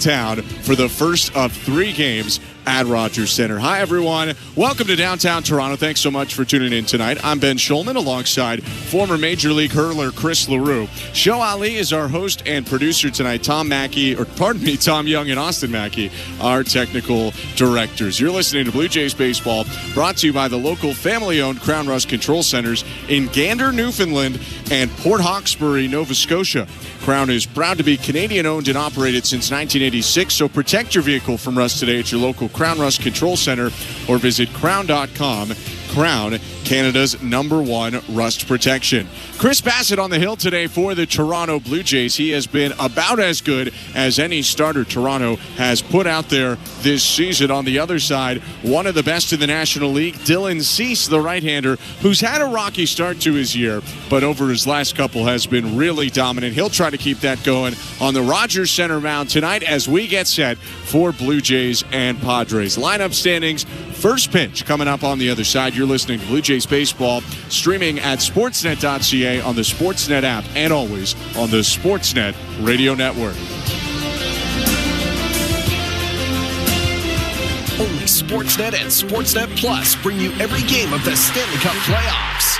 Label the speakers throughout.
Speaker 1: town for the first of 3 games at Rogers Center. Hi, everyone. Welcome to downtown Toronto. Thanks so much for tuning in tonight. I'm Ben Schulman alongside former Major League hurler Chris LaRue. Show Ali is our host and producer tonight. Tom Young and Austin Mackey, our technical directors. You're listening to Blue Jays Baseball, brought to you by the local family-owned Crown Rust Control Centers in Gander, Newfoundland, and Port Hawkesbury, Nova Scotia. Crown is proud to be Canadian-owned and operated since 1986, so protect your vehicle from rust today at your local Crown Rust Control Center or visit crown.com. Crown, Canada's #1 rust protection. Chris Bassett on the hill today for the Toronto Blue Jays. He has been about as good as any starter Toronto has put out there this season. On the other side, one of the best in the National League, Dylan Cease, the right-hander, who's had a rocky start to his year, but over his last couple has been really dominant. He'll try to keep that going on the Rogers Center mound tonight as we get set for Blue Jays and Padres. Lineup standings, first pitch coming up on the other side. You're listening to Blue Jays Baseball, streaming at sportsnet.ca on the Sportsnet app and always on the Sportsnet Radio Network.
Speaker 2: Only Sportsnet and Sportsnet Plus bring you every game of the Stanley Cup playoffs.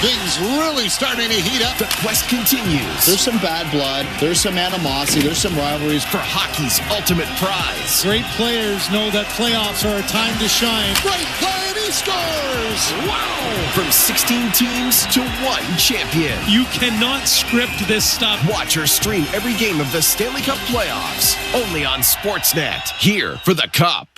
Speaker 3: Things really starting to heat up.
Speaker 2: The quest continues.
Speaker 4: There's some bad blood. There's some animosity. There's some rivalries.
Speaker 2: For hockey's ultimate prize.
Speaker 5: Great players know that playoffs are a time to shine.
Speaker 3: Great play, and he scores!
Speaker 2: Wow! From 16 teams to 1 champion.
Speaker 5: You cannot script this stuff.
Speaker 2: Watch or stream every game of the Stanley Cup playoffs. Only on Sportsnet. Here for the Cup.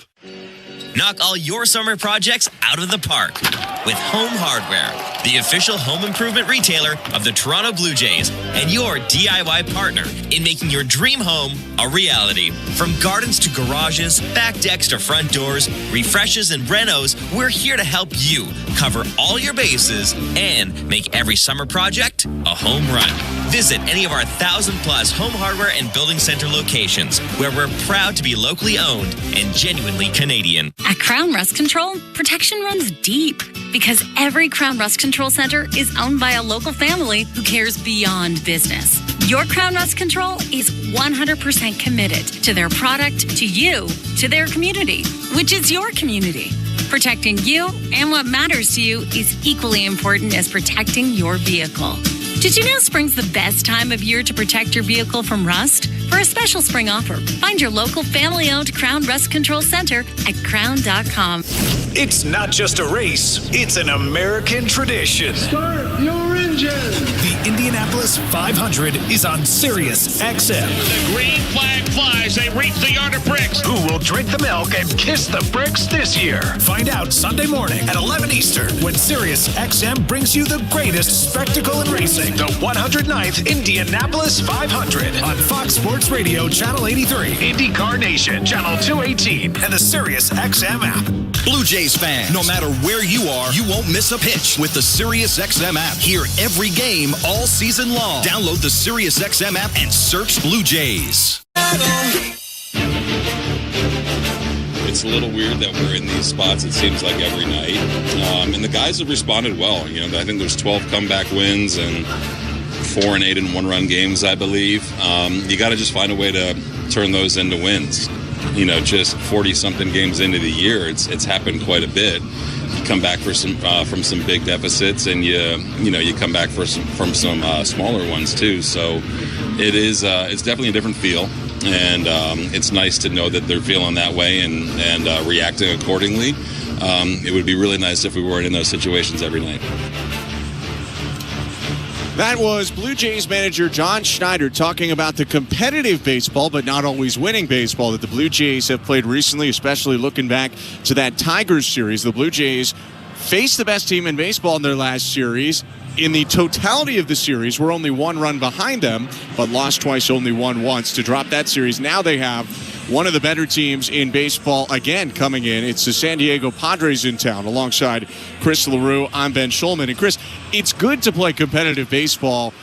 Speaker 6: Knock all your summer projects out of the park with Home Hardware, the official home improvement retailer of the Toronto Blue Jays and your DIY partner in making your dream home a reality. From gardens to garages, back decks to front doors, refreshes and renos, we're here to help you cover all your bases and make every summer project a home run. Visit any of our 1,000+ home hardware and building center locations where we're proud to be locally owned and genuinely Canadian.
Speaker 7: At Crown Rust Control, protection runs deep because every Crown Rust Control Center is owned by a local family who cares beyond business. Your Crown Rust Control is 100% committed to their product, to you, to their community, which is your community. Protecting you and what matters to you is equally important as protecting your vehicle. Did you know spring's the best time of year to protect your vehicle from rust? For a special spring offer, find your local family-owned Crown Rust Control Center at crown.com.
Speaker 8: It's not just a race, it's an American tradition.
Speaker 3: Start your engine!
Speaker 8: The Indianapolis 500 is on Sirius XM.
Speaker 9: The green flag flies. They reach the yard of bricks.
Speaker 8: Who will drink the milk and kiss the bricks this year? Find out Sunday morning at 11 Eastern when Sirius XM brings you the greatest spectacle in racing. The 109th Indianapolis 500 on Fox Sports Radio Channel 83, IndyCar Nation Channel 218, and the Sirius XM app.
Speaker 10: Blue Jays fans, no matter where you are, you won't miss a pitch with the Sirius XM app. Hear every game all season long. Download the Sirius XM app and search Blue Jays.
Speaker 11: It's a little weird that we're in these spots, it seems like, every night. And the guys have responded well. You know, I think there's 12 comeback wins and 4 and 8 and 1-run games, I believe. You got to just find a way to turn those into wins. You know, just 40-something games into the year, it's happened quite a bit. You come back from some big deficits, and you come back from some smaller ones too. So it's definitely a different feel. And it's nice to know that they're feeling that way and reacting accordingly. It would be really nice if we weren't in those situations every night.
Speaker 1: That was Blue Jays manager John Schneider talking about the competitive baseball, but not always winning baseball that the Blue Jays have played recently, especially looking back to that Tigers series. The Blue Jays faced the best team in baseball in their last series. In the totality of the series, we're only 1 run behind them, but lost twice, only won once to drop that series. Now they have one of the better teams in baseball again coming in. It's the San Diego Padres in town. Alongside Chris LaRue, I'm Ben Schulman. And Chris, it's good to play competitive baseball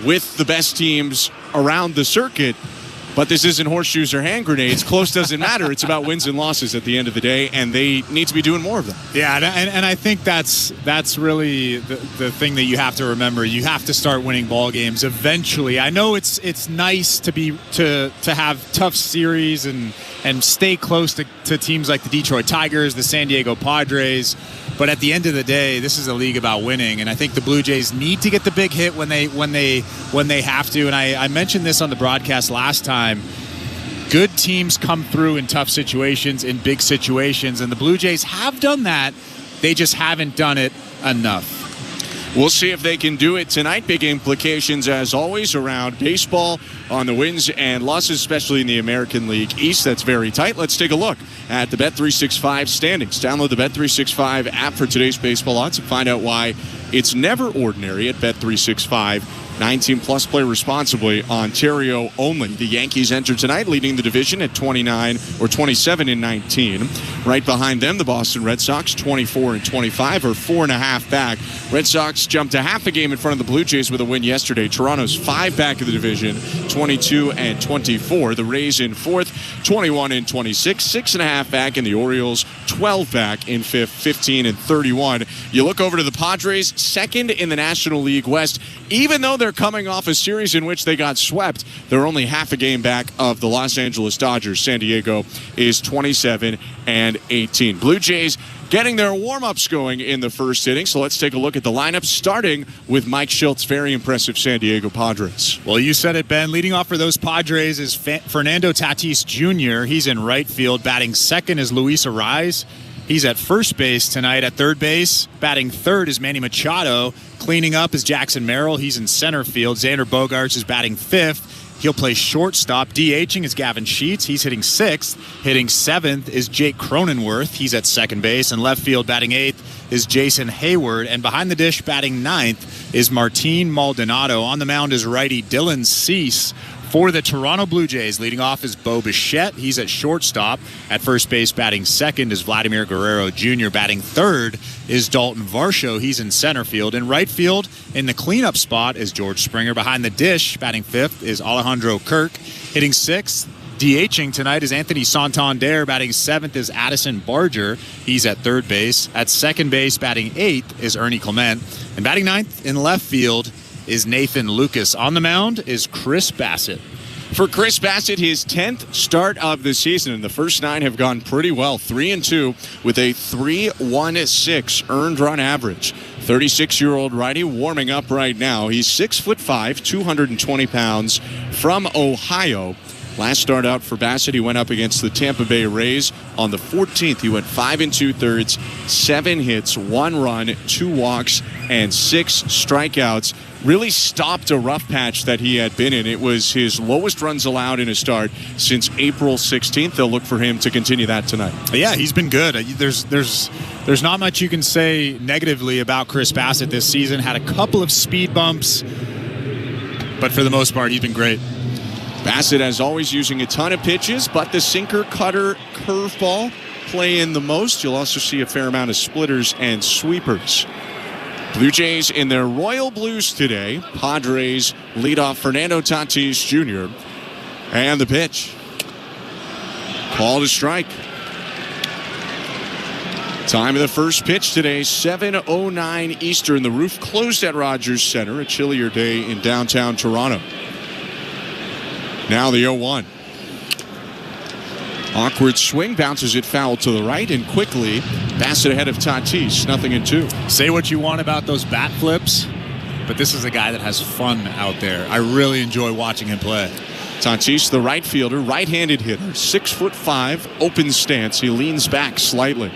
Speaker 1: with the best teams around the circuit, But this isn't horseshoes or hand grenades. Close doesn't matter. It's about wins and losses at the end of the day, and they need to be doing more of them.
Speaker 12: Yeah, and I think that's really the thing that you have to remember. You have to start winning ball games eventually. I know it's nice to have tough series and stay close to teams like the Detroit Tigers, the San Diego Padres. But at the end of the day, this is a league about winning, and I think the Blue Jays need to get the big hit when they have to. And I mentioned this on the broadcast last time. Good teams come through in tough situations, in big situations, and the Blue Jays have done that. They just haven't done it enough.
Speaker 1: We'll see if they can do it tonight. Big implications, as always, around baseball on the wins and losses, especially in the American League East. That's very tight. Let's take a look at the Bet365 standings. Download the Bet365 app for today's baseball odds and find out why it's never ordinary at Bet365. 19-plus, play responsibly. Ontario only. The Yankees enter tonight, leading the division at 27-19. Right behind them, the Boston Red Sox, 24-25, or 4.5 back. Red Sox jumped a half a game in front of the Blue Jays with a win yesterday. Toronto's 5 back of the division, 22-24. The Rays in fourth, 21-26, 6.5 back, and the Orioles 12 back in fifth, 15-31. You look over to the Padres, second in the National League West. Even though they're coming off a series in which they got swept, they're only half a game back of the Los Angeles Dodgers. San Diego is 27-18. Blue Jays getting their warm-ups going in the first inning. So let's take a look at the lineup, starting with Mike Schilt's very impressive San Diego Padres.
Speaker 12: Well, you said it, Ben. Leading off for those Padres is Fernando Tatis Jr. He's in right field. Batting second is Luis Arraez. He's at first base tonight. At third base, batting third is Manny Machado. Cleaning up is Jackson Merrill. He's in center field. Xander Bogaerts is batting fifth. He'll play shortstop. DHing is Gavin Sheets. He's hitting sixth. Hitting seventh is Jake Cronenworth. He's at second base. And left field, batting eighth, is Jason Hayward. And behind the dish, batting ninth, is Martin Maldonado. On the mound is righty Dylan Cease. For the Toronto Blue Jays, leading off is Bo Bichette. He's at shortstop. At first base, batting second is Vladimir Guerrero Jr. Batting third is Dalton Varsho. He's in center field. In right field, in the cleanup spot, is George Springer. Behind the dish, batting fifth, is Alejandro Kirk. Hitting sixth, DHing tonight is Anthony Santander. Batting seventh is Addison Barger. He's at third base. At second base, batting eighth, is Ernie Clement. And batting ninth in left field is Nathan Lucas. On the mound is Chris Bassett.
Speaker 1: For Chris Bassett, his 10th start of the season, and the first 9 have gone pretty well. 3-2 with a 3.16 earned run average. 36-year-old righty warming up right now. He's 6'5", 220 pounds, from Ohio. Last start out for Bassett, he went up against the Tampa Bay Rays on the 14th. He went 5 2/3, 7 hits, 1 run, 2 walks, and 6 strikeouts. Really stopped a rough patch that he had been in. It was his lowest runs allowed in a start since April 16th. They'll look for him to continue that tonight.
Speaker 12: Yeah, he's been good. There's not much you can say negatively about Chris Bassett this season. Had a couple of speed bumps, but for the most part, he's been great.
Speaker 1: Bassett, as always, using a ton of pitches, but the sinker, cutter, curveball play in the most. You'll also see a fair amount of splitters and sweepers. Blue Jays in their royal blues today. Padres lead off Fernando Tatis Jr. And the pitch. Call to strike. Time of the first pitch today, 7:09 Eastern. The roof closed at Rogers Center. A chillier day in downtown Toronto. Now the 0-1. Awkward swing, bounces it foul to the right, and quickly Bassett ahead of Tatis, 0-2.
Speaker 12: Say what you want about those bat flips, but this is a guy that has fun out there. I really enjoy watching him play.
Speaker 1: Tatis, the right fielder, right-handed hitter, 6'5", open stance. He leans back slightly.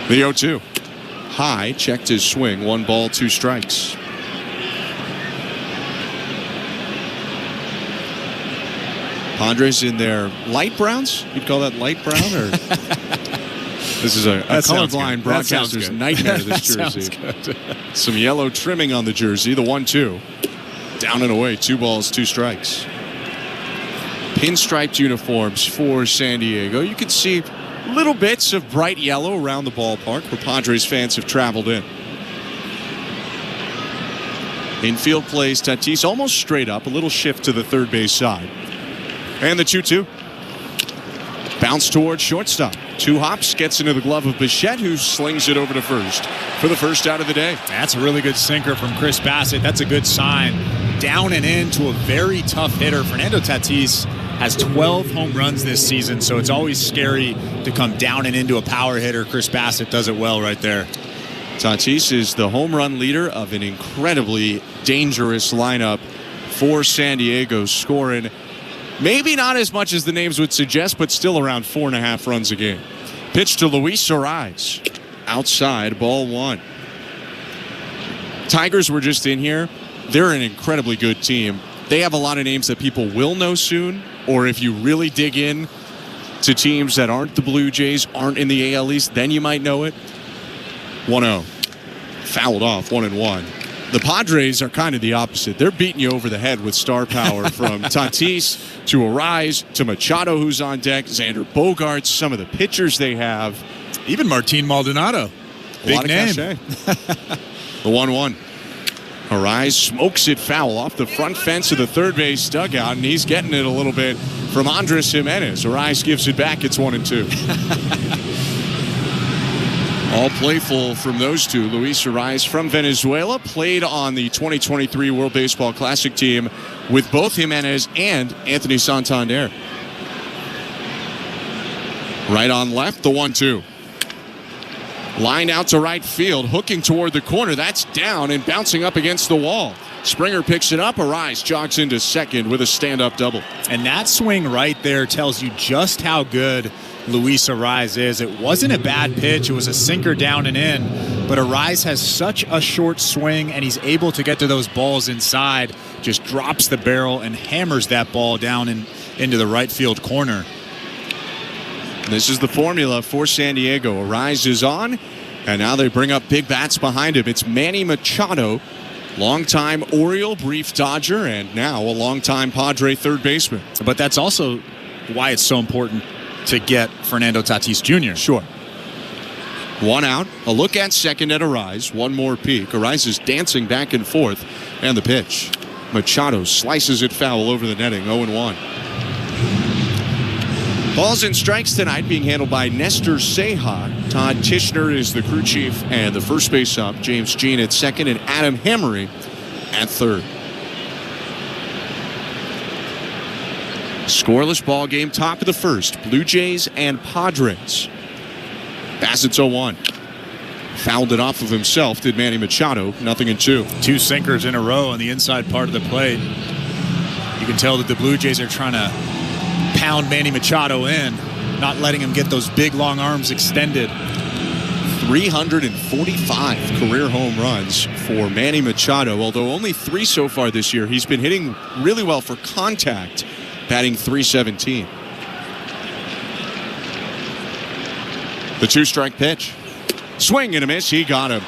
Speaker 1: The 0-2. High, checked his swing, 1 ball, 2 strikes. Padres in their light browns? You'd call that light brown? Or this is a colorblind broadcaster's nightmare, this jersey. Some yellow trimming on the jersey. The 1-2. Down and away. 2 balls, 2 strikes. Pinstriped uniforms for San Diego. You can see little bits of bright yellow around the ballpark where Padres fans have traveled in. Infield plays Tatis almost straight up, a little shift to the third base side. And the 2-2. Bounce towards shortstop. 2 hops, gets into the glove of Bichette, who slings it over to first for the first out of the day.
Speaker 12: That's a really good sinker from Chris Bassett. That's a good sign. Down and in to a very tough hitter. Fernando Tatis has 12 home runs this season, so it's always scary to come down and into a power hitter. Chris Bassett does it well right there.
Speaker 1: Tatis is the home run leader of an incredibly dangerous lineup for San Diego, scoring maybe not as much as the names would suggest, but still around 4.5 runs a game. Pitch to Luis Arraez. Outside, ball 1. Tigers were just in here. They're an incredibly good team. They have a lot of names that people will know soon, or if you really dig in to teams that aren't the Blue Jays, aren't in the AL East, then you might know it. 1-0. Fouled off, 1-1. The Padres are kind of the opposite. They're beating you over the head with star power from Tatis to Arraez to Machado, who's on deck, Xander Bogaerts, some of the pitchers they have.
Speaker 12: Even Martin Maldonado. Big name.
Speaker 1: The 1-1. Arraez smokes it foul off the front fence of the third base dugout, and he's getting it a little bit from Andres Jimenez. Arraez gives it back. It's 1-2. All playful from those two. Luis Arraez from Venezuela played on the 2023 World Baseball Classic team with both Jimenez and Anthony Santander. Right on left, the 1-2. Lined out to right field, hooking toward the corner. That's down and bouncing up against the wall. Springer picks it up. Arraez jogs into second with a stand-up double.
Speaker 12: And that swing right there tells you just how good Luis Arraez is. It wasn't a bad pitch. It was a sinker down and in. But Arraez has such a short swing, and he's able to get to those balls inside. Just drops the barrel and hammers that ball down into the right field corner.
Speaker 1: This is the formula for San Diego. Arraez is on, and now they bring up big bats behind him. It's Manny Machado, longtime Oriole, brief Dodger, and now a longtime Padre third baseman.
Speaker 12: But that's also why it's so important to get Fernando Tatis Jr.
Speaker 1: Sure. 1 out. A look at second at Arraez. One more peek. Arraez is dancing back and forth. And the pitch. Machado slices it foul over the netting. 0-1. Balls and strikes tonight being handled by Nestor Ceja. Todd Tishner is the crew chief and the first base up. James Jean at second and Adam Hammery at third. Scoreless ball game, top of the first. Blue Jays and Padres. Bassett's 0-1. Fouled it off of himself, did Manny Machado. 0-2.
Speaker 12: 2 sinkers in a row on the inside part of the plate. You can tell that the Blue Jays are trying to pound Manny Machado in, not letting him get those big long arms extended.
Speaker 1: 345 career home runs for Manny Machado, although only 3 so far this year. He's been hitting really well for contact, batting .317. The 2-strike pitch. Swing and a miss. He got him.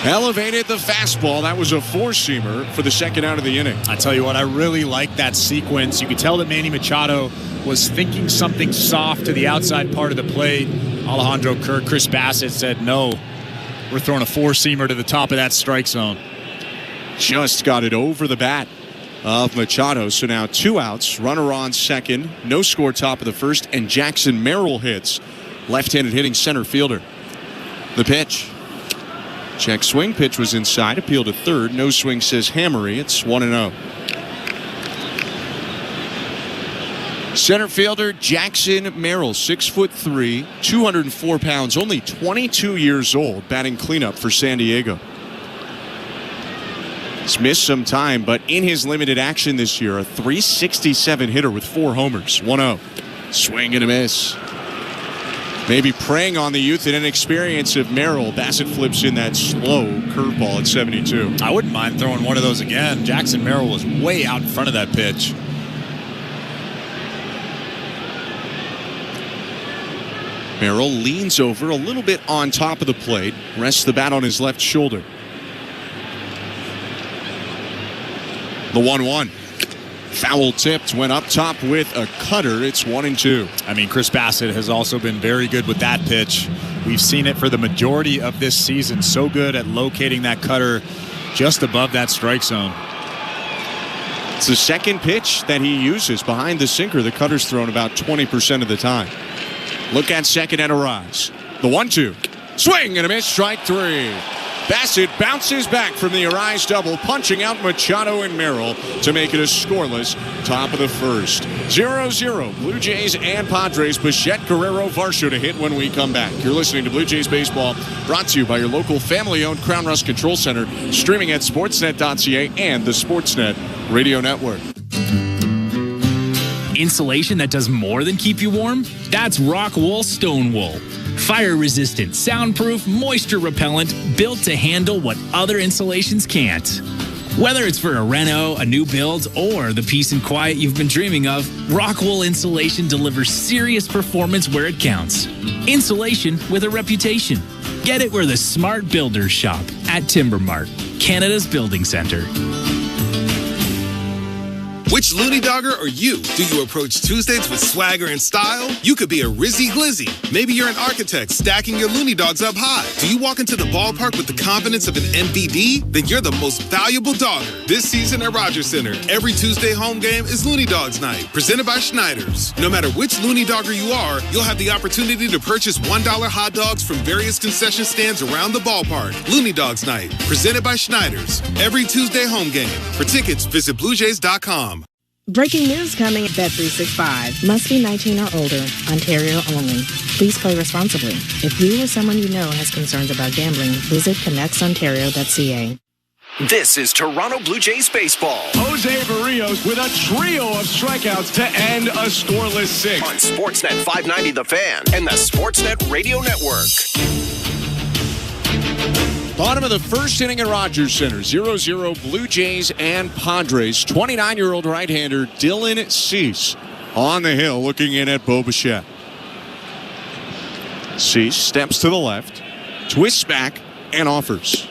Speaker 1: Elevated the fastball. That was a 4-seamer for the second out of the inning.
Speaker 12: I tell you what, I really like that sequence. You could tell that Manny Machado was thinking something soft to the outside part of the plate. Alejandro Kirk, Chris Bassett said, no, we're throwing a 4-seamer to the top of that strike zone.
Speaker 1: Just got it over the bat of Machado. So now 2 outs, runner on second, no score top of the first, and Jackson Merrill hits. Left-handed hitting center fielder. The pitch. Check swing, pitch was inside, appeal to third. No swing, says Hammery. It's 1-0. Center fielder Jackson Merrill, 6'3", 204 pounds, only 22 years old, batting cleanup for San Diego. He's missed some time, but in his limited action this year, a .367 hitter with 4 homers. 1-0. Swing and a miss. Maybe preying on the youth and inexperience of Merrill. Bassett flips in that slow curveball at 72.
Speaker 12: I wouldn't mind throwing one of those again. Jackson Merrill was way out in front of that pitch.
Speaker 1: Merrill leans over a little bit on top of the plate, rests the bat on his left shoulder. The 1-1. Foul tipped, went up top with a cutter. It's 1-2.
Speaker 12: I mean, Chris Bassett has also been very good with that pitch. We've seen it for the majority of this season. So good at locating that cutter just above that strike zone.
Speaker 1: It's the second pitch that he uses behind the sinker. The cutter's thrown about 20% of the time. Look at second and a rise. The 1-2. Swing and a miss, strike 3. Bassett bounces back from the Arise double, punching out Machado and Merrill to make it a scoreless top of the first. 0-0, Blue Jays and Padres. Bichette, Guerrero, Varsho to hit when we come back. You're listening to Blue Jays Baseball, brought to you by your local family-owned Crown Rust Control Center, streaming at sportsnet.ca and the Sportsnet Radio Network.
Speaker 13: Insulation that does more than keep you warm? That's Rock Wool Stone Wool. Fire-resistant, soundproof, moisture-repellent, built to handle what other insulations can't. Whether it's for a reno, a new build, or the peace and quiet you've been dreaming of, Rock Wool Insulation delivers serious performance where it counts. Insulation with a reputation. Get it where the smart builders shop at Timber Mart, Canada's building center.
Speaker 14: Which loony dogger are you? Do you approach Tuesdays with swagger and style? You could be a Rizzy Glizzy. Maybe you're an architect stacking your loony dogs up high. Do you walk into the ballpark with the confidence of an MVD? Then you're the most valuable dogger. This season at Rogers Center, every Tuesday home game is Looney Dogs Night, presented by Schneider's. No matter which loony dogger you are, you'll have the opportunity to purchase $1 hot dogs from various concession stands around the ballpark. Looney Dogs Night, presented by Schneider's. Every Tuesday home game. For tickets, visit BlueJays.com.
Speaker 15: Breaking news coming at Bet365. Must be 19 or older. Ontario only. Please play responsibly. If you or someone you know has concerns about gambling, visit connectsontario.ca.
Speaker 2: This is Toronto Blue Jays baseball.
Speaker 3: Jose Barrios with a trio of strikeouts to end a scoreless 6.
Speaker 2: On Sportsnet 590 The Fan and the Sportsnet Radio Network.
Speaker 1: Bottom of the first inning at Rogers Center. 0-0 Blue Jays and Padres. 29-year-old right-hander Dylan Cease on the hill looking in at Bo Bichette. Cease steps to the left, twists back, and offers.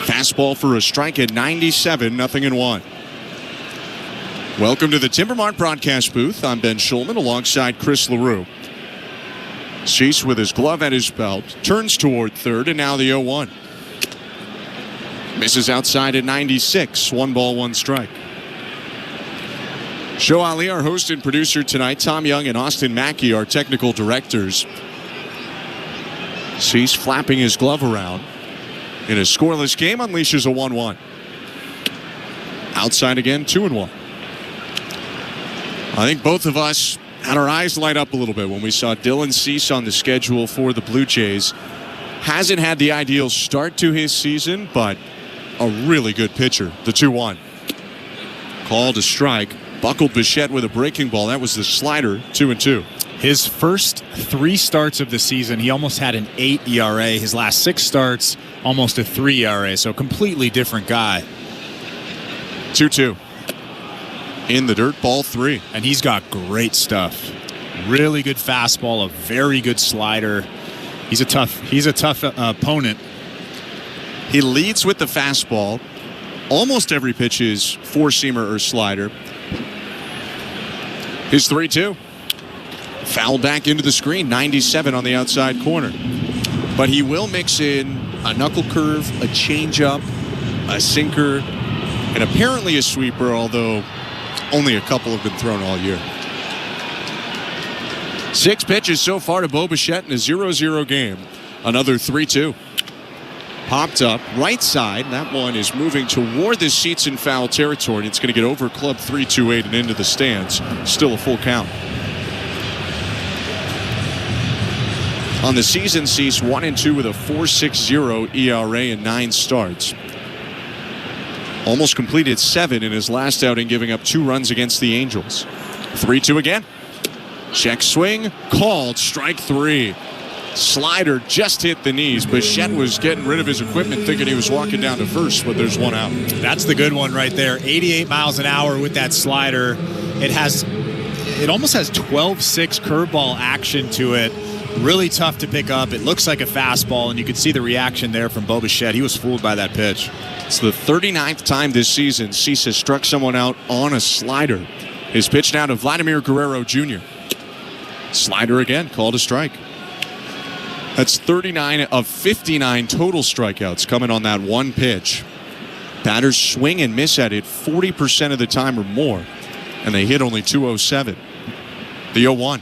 Speaker 1: Fastball for a strike at 97, 0-1. Welcome to the Timber Mart broadcast booth. I'm Ben Schulman alongside Chris LaRue. Cease with his glove at his belt, turns toward third, and now the 0-1. Misses outside at 96, 1 ball, 1 strike. Show Ali, our host and producer tonight. Tom Young and Austin Mackey, our technical directors. Cease flapping his glove around. In a scoreless game, unleashes a 1-1. Outside again, 2-1. I think both of us had our eyes light up a little bit when we saw Dylan Cease on the schedule for the Blue Jays. Hasn't had the ideal start to his season, but a really good pitcher. The 2-1. Called a strike. Buckled Bichette with a breaking ball. That was the slider, 2-2.
Speaker 12: His first 3 starts of the season, he almost had an 8 ERA. His last 6 starts, almost a 3 ERA. So completely different guy.
Speaker 1: 2-2. In the dirt, ball 3.
Speaker 12: And he's got great stuff. Really good fastball, a very good slider. He's a tough opponent.
Speaker 1: He leads with the fastball. Almost every pitch is 4-seamer or slider. His 3-2. Foul back into the screen, 97 on the outside corner. But he will mix in a knuckle curve, a changeup, a sinker, and apparently a sweeper, although only a couple have been thrown all year. 6 pitches so far to Bo Bichette in a 0-0 game. Another 3-2. Popped up, right side. That one is moving toward the seats in foul territory. It's going to get over club 328 and into the stands. Still a full count. On the season, Cease 1-2 with a 4.60 ERA in 9 starts. Almost completed 7 in his last outing, giving up 2 runs against the Angels. 3-2 again. Check swing, called, strike 3. Slider just hit the knees. Bichette was getting rid of his equipment thinking he was walking down to first, but there's 1 out.
Speaker 12: That's the good one right there. 88 miles an hour with that slider. It almost has 12-6 curveball action to it. Really tough to pick up. It looks like a fastball, and you could see the reaction there from Bo Bichette. He was fooled by that pitch.
Speaker 1: It's the 39th time this season Cease has struck someone out on a slider. His pitch now to Vladimir Guerrero Jr. Slider again, called a strike. That's 39 of 59 total strikeouts coming on that one pitch. Batters swing and miss at it 40% of the time or more, and they hit only .207. The 0-1.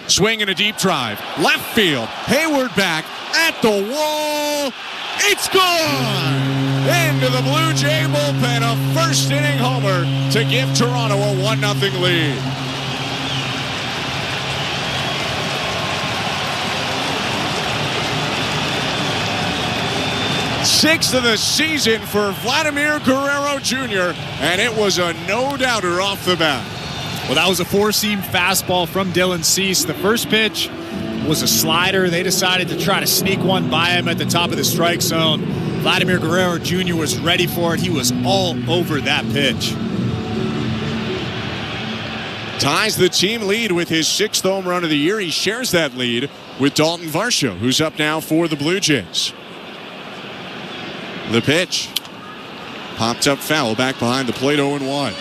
Speaker 1: Swing and a deep drive. Left field. Hayward back at the wall. It's gone! Into the Blue Jay bullpen. A first-inning homer to give Toronto a 1-0 lead. Sixth of the season for Vladimir Guerrero Jr., and it was a no-doubter off the bat.
Speaker 12: Well, that was a four-seam fastball from Dylan Cease. The first pitch was a slider. They decided to try to sneak one by him at the top of the strike zone. Vladimir Guerrero Jr. was ready for it. He was all over that pitch.
Speaker 1: Ties the team lead with his 6th home run of the year. He shares that lead with Dalton Varsho, who's up now for the Blue Jays. The pitch. Popped up foul back behind the plate, 0-1.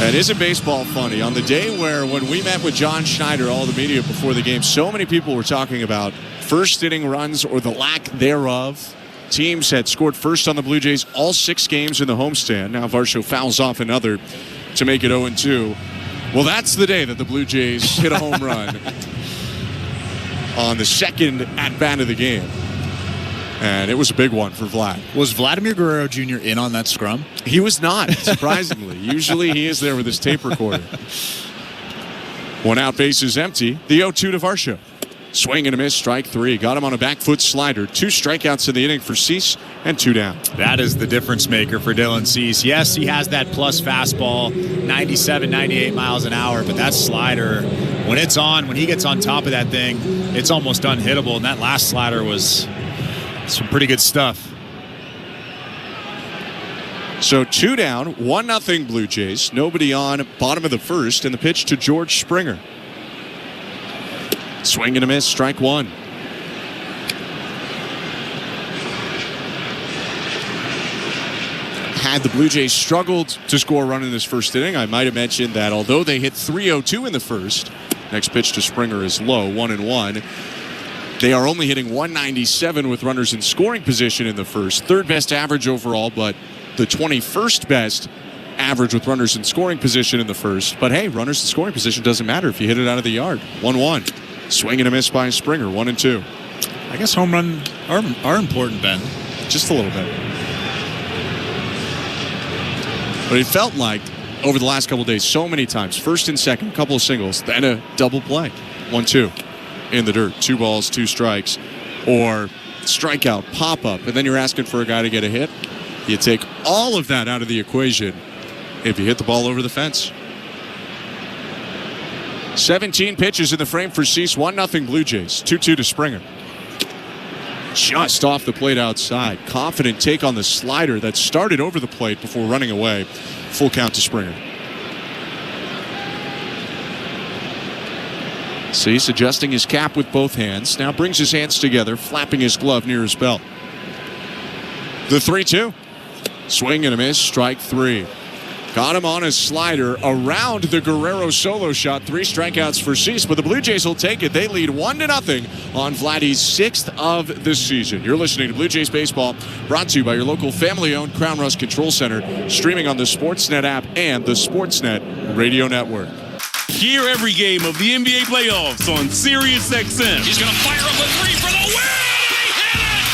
Speaker 1: And isn't baseball funny? On the day where when we met with John Schneider, all the media before the game, so many people were talking about first inning runs or the lack thereof. Teams had scored first on the Blue Jays all 6 games in the homestand. Now Varsho fouls off another to make it 0-2. Well, that's the day that the Blue Jays hit a home run on the second at-bat of the game. And it was a big one for Vlad.
Speaker 12: Was Vladimir Guerrero Jr. in on that scrum?
Speaker 1: He was not, surprisingly. Usually he is there with his tape recorder. One out, base is empty. The 0-2 to Varsho. Swing and a miss, strike 3. Got him on a back foot slider. 2 strikeouts in the inning for Cease and 2 down.
Speaker 12: That is the difference maker for Dylan Cease. Yes, he has that plus fastball, 97, 98 miles an hour, but that slider, when it's on, when he gets on top of that thing, it's almost unhittable. And that last slider was some pretty good stuff.
Speaker 1: So 2 down, 1-0 Blue Jays. Nobody on, bottom of the first, and the pitch to George Springer. Swing and a miss, strike 1. Had the Blue Jays struggled to score a run in this first inning, I might have mentioned that although they hit 302 in the first, next pitch to Springer is low, 1-1. They are only hitting 197 with runners in scoring position in the first. 3rd best average overall, but the 21st best average with runners in scoring position in the first. But hey, runners in scoring position doesn't matter if you hit it out of the yard. 1-1. Swing and a miss by Springer, 1-2.
Speaker 12: I guess home runs are important, Ben.
Speaker 1: Just a little bit. But it felt like over the last couple of days, so many times, first and second, a couple of singles, then a double play. 1-2. In the dirt, 2 balls, 2 strikes, or strikeout, pop up, and then you're asking for a guy to get a hit. You take all of that out of the equation if you hit the ball over the fence. 17 pitches in the frame for Cease, 1-0 Blue Jays, 2-2 to Springer. Just off the plate outside. Confident take on the slider that started over the plate before running away. Full count to Springer. Cease adjusting his cap with both hands. Now brings his hands together, flapping his glove near his belt. The 3-2. Swing and a miss, strike 3. Got him on his slider around the Guerrero solo shot. 3 strikeouts for Cease, but the Blue Jays will take it. They lead 1-0 on Vladdy's 6th of the season. You're listening to Blue Jays Baseball, brought to you by your local family-owned Crown Rust Control Center, streaming on the Sportsnet app and the Sportsnet Radio Network.
Speaker 3: Hear every game of the NBA playoffs on SiriusXM.
Speaker 9: He's going to fire up a 3 for the win!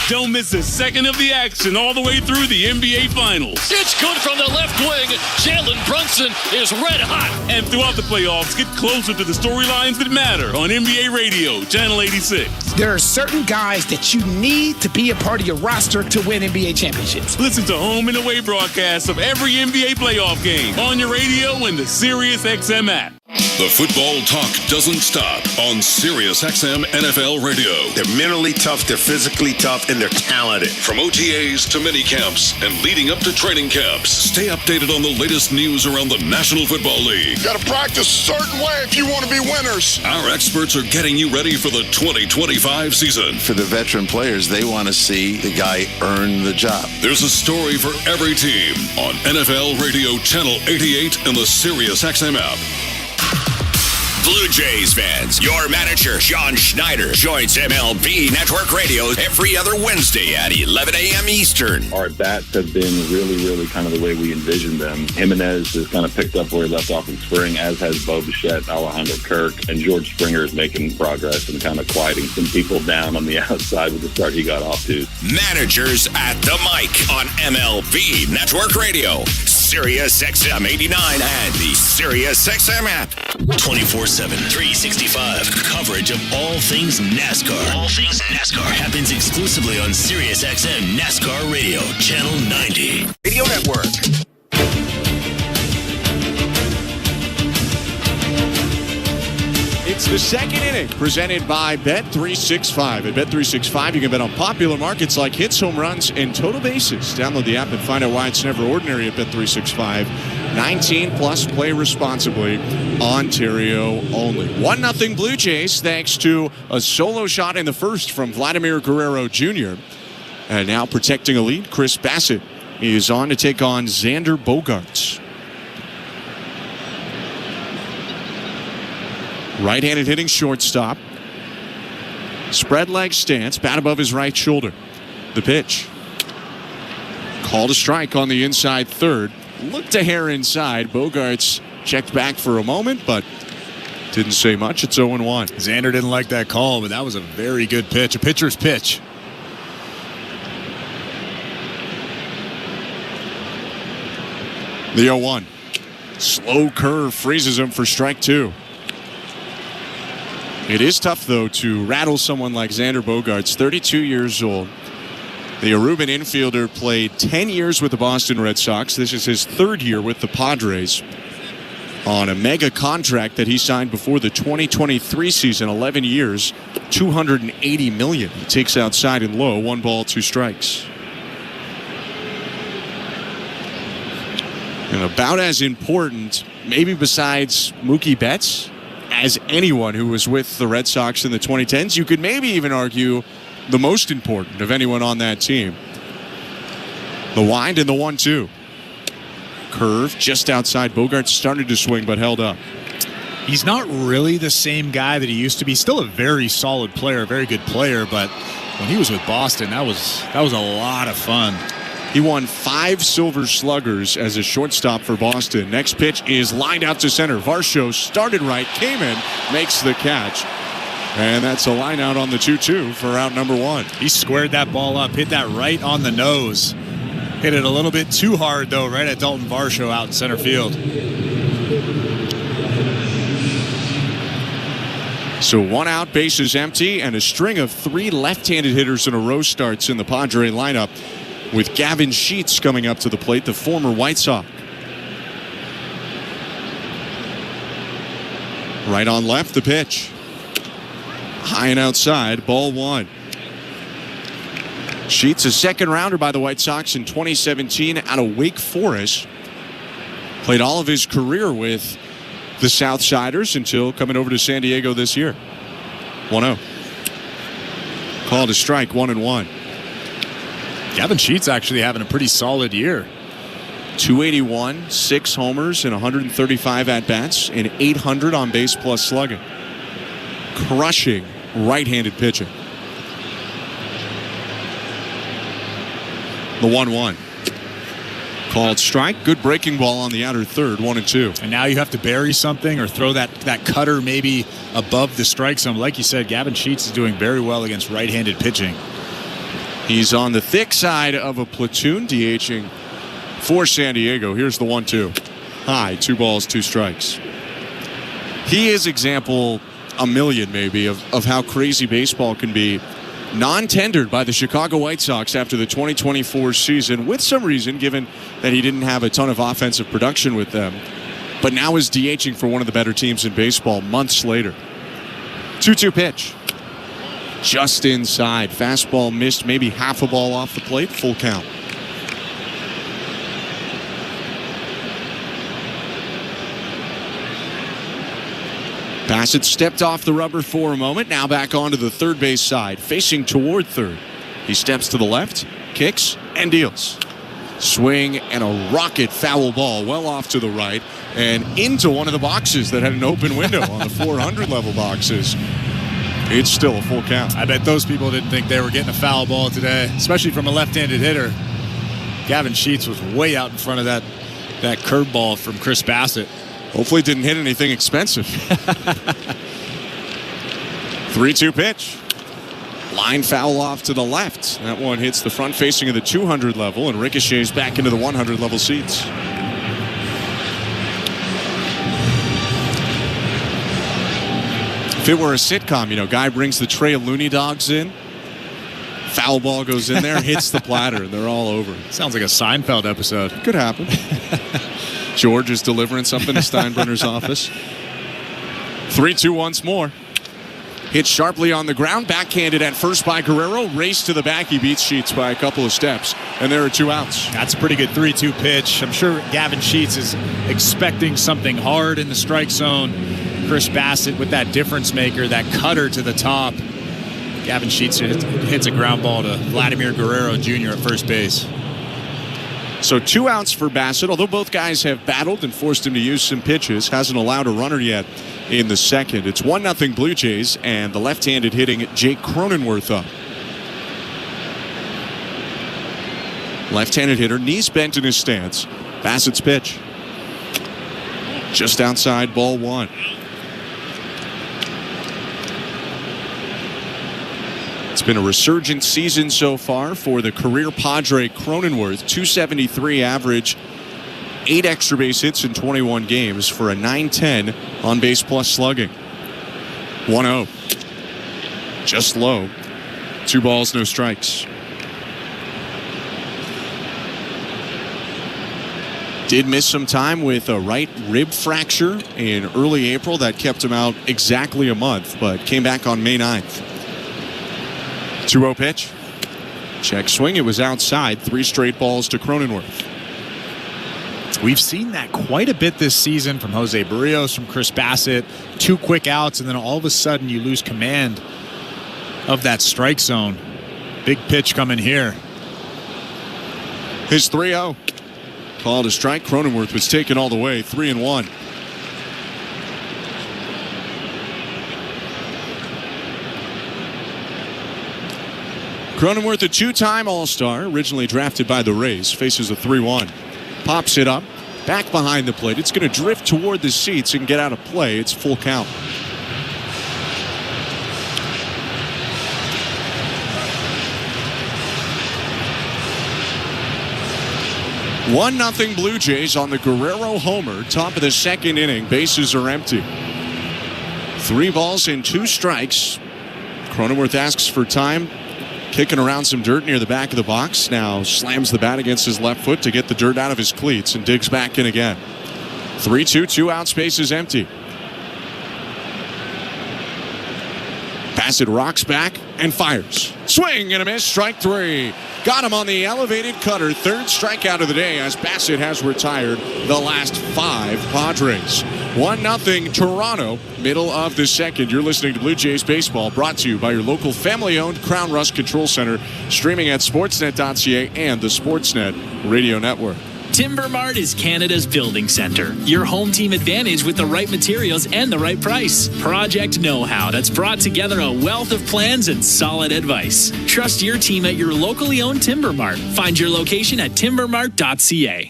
Speaker 3: Don't miss a second of the action all the way through the NBA Finals.
Speaker 9: It's good from the left wing. Jalen Brunson is red hot.
Speaker 3: And throughout the playoffs, get closer to the storylines that matter on NBA Radio, Channel 86.
Speaker 16: There are certain guys that you need to be a part of your roster to win NBA championships.
Speaker 3: Listen to home and away broadcasts of every NBA playoff game on your radio and the SiriusXM app.
Speaker 17: The football talk doesn't stop on SiriusXM NFL Radio.
Speaker 18: They're mentally tough, they're physically tough, and they're talented.
Speaker 17: From OTAs to mini camps and leading up to training camps, stay updated on the latest news around the National Football League.
Speaker 18: You gotta practice a certain way if you want to be winners.
Speaker 17: Our experts are getting you ready for the 2025 season.
Speaker 19: For the veteran players, they want to see the guy earn the job.
Speaker 17: There's a story for every team on NFL Radio Channel 88 and the SiriusXM app.
Speaker 10: Blue Jays fans, your manager, John Schneider, joins MLB Network Radio every other Wednesday at 11 a.m. Eastern.
Speaker 20: Our bats have been really kind of the way we envisioned them. Jimenez has kind of picked up where he left off in spring, as has Bo Bichette, Alejandro Kirk, and George Springer is making progress and kind of quieting some people down on the outside with the start he got off to.
Speaker 10: Managers at the mic on MLB Network Radio, Sirius XM 89 and the Sirius XM app.
Speaker 21: 24/7, 365. Coverage of all things NASCAR. All things NASCAR happens exclusively on Sirius XM NASCAR Radio, Channel 90.
Speaker 2: Radio Network.
Speaker 1: It's the second inning, presented by Bet365. At Bet365, you can bet on popular markets like hits, home runs, and total bases. Download the app and find out why it's never ordinary at Bet365. 19 plus, play responsibly. Ontario only. 1-0 Blue Jays, thanks to a solo shot in the first from Vladimir Guerrero Jr. And now protecting a lead, Chris Bassett is on to take on Xander Bogaerts. Right-handed hitting shortstop. Spread leg stance, bat above his right shoulder. The pitch. Called a strike on the inside third. Looked a hair inside. Bogaerts checked back for a moment, but didn't say much. It's 0-1.
Speaker 12: Xander didn't like that call, but that was a very good pitch. A pitcher's pitch.
Speaker 1: The 0-1. Slow curve freezes him for strike two. It is tough, though, to rattle someone like Xander Bogaerts, 32 years old. The Aruban infielder played 10 years with the Boston Red Sox. This is his third year with the Padres on a mega contract that he signed before the 2023 season, 11 years, $280 million. He takes outside and low, 1 ball, 2 strikes. And about as important, maybe besides Mookie Betts, as anyone who was with the Red Sox in the 2010s, you could maybe even argue the most important of anyone on that team. The wind and the 1-2. Curve just outside. Bogaerts started to swing but held up.
Speaker 12: He's not really the same guy that he used to be. Still a very solid player, a very good player, but when he was with Boston, that was a lot of fun.
Speaker 1: He won 5 Silver Sluggers as a shortstop for Boston. Next pitch is lined out to center. Varsho started right, came in, makes the catch. And that's a line out on the 2-2 for out number 1.
Speaker 12: He squared that ball up, hit that right on the nose. Hit it a little bit too hard, though, right at Dalton Varsho out in center field.
Speaker 1: So 1 out, bases empty, and a string of 3 left-handed hitters in a row starts in the Padre lineup, with Gavin Sheets coming up to the plate, the former White Sox. Right on left, the pitch. High and outside, ball 1. Sheets, a second rounder by the White Sox in 2017 out of Wake Forest. Played all of his career with the Southsiders until coming over to San Diego this year. 1-0. Called a strike, 1-1.
Speaker 12: Gavin Sheets actually having a pretty solid year.
Speaker 1: 281, 6 homers, and 135 at-bats, and 800 on base plus slugging. Crushing right-handed pitching. The 1-1. Called strike. Good breaking ball on the outer third, 1-2.
Speaker 12: And now you have to bury something or throw that cutter maybe above the strike zone. Like you said, Gavin Sheets is doing very well against right-handed pitching.
Speaker 1: He's on the thick side of a platoon, DHing for San Diego. Here's the 1-2. High, 2 balls, 2 strikes. He is example a million, maybe, of how crazy baseball can be. Non-tendered by the Chicago White Sox after the 2024 season, with some reason, given that he didn't have a ton of offensive production with them. But now is DHing for one of the better teams in baseball months later. 2-2 pitch. Just inside. Fastball missed, maybe half a ball off the plate. Full count. Bassett stepped off the rubber for a moment. Now back onto the third base side, facing toward third. He steps to the left, kicks, and deals. Swing and a rocket foul ball well off to the right and into one of the boxes that had an open window on the 400 level boxes. It's still a full count.
Speaker 12: I bet those people didn't think they were getting a foul ball today, especially from a left-handed hitter. Gavin Sheets was way out in front of that curveball from Chris Bassett.
Speaker 1: Hopefully didn't hit anything expensive. 3-2 pitch. Line foul off to the left. That one hits the front facing of the 200 level and ricochets back into the 100 level seats. If it were a sitcom, guy brings the tray of Looney Dogs in, foul ball goes in there, hits the platter, and they're all over.
Speaker 12: Sounds like a Seinfeld episode.
Speaker 1: Could happen. George is delivering something to Steinbrenner's office. 3-2 once more. Hit sharply on the ground, backhanded at first by Guerrero. Race to the back, he beats Sheets by a couple of steps, and there are 2 outs.
Speaker 12: That's a pretty good 3-2 pitch. I'm sure Gavin Sheets is expecting something hard in the strike zone. Chris Bassett with that difference maker, that cutter to the top. Gavin Sheets hits a ground ball to Vladimir Guerrero Jr. at first base.
Speaker 1: So 2 outs for Bassett, although both guys have battled and forced him to use some pitches. Hasn't allowed a runner yet in the second. It's 1-0 Blue Jays, and the left-handed hitting Jake Cronenworth up. Left-handed hitter, knees bent in his stance. Bassett's pitch. Just outside, ball 1. It's been a resurgent season so far for the career Padre Cronenworth. .273 average, 8 extra base hits in 21 games for a .910 on base plus slugging. 1-0. Just low. 2 balls, no strikes. Did miss some time with a right rib fracture in early April. That kept him out exactly a month, but came back on May 9th. 2-0 pitch. Check swing. It was outside. 3 straight balls to Cronenworth.
Speaker 12: We've seen that quite a bit this season from Jose Barrios, from Chris Bassett. 2 quick outs, and then all of a sudden you lose command of that strike zone. Big pitch coming here.
Speaker 1: His 3-0. Called a strike. Cronenworth was taken all the way. 3-1. Cronenworth, a 2-time All-Star, originally drafted by the Rays, faces a 3-1. Pops it up, back behind the plate. It's going to drift toward the seats and get out of play. It's full count. One 1-0 Blue Jays on the Guerrero homer. Top of the second inning. Bases are empty. 3 balls and 2 strikes. Cronenworth asks for time. Kicking around some dirt near the back of the box. Now slams the bat against his left foot to get the dirt out of his cleats and digs back in again. 3-2, 2 outs, bases empty. Bassett rocks back and fires. Swing and a miss, strike 3. Got him on the elevated cutter. 3rd strikeout of the day as Bassett has retired the last 5 Padres. 1-0 Toronto, middle of the second. You're listening to Blue Jays Baseball, brought to you by your local family-owned Crown Rust Control Center, streaming at sportsnet.ca and the Sportsnet Radio Network.
Speaker 13: Timber Mart is Canada's building center. Your home team advantage with the right materials and the right price. Project know-how that's brought together a wealth of plans and solid advice. Trust your team at your locally owned Timber Mart. Find your location at timbermart.ca.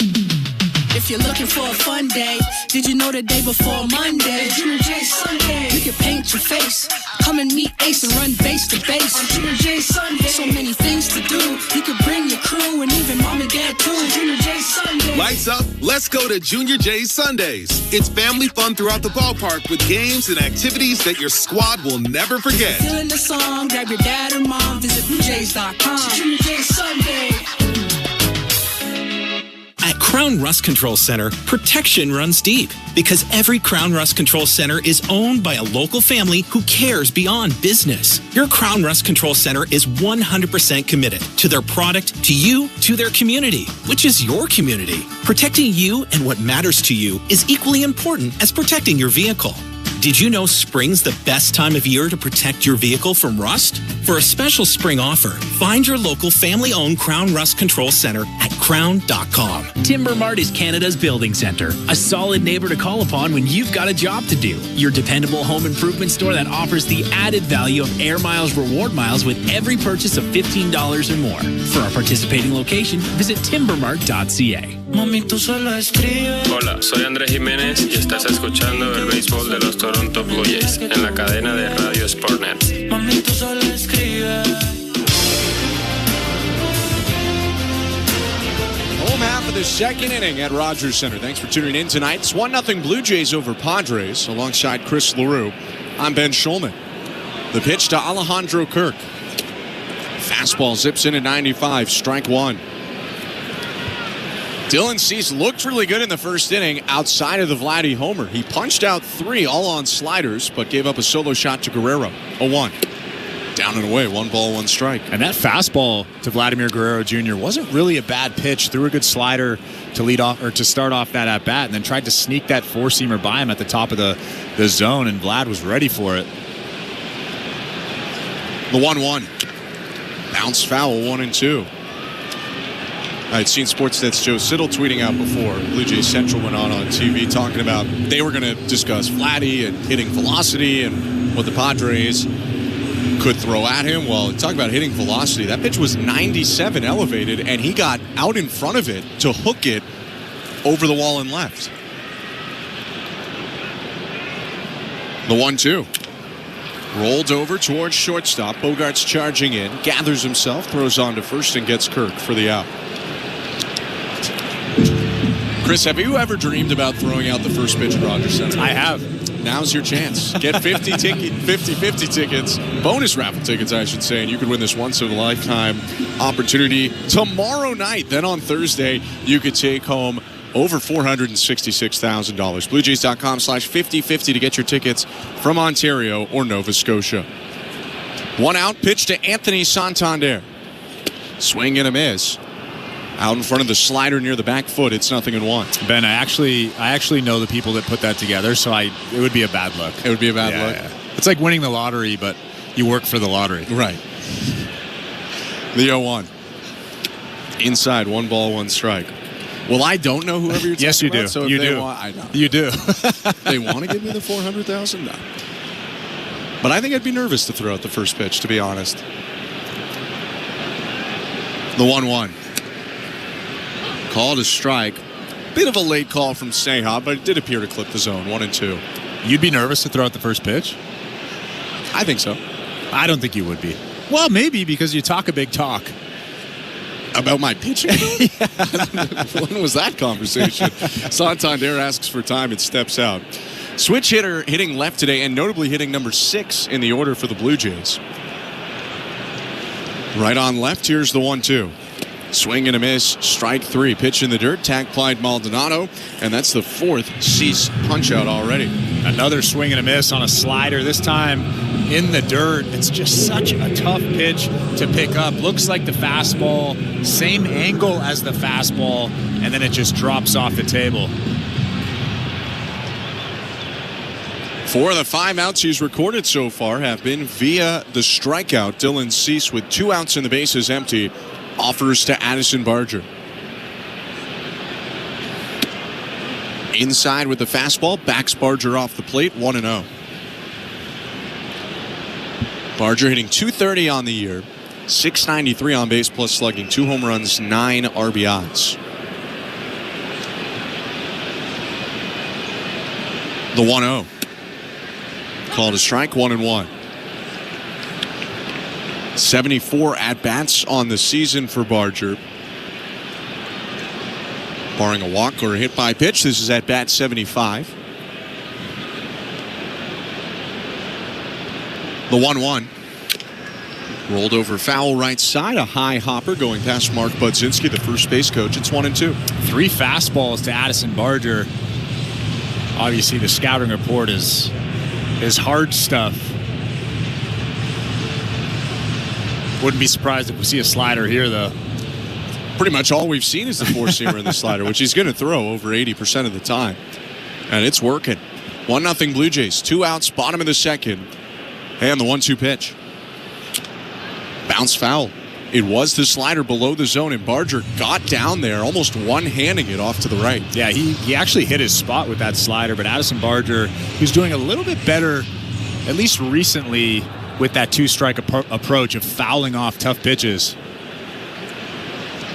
Speaker 4: If you're looking for a fun day, did you know the day before Monday? Junior J Sunday. You can paint your face. Come and meet Ace and run base to base. On Junior J Sunday. So many things to do. You can bring your crew and even mom and dad too. Junior J Sunday.
Speaker 14: Lights up, let's go to Junior J Sundays. It's family fun throughout the ballpark with games and activities that your squad will never forget.
Speaker 4: Feeling the song, grab your dad or mom, visit BlueJays.com. Junior J Sunday.
Speaker 22: At Crown Rust Control Center, protection runs deep because every Crown Rust Control Center is owned by a local family who cares beyond business. Your Crown Rust Control Center is 100% committed to their product, to you, to their community, which is your community. Protecting you and what matters to you is equally important as protecting your vehicle. Did you know spring's the best time of year to protect your vehicle from rust? For a special spring offer, find your local family-owned Crown Rust Control Center at crown.com.
Speaker 13: Timber Mart is Canada's building center, a solid neighbor to call upon when you've got a job to do. Your dependable home improvement store that offers the added value of Air Miles reward miles with every purchase of $15 or more. For our participating location, visit timbermart.ca.
Speaker 5: Hola, soy Andrés Jiménez y estás escuchando el béisbol de los Toronto Blue Jays en la cadena de Radio Sportnet.
Speaker 1: Home half of the second inning at Rogers Center. Thanks for tuning in tonight. It's 1-0 Blue Jays over Padres alongside Chris LaRue. I'm Ben Schulman. The pitch to Alejandro Kirk. Fastball zips in at 95, strike one. Dylan Cease looked really good in the first inning outside of the Vladdy homer. He punched out 3 all on sliders, but gave up a solo shot to Guerrero. 0-1. Down and away, 1 ball, 1 strike.
Speaker 12: And that fastball to Vladimir Guerrero Jr. wasn't really a bad pitch. Threw a good slider to lead off or to start off that at bat, and then tried to sneak that 4-seamer by him at the top of the zone, and Vlad was ready for it.
Speaker 1: The 1-1. Bounce foul, 1-2. I'd seen Sportsnet's Joe Siddle tweeting out before Blue Jays Central went on TV talking about they were going to discuss Vladdy and hitting velocity and what the Padres could throw at him. Well, talk about hitting velocity. That pitch was 97 elevated, and he got out in front of it to hook it over the wall and left. The 1-2. Rolled over towards shortstop. Bogart's charging in, gathers himself, throws on to first, and gets Kirk for the out. Chris, have you ever dreamed about throwing out the first pitch at Rogers Center?
Speaker 12: I have.
Speaker 1: Now's your chance. Get 50 tickets, bonus raffle tickets, I should say, and you could win this once-in-a-lifetime opportunity tomorrow night. Then on Thursday, you could take home over $466,000. BlueJays.com/5050 to get your tickets from Ontario or Nova Scotia. 1 out, pitch to Anthony Santander. Swing and a miss. Out in front of the slider near the back foot, it's 0-1.
Speaker 12: Ben, I actually know the people that put that together, so it would be a bad look.
Speaker 1: It would be a bad look.
Speaker 12: Yeah. It's like winning the lottery, but you work for the lottery.
Speaker 1: Right. The 0-1. Inside, 1 ball, 1 strike. Well, I don't know whoever you're talking
Speaker 12: yes, you
Speaker 1: about.
Speaker 12: do.
Speaker 1: So
Speaker 12: you
Speaker 1: if they
Speaker 12: do.
Speaker 1: Want, I know.
Speaker 12: You do.
Speaker 1: They want to give me the $400,000? No. But I think I'd be nervous to throw out the first pitch, to be honest. The 1-1. Called a strike. Bit of a late call from Seha, but it did appear to clip the zone. 1-2.
Speaker 12: You'd be nervous to throw out the first pitch?
Speaker 1: I think so.
Speaker 12: I don't think you would be. Well, maybe because you talk a big talk.
Speaker 1: About my pitching? When was that conversation? Santander asks for time and steps out. Switch hitter hitting left today, and notably hitting number 6 in the order for the Blue Jays. Right on left, here's the 1-2. Swing and a miss, strike 3. Pitch in the dirt, tag Clyde Maldonado, and that's the 4th Cease punch-out already.
Speaker 12: Another swing and a miss on a slider, this time in the dirt. It's just such a tough pitch to pick up. Looks like the fastball, same angle as the fastball, and then it just drops off the table.
Speaker 1: 4 of the 5 outs he's recorded so far have been via the strikeout. Dylan Cease, with 2 outs and the bases empty, offers to Addison Barger. Inside with the fastball, backs Barger off the plate, 1-0. Barger hitting .230 on the year, .693 on base plus slugging, 2 home runs, 9 RBIs. The 1-0. Called a strike, 1-1. 74 at-bats on the season for Barger. Barring a walk or a hit by pitch, this is at-bat 75. The 1-1. Rolled over foul right side, a high hopper going past Mark Budzinski, the first base coach. It's 1-2.
Speaker 12: 3 fastballs to Addison Barger. Obviously, the scouting report is hard stuff. Wouldn't be surprised if we see a slider here, though.
Speaker 1: Pretty much all we've seen is the 4-seamer and the slider, which he's going to throw over 80% of the time. And it's working. 1-0 Blue Jays. 2 outs, bottom of the second. And the 1-2 pitch. Bounce foul. It was the slider below the zone, and Barger got down there, almost one-handing it off to the right.
Speaker 12: Yeah, he actually hit his spot with that slider, but Addison Barger, who's doing a little bit better, at least recently, with that two-strike approach of fouling off tough pitches.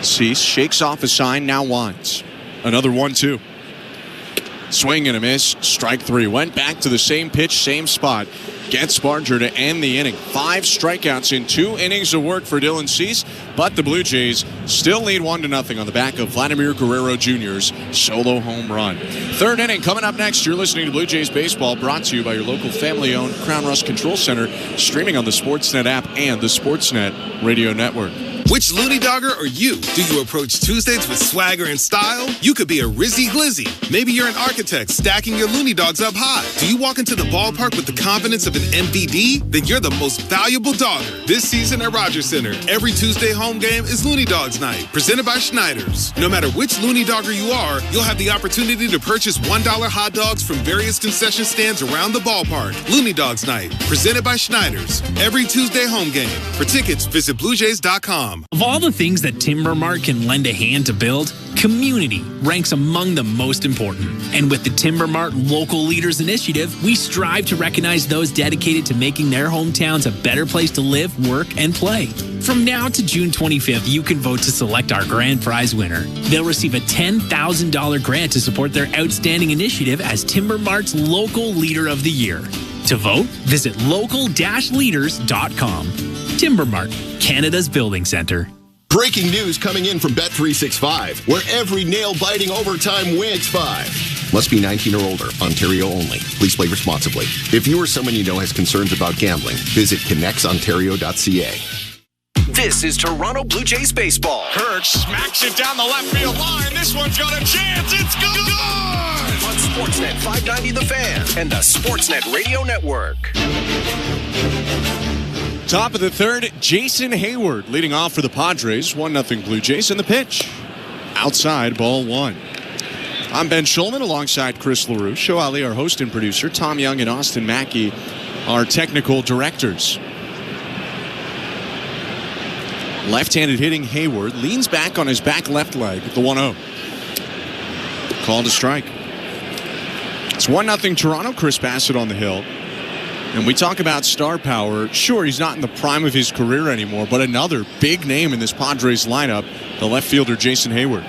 Speaker 1: Cease shakes off a sign, now winds. Another 1-2. Swing and a miss, strike 3. Went back to the same pitch, same spot. Gets Barger to end the inning. 5 strikeouts in 2 innings of work for Dylan Cease, but the Blue Jays still lead 1-0 on the back of Vladimir Guerrero Jr.'s solo home run. 3rd inning coming up next. You're listening to Blue Jays Baseball, brought to you by your local family-owned Crown Rust Control Center, streaming on the Sportsnet app and the Sportsnet Radio Network.
Speaker 14: Which loony dogger are you? Do you approach Tuesdays with swagger and style? You could be a Rizzy Glizzy. Maybe you're an architect stacking your loony dogs up high. Do you walk into the ballpark with the confidence of an MVD? Then you're the most valuable dogger. This season at Rogers Center, every Tuesday home game is Looney Dogs Night, presented by Schneider's. No matter which loony dogger you are, you'll have the opportunity to purchase $1 hot dogs from various concession stands around the ballpark. Looney Dogs Night, presented by Schneider's. Every Tuesday home game. For tickets, visit BlueJays.com.
Speaker 13: Of all the things that Timber Mart can lend a hand to build, community ranks among the most important. And with the Timber Mart Local Leaders Initiative, we strive to recognize those dedicated to making their hometowns a better place to live, work, and play. From now to June 25th, you can vote to select our grand prize winner. They'll receive a $10,000 grant to support their outstanding initiative as Timber Mart's Local Leader of the Year. To vote, visit local-leaders.com. Timber Mart, Canada's building center.
Speaker 6: Breaking news coming in from Bet365, where every nail-biting overtime wins 5. Must be 19 or older. Ontario only. Please play responsibly. If you or someone you know has concerns about gambling, visit connectsontario.ca.
Speaker 2: This is Toronto Blue Jays baseball.
Speaker 1: Kirk smacks it down the left field line. This one's got a chance. It's good!
Speaker 2: On Sportsnet 590 The Fan and the Sportsnet Radio Network.
Speaker 1: Top of the 3rd, Jason Hayward leading off for the Padres. 1-0 Blue Jays, and the pitch. Outside, ball 1. I'm Ben Schulman alongside Chris LaRue. Show Ali, our host and producer. Tom Young and Austin Mackey, our technical directors. Left-handed hitting Hayward leans back on his back left leg at the 1-0. Called a strike. It's 1-0 Toronto. Chris Bassett on the hill. And we talk about star power. Sure, he's not in the prime of his career anymore, but another big name in this Padres lineup, the left fielder Jason Hayward.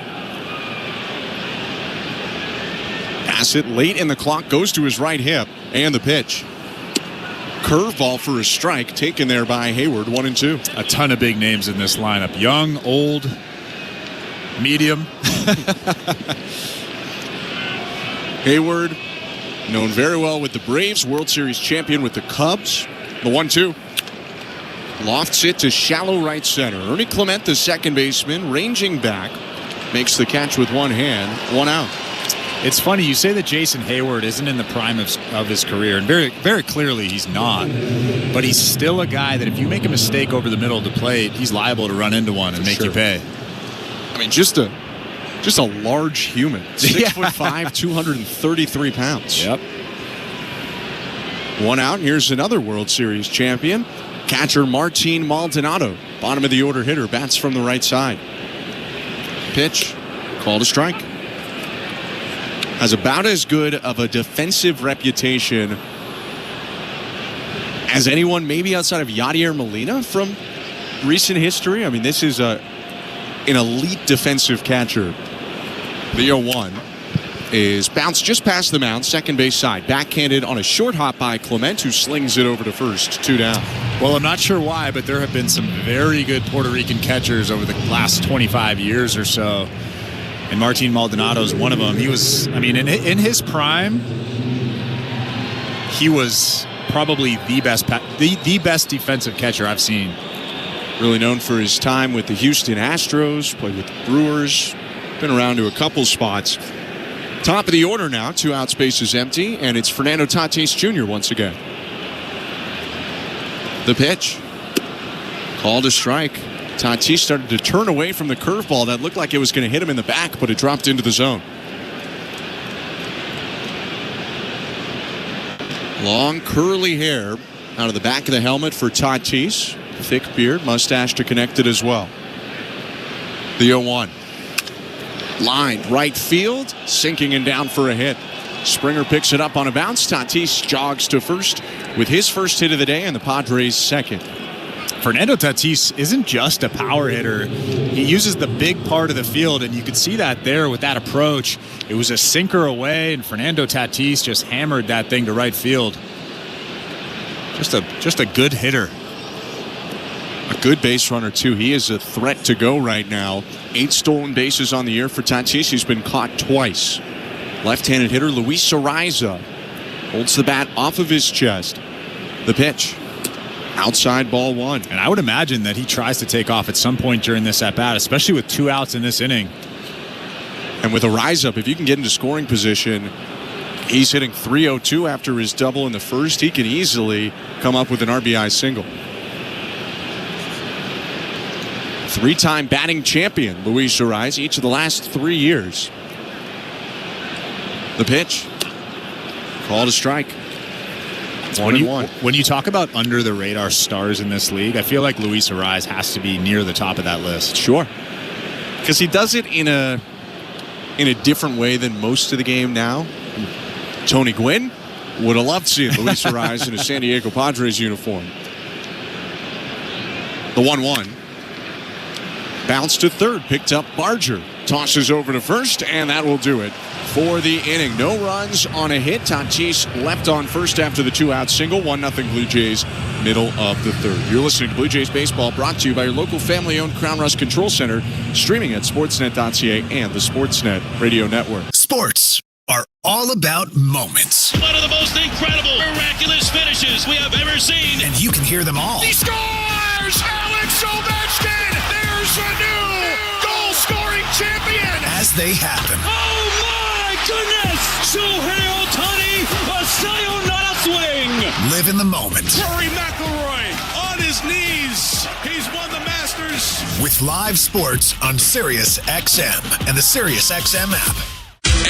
Speaker 1: Bassett late in the clock goes to his right hip, and the pitch. Curveball for a strike taken there by Hayward. 1-2.
Speaker 12: A ton of big names in this lineup. Young, old, medium.
Speaker 1: Hayward, known very well with the Braves, World Series champion with the Cubs. The 1-2. Lofts it to shallow right center. Ernie Clement, the second baseman, ranging back, makes the catch with one hand. 1 out.
Speaker 12: It's funny, you say that Jason Hayward isn't in the prime of his career, and very, very clearly he's not. But he's still a guy that if you make a mistake over the middle of the plate, he's liable to run into one and make you pay.
Speaker 1: I mean, just a large human. 6'5", 233 pounds.
Speaker 12: Yep.
Speaker 1: 1 out. Here's another World Series champion. Catcher Martin Maldonado, bottom of the order hitter, bats from the right side. Pitch, called a strike. Has about as good of a defensive reputation as anyone, maybe outside of Yadier Molina from recent history. I mean, this is an elite defensive catcher. The 0-1 is bounced just past the mound, second base side. Backhanded on a short hop by Clement, who slings it over to first. 2 down.
Speaker 12: Well, I'm not sure why, but there have been some very good Puerto Rican catchers over the last 25 years or so. And Martin Maldonado is one of them. He was, I mean, in his prime, he was probably the best defensive catcher I've seen.
Speaker 1: Really known for his time with the Houston Astros, played with the Brewers, been around to a couple spots. Top of the order now, 2 out, space is empty, and it's Fernando Tatis Jr. once again. The pitch, called a strike. Tatis started to turn away from the curveball that looked like it was going to hit him in the back, but it dropped into the zone. Long curly hair out of the back of the helmet for Tatis. Thick beard, mustache to connect it as well. The 0-1. Lined right field, sinking and down for a hit. Springer picks it up on a bounce. Tatis jogs to first with his first hit of the day and the Padres' second.
Speaker 12: Fernando Tatis isn't just a power hitter. He uses the big part of the field, and you could see that there with that approach. It was a sinker away, and Fernando Tatis just hammered that thing to right field. Just a good hitter.
Speaker 1: A good base runner, too. He is a threat to go right now. 8 stolen bases on the year for Tatis. He's been caught twice. Left-handed hitter Luis Ariza holds the bat off of his chest. The pitch. Outside ball 1.
Speaker 12: And I would imagine that he tries to take off at some point during this at-bat, especially with 2 outs in this inning.
Speaker 1: And with a rise up, if you can get into scoring position, he's hitting .302 after his double in the first. He can easily come up with an RBI single. 3-time batting champion, Luis Ariza, each of the last 3 years. The pitch. Called a strike.
Speaker 12: When you talk about under-the-radar stars in this league, I feel like Luis Ariza has to be near the top of that list.
Speaker 1: Sure. Because he does it in a different way than most of the game now. Tony Gwynn would have loved seeing Luis Ariza in a San Diego Padres uniform. The 1-1. Bounce to third. Picked up Barger. Tosses over to first, and that will do it for the inning. No runs on a hit. Tatis left on first after the 2-out single. 1-0 Blue Jays, middle of the third. You're listening to Blue Jays Baseball, brought to you by your local family-owned Crown Rust Control Center, streaming at sportsnet.ca and the Sportsnet Radio Network.
Speaker 10: Sports are all about moments.
Speaker 9: One of the most incredible, miraculous finishes we have ever seen.
Speaker 10: And you can hear them all.
Speaker 9: He scores! Alex Ovechkin! There's a new goal-scoring champion!
Speaker 10: As they happen.
Speaker 9: Oh my goodness! Shohei Ohtani, a sayonara swing!
Speaker 10: Live in the moment.
Speaker 9: Rory McIlroy on his knees. He's won the Masters.
Speaker 10: With live sports on Sirius XM and the Sirius XM app.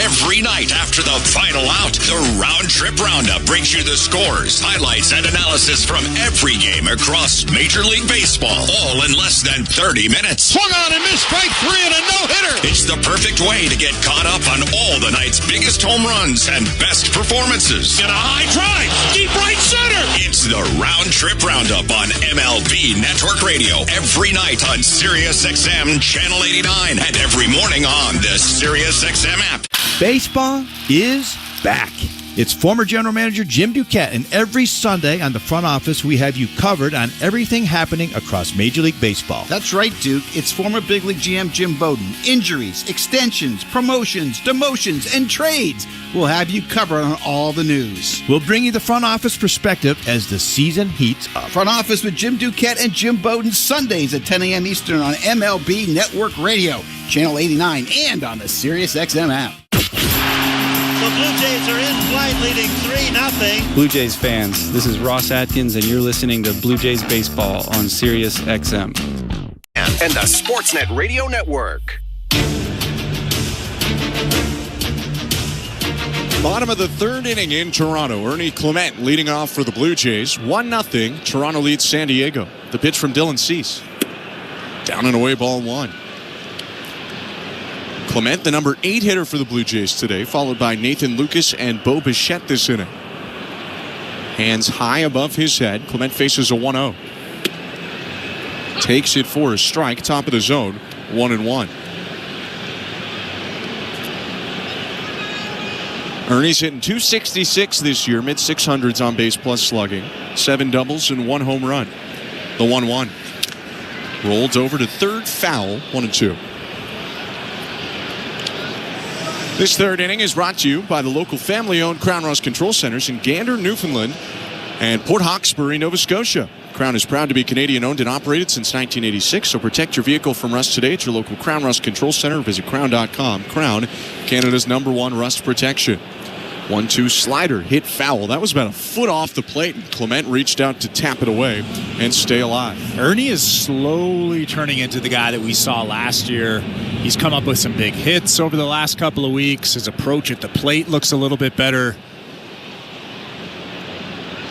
Speaker 21: Every night after the final out, the Round Trip Roundup brings you the scores, highlights, and analysis from every game across Major League Baseball, all in less than 30 minutes.
Speaker 9: Swung on and missed, strike 3 and a no-hitter.
Speaker 21: It's the perfect way to get caught up on all the night's biggest home runs and best performances.
Speaker 9: In a high drive, deep right center.
Speaker 21: It's the Round Trip Roundup on MLB Network Radio every night on Sirius XM Channel 89 and every morning on the Sirius XM app.
Speaker 7: Baseball is back. It's former general manager Jim Duquette, and every Sunday on the front office, we have you covered on everything happening across Major League Baseball.
Speaker 8: That's right, Duke. It's former big league GM Jim Bowden. Injuries, extensions, promotions, demotions, and trades. We'll have you covered on all the news.
Speaker 7: We'll bring you the front office perspective as the season heats up.
Speaker 8: Front office with Jim Duquette and Jim Bowden, Sundays at 10 a.m. Eastern on MLB Network Radio, Channel 89, and on the Sirius XM app.
Speaker 23: The Blue Jays are in flight, leading 3-0.
Speaker 24: Blue Jays fans, this is Ross Atkins, and you're listening to Blue Jays Baseball on Sirius XM.
Speaker 2: And the Sportsnet Radio Network.
Speaker 1: Bottom of the third inning in Toronto. Ernie Clement leading off for the Blue Jays. 1-0. Toronto leads San Diego. The pitch from Dylan Cease. Down and away, ball 1. Clement, the number 8 hitter for the Blue Jays today, followed by Nathan Lucas and Bo Bichette this inning. Hands high above his head. Clement faces a 1-0. Takes it for a strike, top of the zone, 1-1. Ernie's hitting .266 this year, mid-600s on base plus slugging. 7 doubles and 1 home run. The 1-1. Rolled over to third, foul, 1-2. This third inning is brought to you by the local family-owned Crown Rust Control Centers in Gander, Newfoundland, and Port Hawkesbury, Nova Scotia. Crown is proud to be Canadian-owned and operated since 1986, so protect your vehicle from rust today at your local Crown Rust Control Center. Visit crown.com. Crown, Canada's #1 rust protection. 1-2 slider, hit foul. That was about a foot off the plate, and Clement reached out to tap it away and stay alive.
Speaker 12: Ernie is slowly turning into the guy that we saw last year. He's come up with some big hits over the last couple of weeks. His approach at the plate looks a little bit better.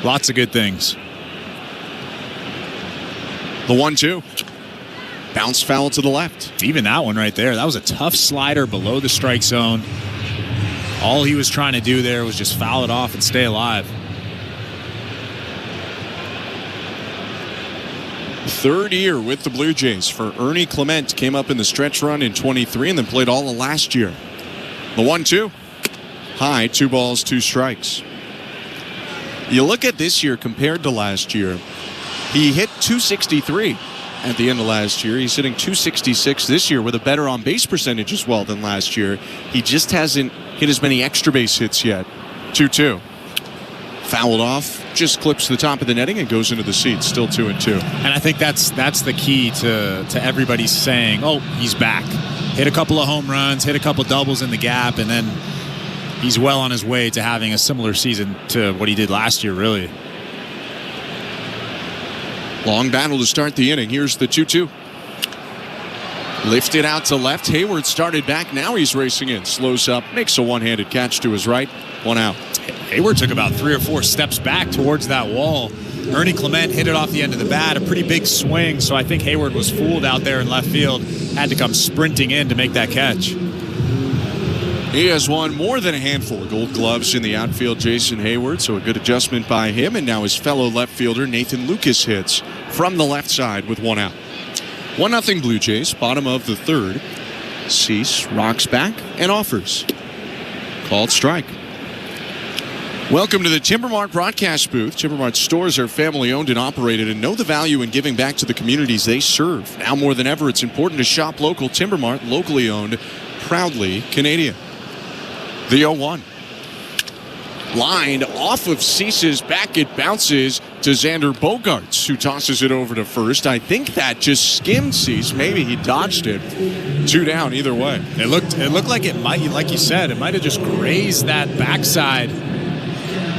Speaker 12: Lots of good things.
Speaker 1: The 1-2. Bounce foul to the left.
Speaker 12: Even that one right there. That was a tough slider below the strike zone. All he was trying to do there was just foul it off and stay alive.
Speaker 1: Third year with the Blue Jays for Ernie Clement. Came up in the stretch run in 23 and then played all of last year. The 1-2. High, 2 balls, 2 strikes. You look at this year compared to last year. He hit 263 at the end of last year. He's hitting 266 this year with a better on-base percentage as well than last year. He just hasn't hit as many extra base hits yet. 2-2. Fouled off, just clips the top of the netting and goes into the seats. Still 2-2.
Speaker 12: And I think that's the key to everybody saying, oh, he's back. Hit a couple of home runs, hit a couple doubles in the gap, and then he's well on his way to having a similar season to what he did last year, really.
Speaker 1: Long battle to start the inning. Here's the 2-2. Lifted out to left. Hayward started back. Now he's racing in. Slows up. Makes a one-handed catch to his right. 1 out.
Speaker 12: Hayward took about 3 or 4 steps back towards that wall. Ernie Clement hit it off the end of the bat. A pretty big swing. So I think Hayward was fooled out there in left field. Had to come sprinting in to make that catch.
Speaker 1: He has won more than a handful of Gold Gloves in the outfield, Jason Hayward, so a good adjustment by him. And now his fellow left fielder, Nathan Lucas, hits from the left side with 1 out. 1-0 Blue Jays, bottom of the third. Cease rocks back and offers. Called strike. Welcome to the Timbermart broadcast booth. Timbermart stores are family owned and operated and know the value in giving back to the communities they serve. Now more than ever, it's important to shop local. Timbermart, locally owned, proudly Canadian. The 0-1. Lined off of Cease's back, it bounces to Xander Bogaerts, who tosses it over to first. I think that just skimmed Cease. Maybe he dodged it. 2 down either way.
Speaker 12: It looked like it might, like you said, it might have just grazed that backside.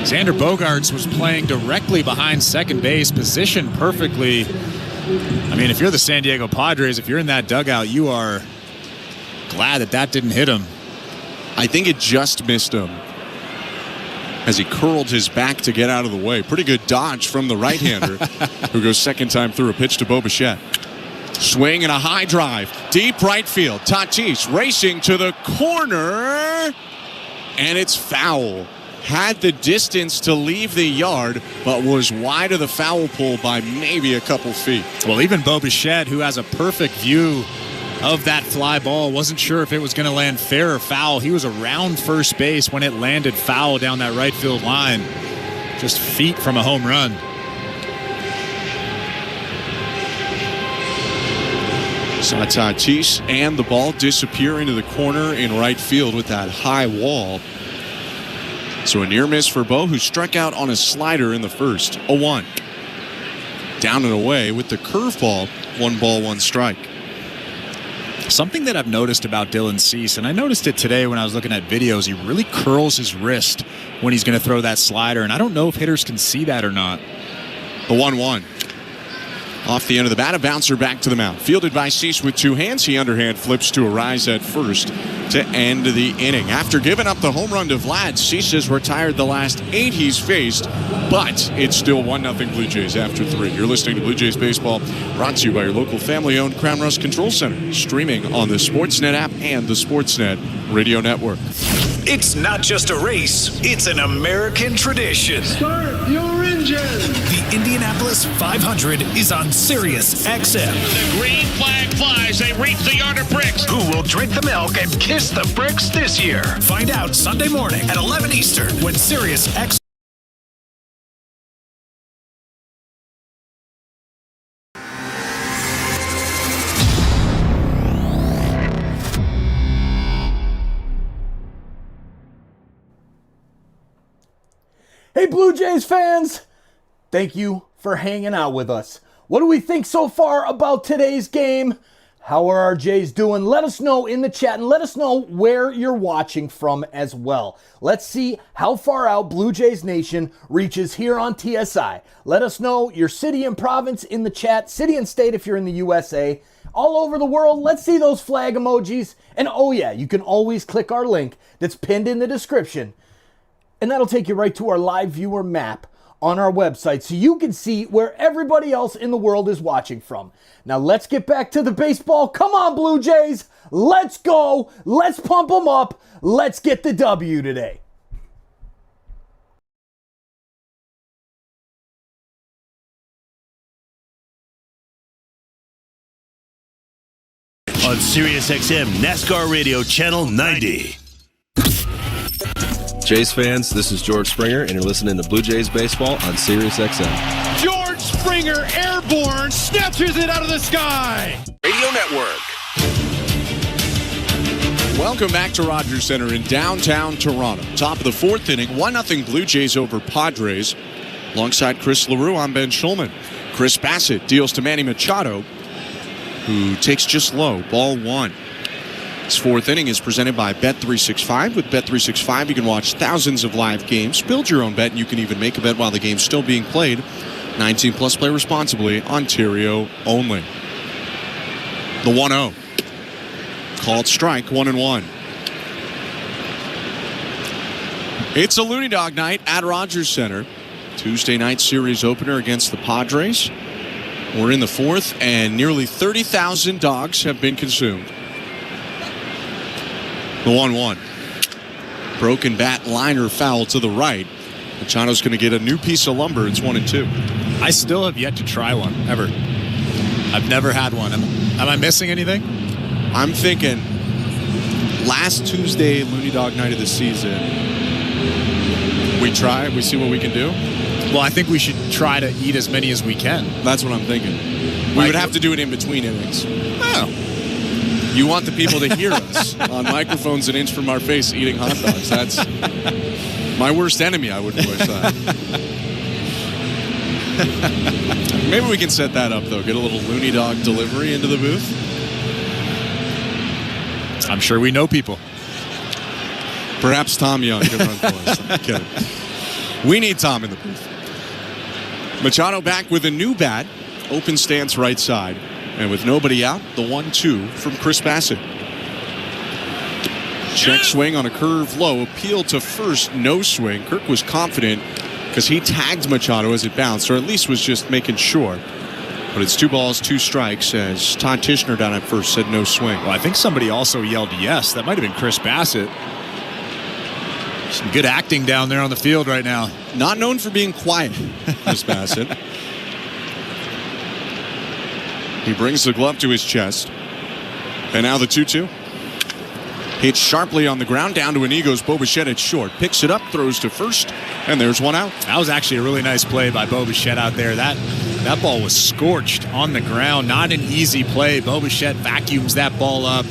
Speaker 12: Xander Bogaerts was playing directly behind second base, positioned perfectly. I mean, if you're the San Diego Padres, if you're in that dugout, you are glad that didn't hit him.
Speaker 1: I think it just missed him as he curled his back to get out of the way. Pretty good dodge from the right-hander who goes second time through. A pitch to Bo Bichette. Swing and a high drive. Deep right field. Tatis racing to the corner. And it's foul. Had the distance to leave the yard, but was wide of the foul pole by maybe a couple feet.
Speaker 12: Well, even Bo Bichette, who has a perfect view of that fly ball, wasn't sure if it was going to land fair or foul. He was around first base when it landed foul down that right field line. Just feet from a home run.
Speaker 1: Saw Tatis and the ball disappear into the corner in right field with that high wall. So a near miss for Bo, who struck out on a slider in the first. 0-1. Down and away with the curveball. 1 ball, 1 strike.
Speaker 12: Something that I've noticed about Dylan Cease, and I noticed it today when I was looking at videos, he really curls his wrist when he's going to throw that slider, and I don't know if hitters can see that or not.
Speaker 1: The 1-1. Off the end of the bat, a bouncer back to the mound. Fielded by Cease with 2 hands. He underhand flips to a rise at first to end the inning. After giving up the home run to Vlad, Cease has retired the last 8 he's faced, but it's still 1-0 Blue Jays after 3. You're listening to Blue Jays Baseball, brought to you by your local family-owned Crown Rust Control Center, streaming on the Sportsnet app and the Sportsnet Radio Network.
Speaker 21: It's not just a race, it's an American tradition.
Speaker 9: Start your engine.
Speaker 21: The Indianapolis 500 is on Sirius XM.
Speaker 9: The green flag flies. They reach the yard of bricks.
Speaker 21: Who will drink the milk and kiss the bricks this year? Find out Sunday morning at 11 Eastern when Sirius XM.
Speaker 3: Hey Blue Jays fans, thank you for hanging out with us. What do we think so far about today's game? How are our Jays doing? Let us know in the chat and let us know where you're watching from as well. Let's see how far out Blue Jays Nation reaches here on TSI. Let us know your city and province in the chat, city and state if you're in the USA. All over the world, let's see those flag emojis. And oh yeah, you can always click our link that's pinned in the description. And that'll take you right to our live viewer map on our website so you can see where everybody else in the world is watching from. Now let's get back to the baseball. Come on, Blue Jays. Let's go. Let's pump them up. Let's get the W today.
Speaker 11: On SiriusXM NASCAR Radio Channel 90.
Speaker 15: Jays fans, this is George Springer, and you're listening to Blue Jays Baseball on SiriusXM.
Speaker 9: George Springer, airborne, snatches it out of the sky.
Speaker 2: Radio Network.
Speaker 1: Welcome back to Rogers Center in downtown Toronto. Top of the fourth inning, 1-0 Blue Jays over Padres. Alongside Chris LaRue, I'm Ben Schulman. Chris Bassett deals to Manny Machado, who takes just low, ball one. This fourth inning is presented by Bet365. With Bet365, you can watch thousands of live games, build your own bet, and you can even make a bet while the game's still being played. 19 plus, play responsibly. Ontario only. The 1-0. Called strike, 1-1. It's a Looney Dog night at Rogers Center. Tuesday night series opener against the Padres. We're in the fourth, and nearly 30,000 dogs have been consumed. The 1-1. Broken bat liner foul to the right. Machado's going to get a new piece of lumber. It's 1-2.
Speaker 12: I still have yet to try one, ever. I've never had one. Am I missing anything?
Speaker 1: I'm thinking last Tuesday, Looney Dog night of the season, we try, we see what we can do.
Speaker 12: Well, I think we should try to eat as many as we can.
Speaker 1: That's what I'm thinking. We would have to do it in between innings.
Speaker 12: Oh.
Speaker 1: You want the people to hear us on microphones an inch from our face eating hot dogs. That's my worst enemy, I wouldn't wish that. Maybe we can set that up, though. Get a little Looney Dog delivery into the booth.
Speaker 12: I'm sure we know people.
Speaker 1: Perhaps Tom Young can run for us. I'm kidding. We need Tom in the booth. Machado back with a new bat. Open stance right side. And with nobody out, the 1-2 from Chris Bassett. Check swing on a curve low. Appeal to first, no swing. Kirk was confident because he tagged Machado as it bounced, or at least was just making sure. But it's 2 balls, 2 strikes, as Todd Tishner down at first said no swing.
Speaker 12: Well, I think somebody also yelled yes. That might have been Chris Bassett. Some good acting down there on the field right now.
Speaker 1: Not known for being quiet, Chris Bassett. He brings the glove to his chest. And now the 2-2. Hit sharply on the ground, down to Inigo's. Bo Bichette at short. Picks it up, throws to first, and there's one out.
Speaker 12: That was actually a really nice play by Bo Bichette out there. That ball was scorched on the ground. Not an easy play. Bo Bichette vacuums that ball up.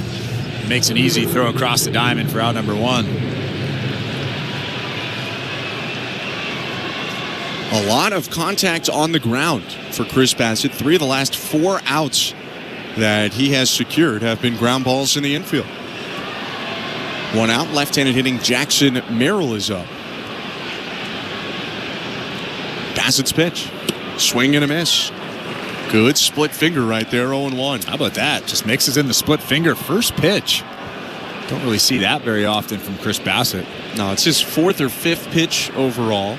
Speaker 12: Makes an easy throw across the diamond for out number 1.
Speaker 1: A lot of contact on the ground for Chris Bassett. 3 of the last 4 outs that he has secured have been ground balls in the infield. 1 out, left-handed hitting Jackson Merrill is up. Bassett's pitch. Swing and a miss. Good split finger right there, 0-1.
Speaker 12: How about that? Just mixes in the split finger. First pitch. Don't really see that very often from Chris Bassett.
Speaker 1: No, it's his 4th or 5th pitch overall.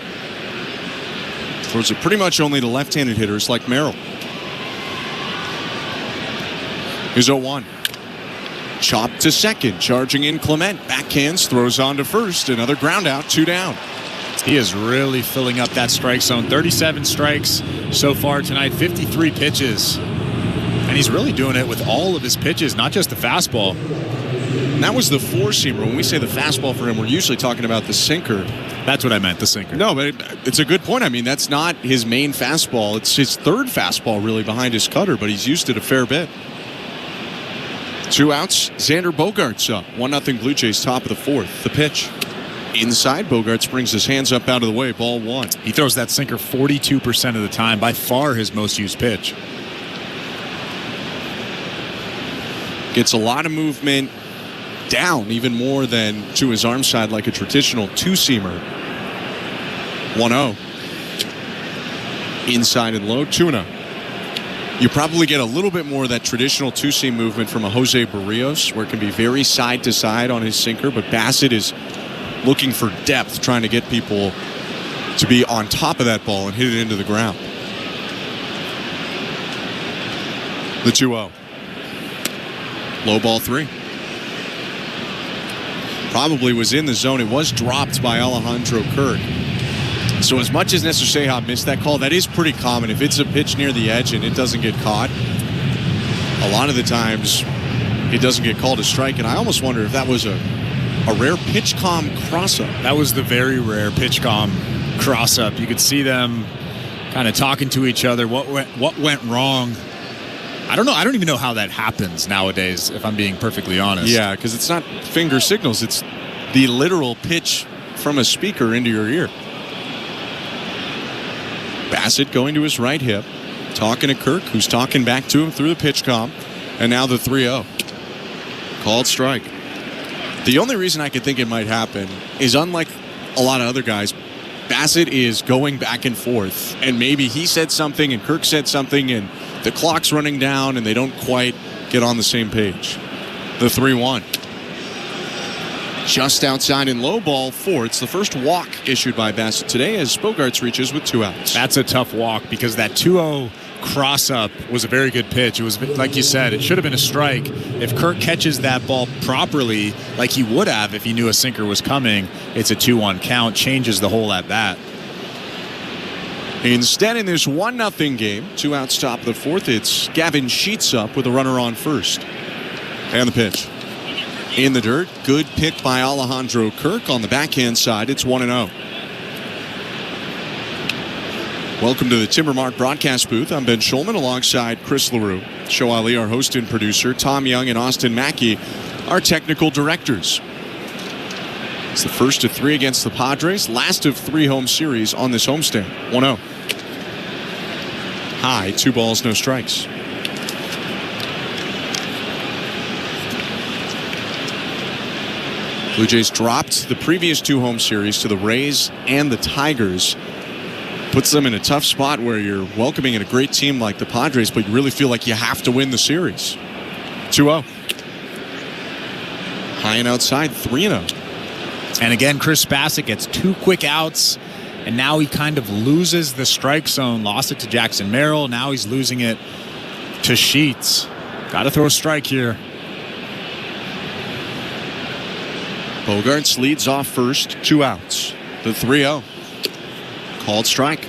Speaker 1: Throws it pretty much only to left-handed hitters like Merrill. Here's 0-1. Chopped to second, charging in Clement. Backhands, throws on to first. Another ground out, 2 down.
Speaker 12: He is really filling up that strike zone. 37 strikes so far tonight, 53 pitches. And he's really doing it with all of his pitches, not just the fastball.
Speaker 1: And that was the 4-seamer. When we say the fastball for him, we're usually talking about the sinker.
Speaker 12: That's what I meant, the sinker.
Speaker 1: No, but it's a good point. I mean, that's not his main fastball. It's his 3rd fastball, really, behind his cutter, but he's used it a fair bit. 2 outs. Xander Bogaerts up. 1-0 Blue Jays, top of the 4th. The pitch. Inside, Bogaerts brings his hands up out of the way. Ball 1.
Speaker 12: He throws that sinker 42% of the time. By far his most used pitch.
Speaker 1: Gets a lot of movement down, even more than to his arm side like a traditional 2-seamer. 1-0. Inside and low, 2-0. You probably get a little bit more of that traditional 2-seam movement from a Jose Barrios, where it can be very side to side on his sinker, but Bassett is looking for depth, trying to get people to be on top of that ball and hit it into the ground. The 2-0. Low ball 3. Probably was in the zone. It was dropped by Alejandro Kirk. So as much as Nestor Ceja missed that call, that is pretty common. If it's a pitch near the edge and it doesn't get caught, a lot of the times it doesn't get called a strike. And I almost wonder if that was a rare pitch-com cross-up.
Speaker 12: That was the very rare pitch-com cross-up. You could see them kind of talking to each other. What went wrong? I don't know. I don't even know how that happens nowadays, if I'm being perfectly honest.
Speaker 1: Yeah, because it's not finger signals. It's the literal pitch from a speaker into your ear. Bassett going to his right hip, talking to Kirk, who's talking back to him through the pitch comm. And now the 3-0. Called strike. The only reason I could think it might happen is, unlike a lot of other guys, Bassett is going back and forth. And maybe he said something and Kirk said something and the clock's running down and they don't quite get on the same page. The 3-1. Just outside in low ball 4. It's the first walk issued by Bassett today as Bogaerts reaches with 2 outs.
Speaker 12: That's a tough walk because that 2-0 cross-up was a very good pitch. It was, like you said, it should have been a strike. If Kirk catches that ball properly, like he would have if he knew a sinker was coming, it's a 2-1 count, changes the whole at-bat.
Speaker 1: Instead, in this 1-0 game, 2 outs top of the 4th, it's Gavin Sheets up with a runner on first. And the pitch. In the dirt, good pick by Alejandro Kirk. On the backhand side, it's 1-0. Welcome to the Timbermark broadcast booth. I'm Ben Schulman alongside Chris LaRue. Show Ali, our host and producer. Tom Young and Austin Mackey, our technical directors. It's the first of 3 against the Padres. Last of 3 home series on this homestand. 1-0. High, 2 balls, no strikes. Blue Jays dropped the previous 2 home series to the Rays and the Tigers. Puts them in a tough spot where you're welcoming in a great team like the Padres, but you really feel like you have to win the series. 2-0. High and outside, 3-0.
Speaker 12: And again, Chris Bassett gets 2 quick outs, and now he kind of loses the strike zone. Lost it to Jackson Merrill. Now he's losing it to Sheets. Got to throw a strike here.
Speaker 1: Bogaerts leads off first, 2 outs. The 3-0. Called strike.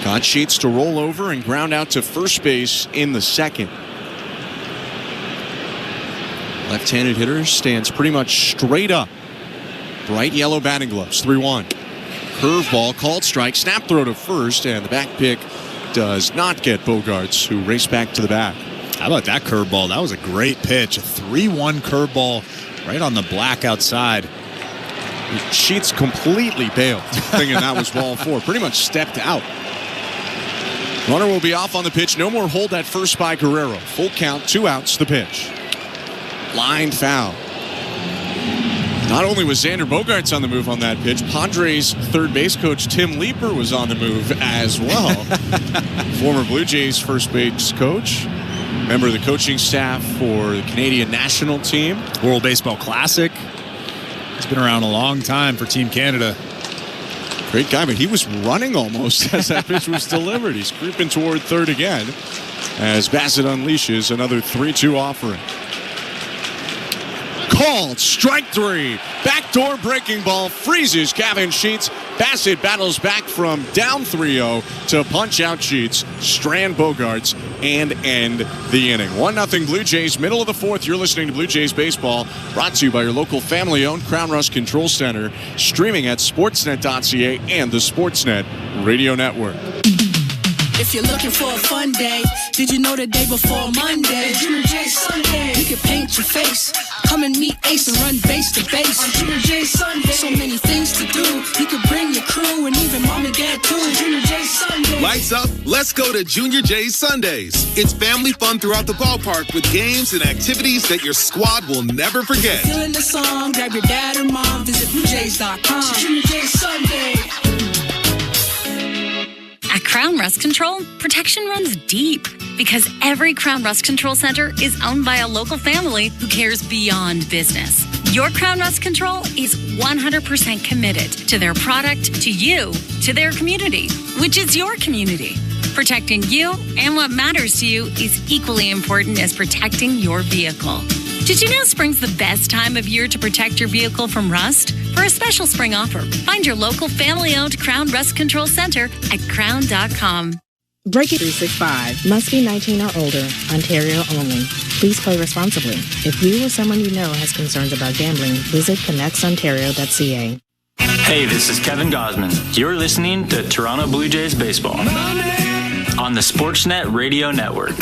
Speaker 1: Got Sheets to roll over and ground out to first base in the 2nd. Left-handed hitter stands pretty much straight up. Bright yellow batting gloves. 3-1. Curveball, called strike, snap throw to first, and the back pick does not get Bogaerts, who raced back to the bat.
Speaker 12: How about that curveball? That was a great pitch. A 3-1 curveball right on the black outside.
Speaker 1: Sheets completely bailed, thinking that was ball 4. Pretty much stepped out. Runner will be off on the pitch. No more hold at first by Guerrero. Full count, 2 outs, the pitch. Line foul. Not only was Xander Bogaerts on the move on that pitch, Padres third base coach Tim Leeper was on the move as well. Former Blue Jays first base coach. Member of the coaching staff for the Canadian national team.
Speaker 12: World Baseball Classic. He's been around a long time for Team Canada.
Speaker 1: Great guy, but he was running almost as that pitch was delivered. He's creeping toward third again as Bassett unleashes another 3-2 offering. Called strike 3. Backdoor breaking ball freezes Gavin Sheets. Bassett battles back from down 3-0 to punch out Sheets, strand Bogaerts, and end the inning. 1-0 Blue Jays, middle of the 4th. You're listening to Blue Jays Baseball, brought to you by your local family-owned Crown Rust Control Center, streaming at sportsnet.ca and the Sportsnet Radio Network.
Speaker 4: If you're looking for a fun day, did you know the day before Monday? Junior J Sunday. You can paint your face, come and meet Ace and run base to base. On Junior J Sunday. So many things to do. You can bring your crew and even mom and dad too. Junior J Sunday.
Speaker 14: Lights up, let's go to Junior J Sundays. It's family fun throughout the ballpark with games and activities that your squad will never forget.
Speaker 4: Feeling the song, grab your dad or mom, visit BlueJays.com. Junior J Sunday.
Speaker 16: At Crown Rust Control, protection runs deep because every Crown Rust Control Center is owned by a local family who cares beyond business. Your Crown Rust Control is 100% committed to their product, to you, to their community, which is your community. Protecting you and what matters to you is equally important as protecting your vehicle. Did you know spring's the best time of year to protect your vehicle from rust? For a special spring offer, find your local family-owned Crown Rust Control Center at crown.com.
Speaker 17: Breaking 365 must be 19 or older, Ontario only. Please play responsibly. If you or someone you know has concerns about gambling, visit connectsontario.ca.
Speaker 18: Hey, this is Kevin Gosman. You're listening to Toronto Blue Jays Baseball on the Sportsnet Radio Network.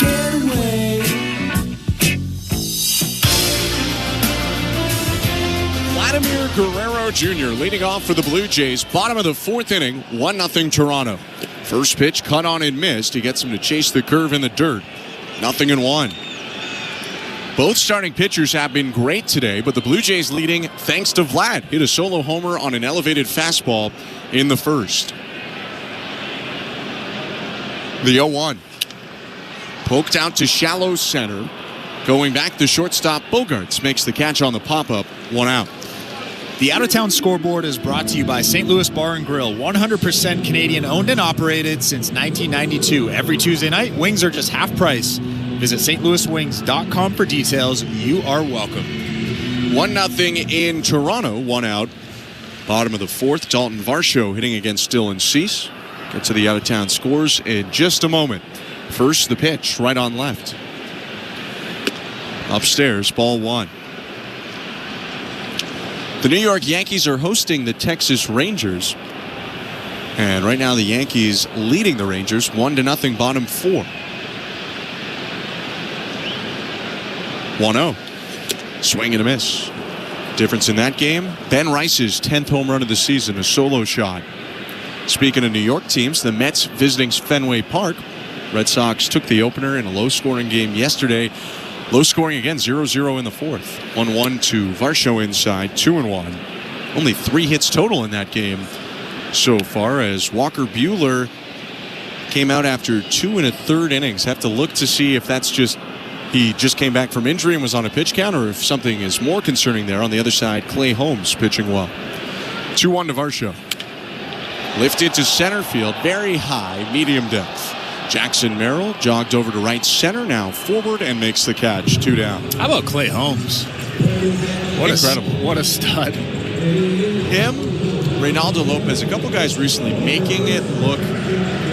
Speaker 1: Vladimir Guerrero Jr. leading off for the Blue Jays. Bottom of the fourth inning, 1-0 Toronto. First pitch cut on and missed. He gets him to chase the curve in the dirt. 0-1. Both starting pitchers have been great today, but the Blue Jays leading thanks to Vlad. Hit a solo homer on an elevated fastball in the first. The 0-1. Poked out to shallow center. Going back to shortstop, Bogaerts makes the catch on the pop-up. 1 out.
Speaker 12: The out-of-town scoreboard is brought to you by St. Louis Bar and Grill, 100% Canadian owned and operated since 1992. Every Tuesday night, wings are just half price. Visit stlouiswings.com for details. You are welcome.
Speaker 1: 1-0 in Toronto, 1 out. Bottom of the fourth, Dalton Varsho hitting against Dylan Cease. Get to the out-of-town scores in just a moment. First, the pitch, right on left. Upstairs, ball 1. The New York Yankees are hosting the Texas Rangers. And right now the Yankees leading the Rangers 1-0, bottom 4. 1-0. Swing and a miss. Difference in that game, Ben Rice's 10th home run of the season, a solo shot. Speaking of New York teams, the Mets visiting Fenway Park. Red Sox took the opener in a low-scoring game yesterday. Low scoring again, 0-0 in the fourth. 1-1 to Varsho inside, 2-1. Only 3 hits total in that game so far, as Walker Buehler came out after 2 1/3 innings. Have to look to see if that's just he just came back from injury and was on a pitch count, or if something is more concerning there. On the other side, Clay Holmes pitching well. 2-1 to Varsho. Lifted to center field, very high, medium depth. Jackson Merrill jogged over to right center, now forward, and makes the catch. 2 down.
Speaker 12: How about Clay Holmes?
Speaker 1: Incredible.
Speaker 12: What a stud.
Speaker 1: Him, Reynaldo Lopez, a couple guys recently making it look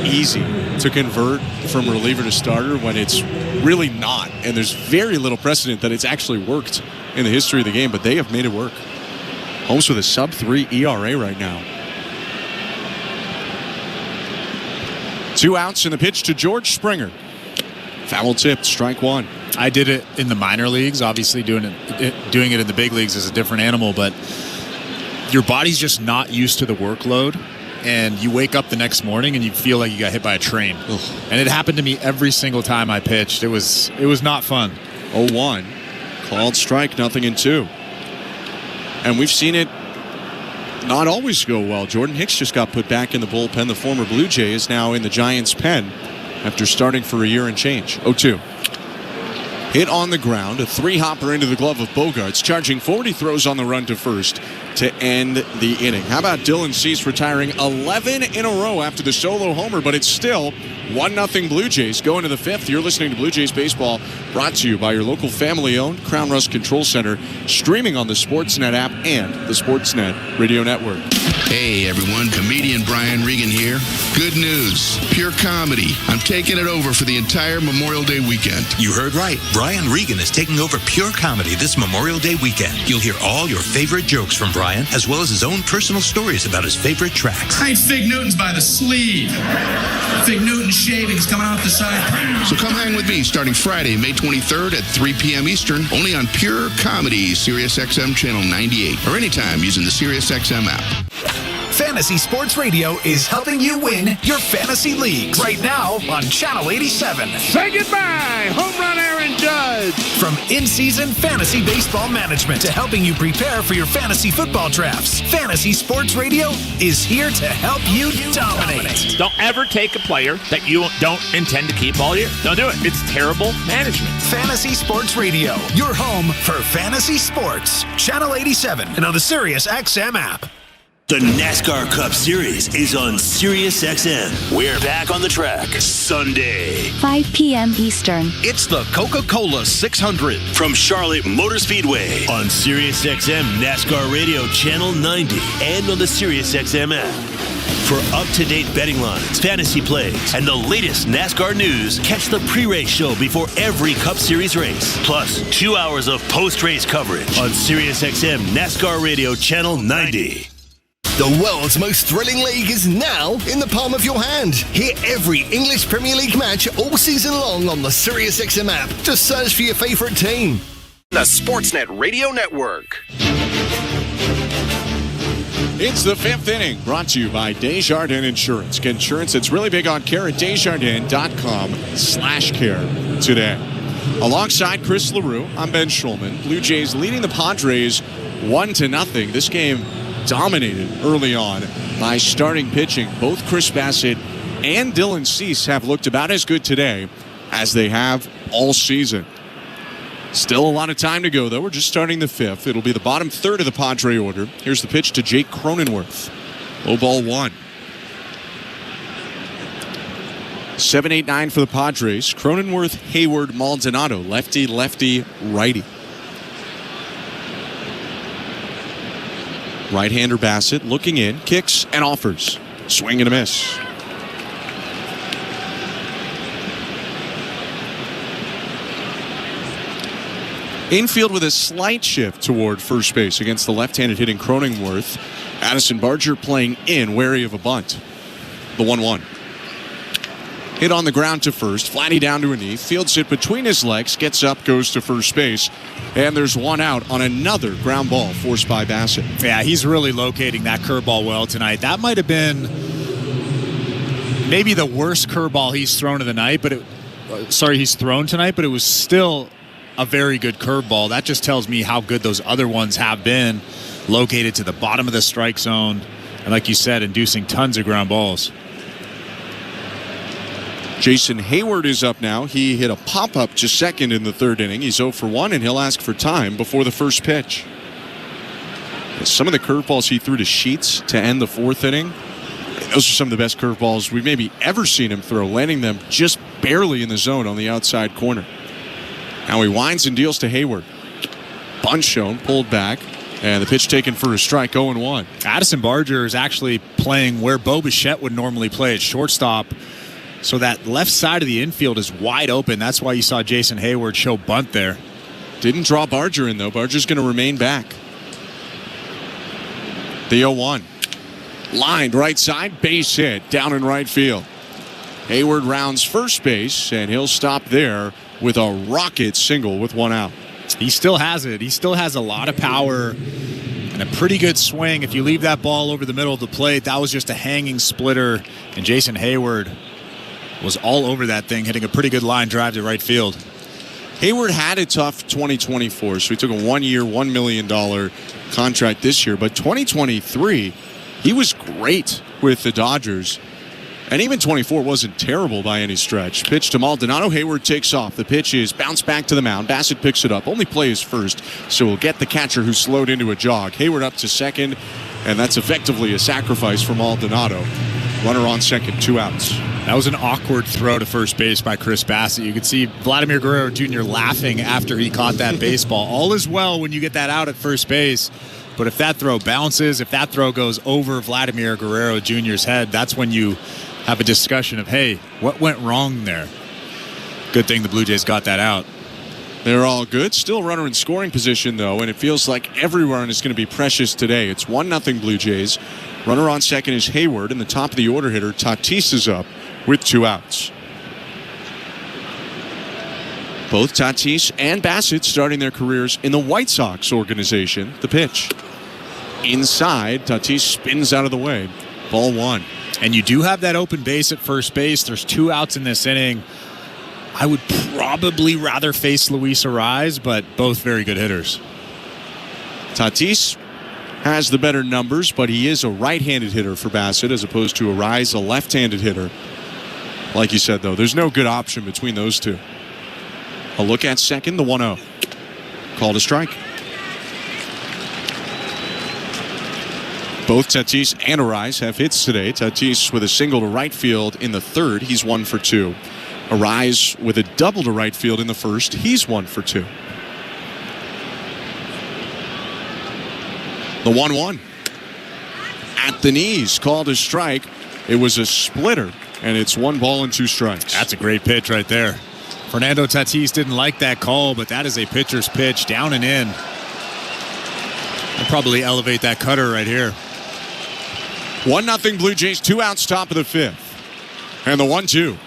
Speaker 1: easy to convert from reliever to starter when it's really not. And there's very little precedent that it's actually worked in the history of the game, but they have made it work. Holmes with a sub-3 ERA right now. 2 outs in the pitch to George Springer. Foul tipped, strike 1.
Speaker 12: I did it in the minor leagues. Obviously, doing it in the big leagues is a different animal, but your body's just not used to the workload, and you wake up the next morning and you feel like you got hit by a train. Ugh. And it happened to me every single time I pitched. It was not fun.
Speaker 1: 0-1. Called strike, 0-2. And we've seen it not always go well. Jordan Hicks just got put back in the bullpen. The former Blue Jay is now in the Giants' pen after starting for a year and change. 0-2. Hit on the ground, a 3-hopper into the glove of Bogaerts. Charging forward, he throws on the run to first to end the inning. How about Dylan Cease retiring 11 in a row after the solo homer, but it's still 1-0 Blue Jays going to the 5th. You're listening to Blue Jays Baseball, brought to you by your local family-owned Crown Rust Control Center, streaming on the Sportsnet app and the Sportsnet Radio Network.
Speaker 19: Hey everyone, comedian Brian Regan here. Good news, pure comedy. I'm taking it over for the entire Memorial Day weekend.
Speaker 25: You heard right. Brian Regan is taking over Pure Comedy this Memorial Day weekend. You'll hear all your favorite jokes from Brian, as well as his own personal stories about his favorite tracks.
Speaker 26: I ain't Fig Newton's by the sleeve. Fig Newton's shavings coming off the side.
Speaker 19: So come hang with me starting Friday, May 23rd at 3 p.m. Eastern, only on Pure Comedy, SiriusXM Channel 98, or anytime using the SiriusXM app.
Speaker 27: Fantasy Sports Radio is helping you win your fantasy leagues right now on Channel 87.
Speaker 9: Say goodbye, home run Aaron Aaron Judge.
Speaker 27: From in-season fantasy baseball management to helping you prepare for your fantasy football drafts, Fantasy Sports Radio is here to help you dominate.
Speaker 5: Don't ever take a player that you don't intend to keep all year. Don't do it. It's terrible management.
Speaker 27: Fantasy Sports Radio, your home for fantasy sports. Channel 87 and on the SiriusXM app.
Speaker 11: The NASCAR Cup Series is on SiriusXM. We're back on the track Sunday,
Speaker 6: 5 p.m. Eastern.
Speaker 11: It's the Coca-Cola 600 from Charlotte Motor Speedway on SiriusXM NASCAR Radio Channel 90 and on the SiriusXM app. For up-to-date betting lines, fantasy plays, and the latest NASCAR news, catch the pre-race show before every Cup Series race. Plus, 2 hours of post-race coverage on SiriusXM NASCAR Radio Channel 90.
Speaker 7: The world's most thrilling league is now in the palm of your hand. Hear every English Premier League match all season long on the SiriusXM app. Just search for your favourite team.
Speaker 2: The Sportsnet Radio Network.
Speaker 1: It's the fifth inning, brought to you by Desjardins Insurance. Get insurance that's really big on care at Desjardins.com/care today. Alongside Chris LaRue, I'm Ben Schulman. Blue Jays leading the Padres 1-0. This game dominated early on by starting pitching. Both Chris Bassett and Dylan Cease have looked about as good today as they have all season. Still a lot of time to go, though. We're just starting the fifth. It'll be the bottom third of the Padre order. Here's the pitch to Jake Cronenworth. Low ball 1. 7-8-9 for the Padres. Cronenworth, Hayward, Maldonado. Lefty, lefty, righty. Right-hander Bassett looking in, kicks and offers. Swing and a miss. Infield with a slight shift toward first base against the left-handed hitting Cronenworth. Addison Barger playing in, wary of a bunt. The 1-1. Hit on the ground to first. Flatty down to a knee. Fields it between his legs. Gets up, goes to first base. And there's one out on another ground ball forced by Bassett.
Speaker 12: Yeah, he's really locating that curveball well tonight. That might have been maybe the worst curveball he's thrown of the night, but he's thrown tonight, but it was still a very good curveball. That just tells me how good those other ones have been, located to the bottom of the strike zone, and like you said, inducing tons of ground balls.
Speaker 1: Jason Hayward is up now. He hit a pop-up to second in the third inning. He's 0 for 1, and he'll ask for time before the first pitch. Some of the curveballs he threw to Sheets to end the fourth inning, those are some of the best curveballs we've maybe ever seen him throw, landing them just barely in the zone on the outside corner. Now he winds and deals to Hayward. Bunt shown, pulled back, and the pitch taken for a strike, 0-1.
Speaker 12: Addison Barger is actually playing where Bo Bichette would normally play at shortstop. So that left side of the infield is wide open. That's why you saw Jason Hayward show bunt there.
Speaker 1: Didn't draw Barger in, though. Barger's going to remain back. The 0-1. Lined right side, base hit, down in right field. Hayward rounds first base, and he'll stop there with a rocket single with one out.
Speaker 12: He still has it. He still has a lot of power and a pretty good swing. If you leave that ball over the middle of the plate, that was just a hanging splitter, and Jason Hayward was all over that thing, hitting a pretty good line drive to right field.
Speaker 1: Hayward had a tough 2024, so he took a 1-year, $1 million contract this year. But 2023, he was great with the Dodgers. And even 24 wasn't terrible by any stretch. Pitch to Maldonado. Hayward takes off. The pitch is bounced back to the mound. Bassett picks it up. Only play is first, so we'll get the catcher who slowed into a jog. Hayward up to second, and that's effectively a sacrifice for Maldonado. Runner on second, 2 outs.
Speaker 12: That was an awkward throw to first base by Chris Bassett. You could see Vladimir Guerrero Jr. laughing after he caught that baseball. All is well when you get that out at first base. But if that throw bounces, if that throw goes over Vladimir Guerrero Jr.'s head, that's when you have a discussion of, hey, what went wrong there? Good thing the Blue Jays got that out.
Speaker 1: They're all good. Still runner in scoring position, though, and it feels like every run is going to be precious today. It's 1-0 Blue Jays. Runner on second is Hayward, and the top of the order hitter, Tatis, is up with 2 outs. Both Tatis and Bassett starting their careers in the White Sox organization. The pitch. Inside, Tatis spins out of the way. Ball 1.
Speaker 12: And you do have that open base at first base. There's 2 outs in this inning. I would probably rather face Luis Arraez, but both very good hitters.
Speaker 1: Tatis has the better numbers, but he is a right-handed hitter for Bassett as opposed to Arraez, a left-handed hitter. Like you said, though, there's no good option between those two. A look at second, the 1-0. Called a strike. Both Tatis and Arraez have hits today. Tatis with a single to right field in the third. He's 1 for 2. Arraez with a double to right field in the first. He's 1 for 2. The 1-1. At the knees, called a strike. It was a splitter, and it's 1 ball and 2 strikes.
Speaker 12: That's a great pitch right there. Fernando Tatis didn't like that call, but that is a pitcher's pitch, down and in. I'll probably elevate that cutter right here.
Speaker 1: 1-0 Blue Jays, 2 outs, top of the 5th. And the 1-2.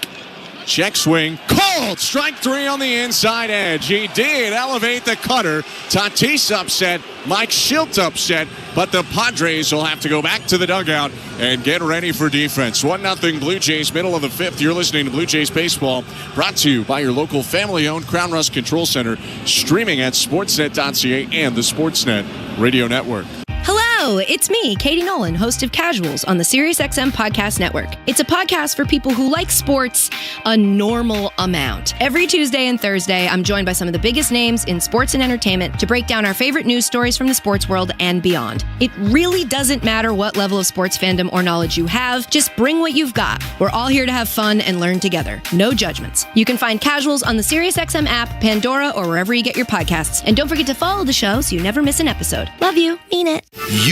Speaker 1: Check swing, called, strike 3 on the inside edge. He did elevate the cutter. Tatis upset, Mike Shildt upset, but the Padres will have to go back to the dugout and get ready for defense. 1-0 Blue Jays, middle of the 5th. You're listening to Blue Jays Baseball, brought to you by your local family-owned Crown Rust Control Center, streaming at sportsnet.ca and the Sportsnet Radio Network.
Speaker 6: Hello, it's me, Katie Nolan, host of Casuals on the SiriusXM Podcast Network. It's a podcast for people who like sports a normal amount. Every Tuesday and Thursday, I'm joined by some of the biggest names in sports and entertainment to break down our favorite news stories from the sports world and beyond. It really doesn't matter what level of sports fandom or knowledge you have, just bring what you've got. We're all here to have fun and learn together. No judgments. You can find Casuals on the SiriusXM app, Pandora, or wherever you get your podcasts. And don't forget to follow the show so you never miss an episode. Love you. Mean it.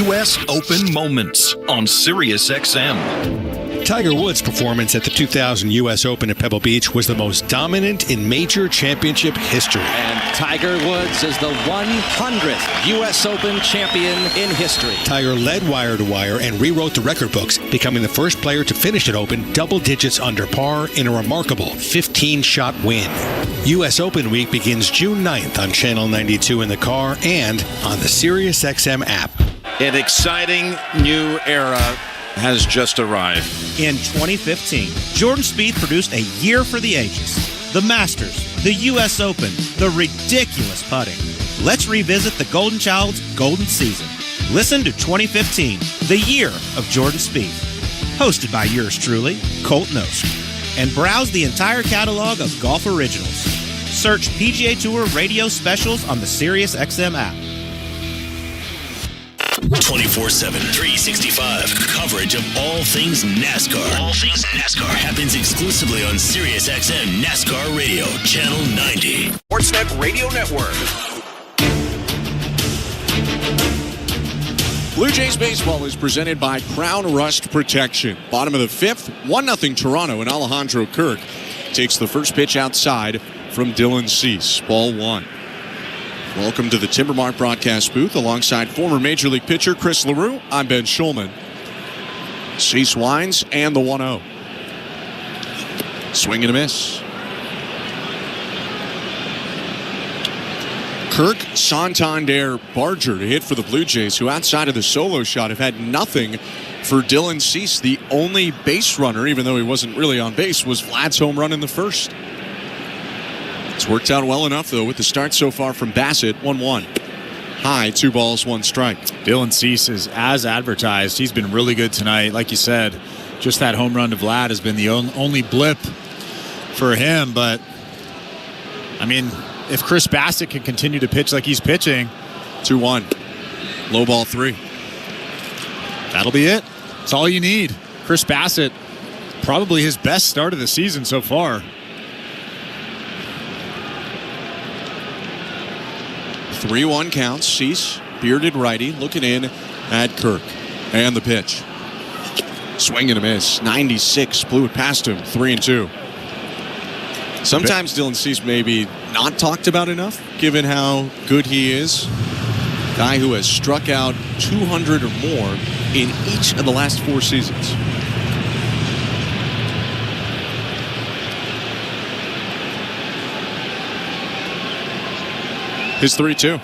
Speaker 8: U.S. Open Moments on SiriusXM.
Speaker 10: Tiger Woods' performance at the 2000 U.S. Open at Pebble Beach was the most dominant in major championship history.
Speaker 13: And Tiger Woods is the 100th U.S. Open champion in history.
Speaker 10: Tiger led wire to wire and rewrote the record books, becoming the first player to finish an Open double digits under par in a remarkable 15-shot win. U.S. Open week begins June 9th on Channel 92 in the car and on the SiriusXM app.
Speaker 20: An exciting new era has just arrived.
Speaker 22: In 2015, Jordan Spieth produced a year for the ages. The Masters, the U.S. Open, the ridiculous putting. Let's revisit the Golden Child's golden season. Listen to 2015, the year of Jordan Spieth. Hosted by yours truly, Colt Knost. And browse the entire catalog of golf originals. Search PGA Tour radio specials on the SiriusXM app.
Speaker 11: 24/7, 365. Coverage of all things NASCAR. All things NASCAR happens exclusively on SiriusXM NASCAR Radio, Channel 90.
Speaker 2: Sportsnet Radio Network.
Speaker 1: Blue Jays Baseball is presented by Crown Rust Protection. Bottom of the 5th, 1-0 Toronto, and Alejandro Kirk takes the first pitch outside from Dylan Cease. Ball 1. Welcome to the Timbermark broadcast booth alongside former Major League pitcher Chris LaRue. I'm Ben Schulman. Cease winds and the 1-0. Swing and a miss. Kirk, Santander, Barger to hit for the Blue Jays, who outside of the solo shot have had nothing for Dylan Cease. The only base runner, even though he wasn't really on base, was Vlad's home run in the first. It's worked out well enough, though, with the start so far from Bassett. 1-1. High, 2 balls, 1 strike.
Speaker 12: Dylan Cease is as advertised. He's been really good tonight. Like you said, just that home run to Vlad has been the only blip for him. But, I mean, if Chris Bassett can continue to pitch like he's pitching.
Speaker 1: 2-1. Low ball 3.
Speaker 12: That'll be it. That's all you need. Chris Bassett, probably his best start of the season so far.
Speaker 1: 3-1 counts. Cease, bearded righty, looking in at Kirk. And the pitch. Swing and a miss. 96. Blew it past him. 3-2. Sometimes Dylan Cease maybe not talked about enough, given how good he is. Guy who has struck out 200 or more in each of the last 4 seasons. His 3-2.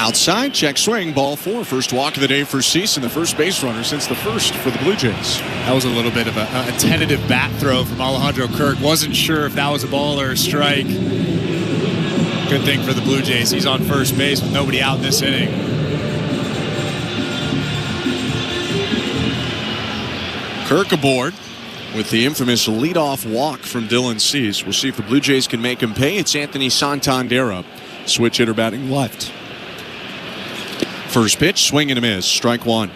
Speaker 1: Outside, check swing, ball 4. First walk of the day for Cease, and the first base runner since the first for the Blue Jays.
Speaker 12: That was a little bit of a tentative bat throw from Alejandro Kirk. Wasn't sure if that was a ball or a strike. Good thing for the Blue Jays. He's on first base with nobody out in this inning.
Speaker 1: Kirk aboard with the infamous leadoff walk from Dylan Cease. We'll see if the Blue Jays can make him pay. It's Anthony Santander up. Switch hitter batting left. First pitch, swing and a miss. Strike 1.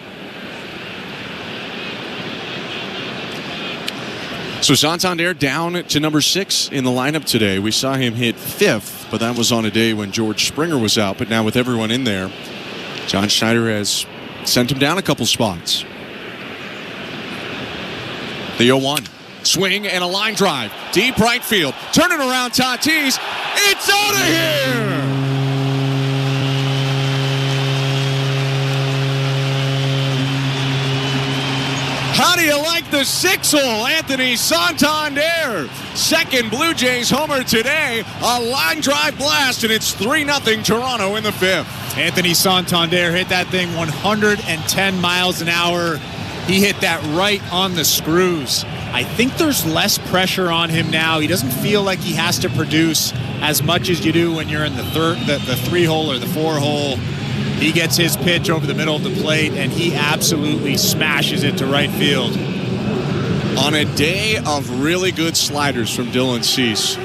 Speaker 1: So Santander down to number 6 in the lineup today. We saw him hit 5th, but that was on a day when George Springer was out. But now with everyone in there, John Schneider has sent him down a couple spots. The 0-1. Swing and a line drive. Deep right field. Turning around Tatis. It's out of here! How do you like the 6-hole, Anthony Santander? Second Blue Jays homer today. A line drive blast, and it's 3-0 Toronto in the 5th.
Speaker 12: Anthony Santander hit that thing 110 miles an hour. He hit that right on the screws. I think there's less pressure on him now. He doesn't feel like he has to produce as much as you do when you're in the 3-hole or the 4-hole. He gets his pitch over the middle of the plate, and he absolutely smashes it to right field.
Speaker 1: On a day of really good sliders from Dylan Cease,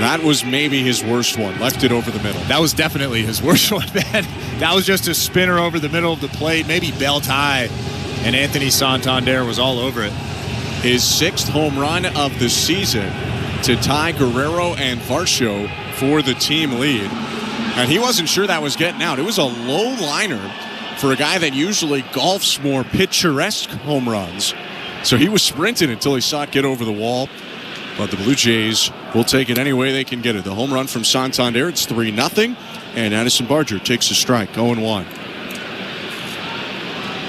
Speaker 1: that was maybe his worst one. Left it over the middle.
Speaker 12: That was definitely his worst one, man. That was just a spinner over the middle of the plate, maybe belt high, and Anthony Santander was all over it.
Speaker 1: His 6th home run of the season to tie Guerrero and Varsho for the team lead. And he wasn't sure that was getting out. It was a low liner for a guy that usually golfs more picturesque home runs. So he was sprinting until he saw it get over the wall. But the Blue Jays will take it any way they can get it. The home run from Santander, it's 3-0. And Addison Barger takes a strike, 0-1.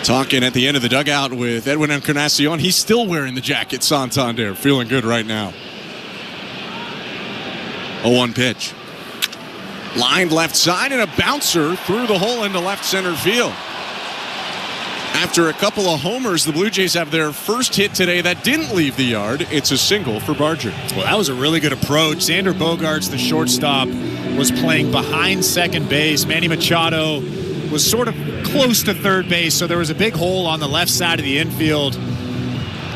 Speaker 1: Talking at the end of the dugout with Edwin Encarnacion. He's still wearing the jacket, Santander. Feeling good right now. 0-1 pitch. Lined left side and a bouncer through the hole into left center field. After a couple of homers, the Blue Jays have their first hit today that didn't leave the yard. It's a single for Barger.
Speaker 12: Well, that was a really good approach. Xander Bogaerts, the shortstop, was playing behind second base. Manny Machado was sort of close to third base, so there was a big hole on the left side of the infield.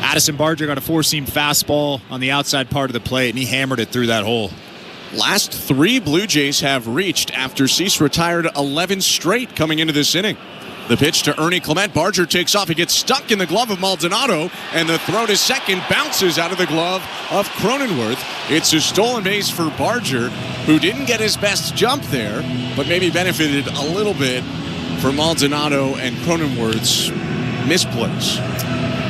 Speaker 12: Addison Barger got a 4-seam fastball on the outside part of the plate, and he hammered it through that hole.
Speaker 1: Last 3 Blue Jays have reached after Cease retired 11 straight coming into this inning. The pitch to Ernie Clement. Barger takes off. He gets stuck in the glove of Maldonado, and the throw to second bounces out of the glove of Cronenworth. It's a stolen base for Barger, who didn't get his best jump there, but maybe benefited a little bit from Maldonado and Cronenworth's misplays.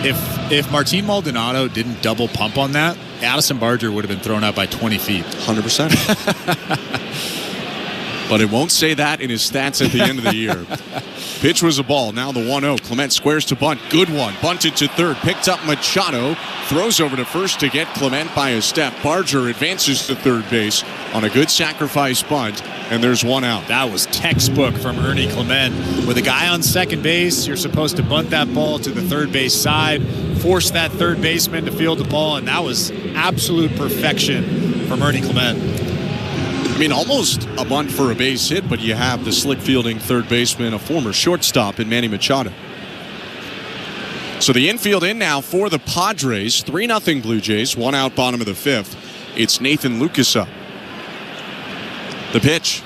Speaker 12: If Martin Maldonado didn't double pump on that, Addison Barger would have been thrown out by 20 feet.
Speaker 1: 100%. But it won't say that in his stats at the end of the year. Pitch was a ball. Now the 1-0. Clement squares to bunt. Good one. Bunted to third. Picked up Machado. Throws over to first to get Clement by a step. Barger advances to third base on a good sacrifice bunt. And there's 1 out.
Speaker 12: That was textbook from Ernie Clement. With a guy on second base, you're supposed to bunt that ball to the third base side, force that third baseman to field the ball, and that was absolute perfection from Ernie Clement.
Speaker 1: I mean, almost a bunt for a base hit, but you have the slick fielding third baseman, a former shortstop in Manny Machado. So the infield in now for the Padres. 3-0 Blue Jays, 1 out, bottom of the 5th. It's Nathan Lucas up. The pitch.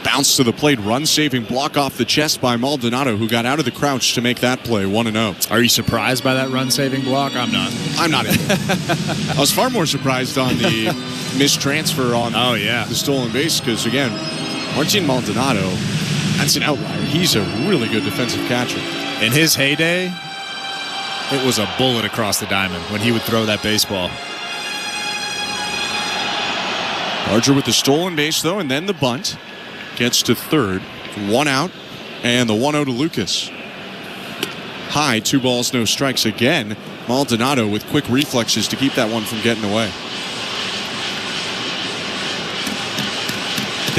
Speaker 1: Bounce to the plate. Run-saving block off the chest by Maldonado, who got out of the crouch to make that play. 1-0.
Speaker 12: Are you surprised by that run-saving block? I'm not.
Speaker 1: I'm not. I was far more surprised on the mistransfer on the stolen base because, again, Martin Maldonado, that's an outlier. He's a really good defensive catcher.
Speaker 12: In his heyday, it was a bullet across the diamond when he would throw that baseball.
Speaker 1: Barger with the stolen base, though, and then the bunt. Gets to third. 1 out. And the 1-0 to Lucas. High, 2 balls, no strikes again. Maldonado with quick reflexes to keep that one from getting away.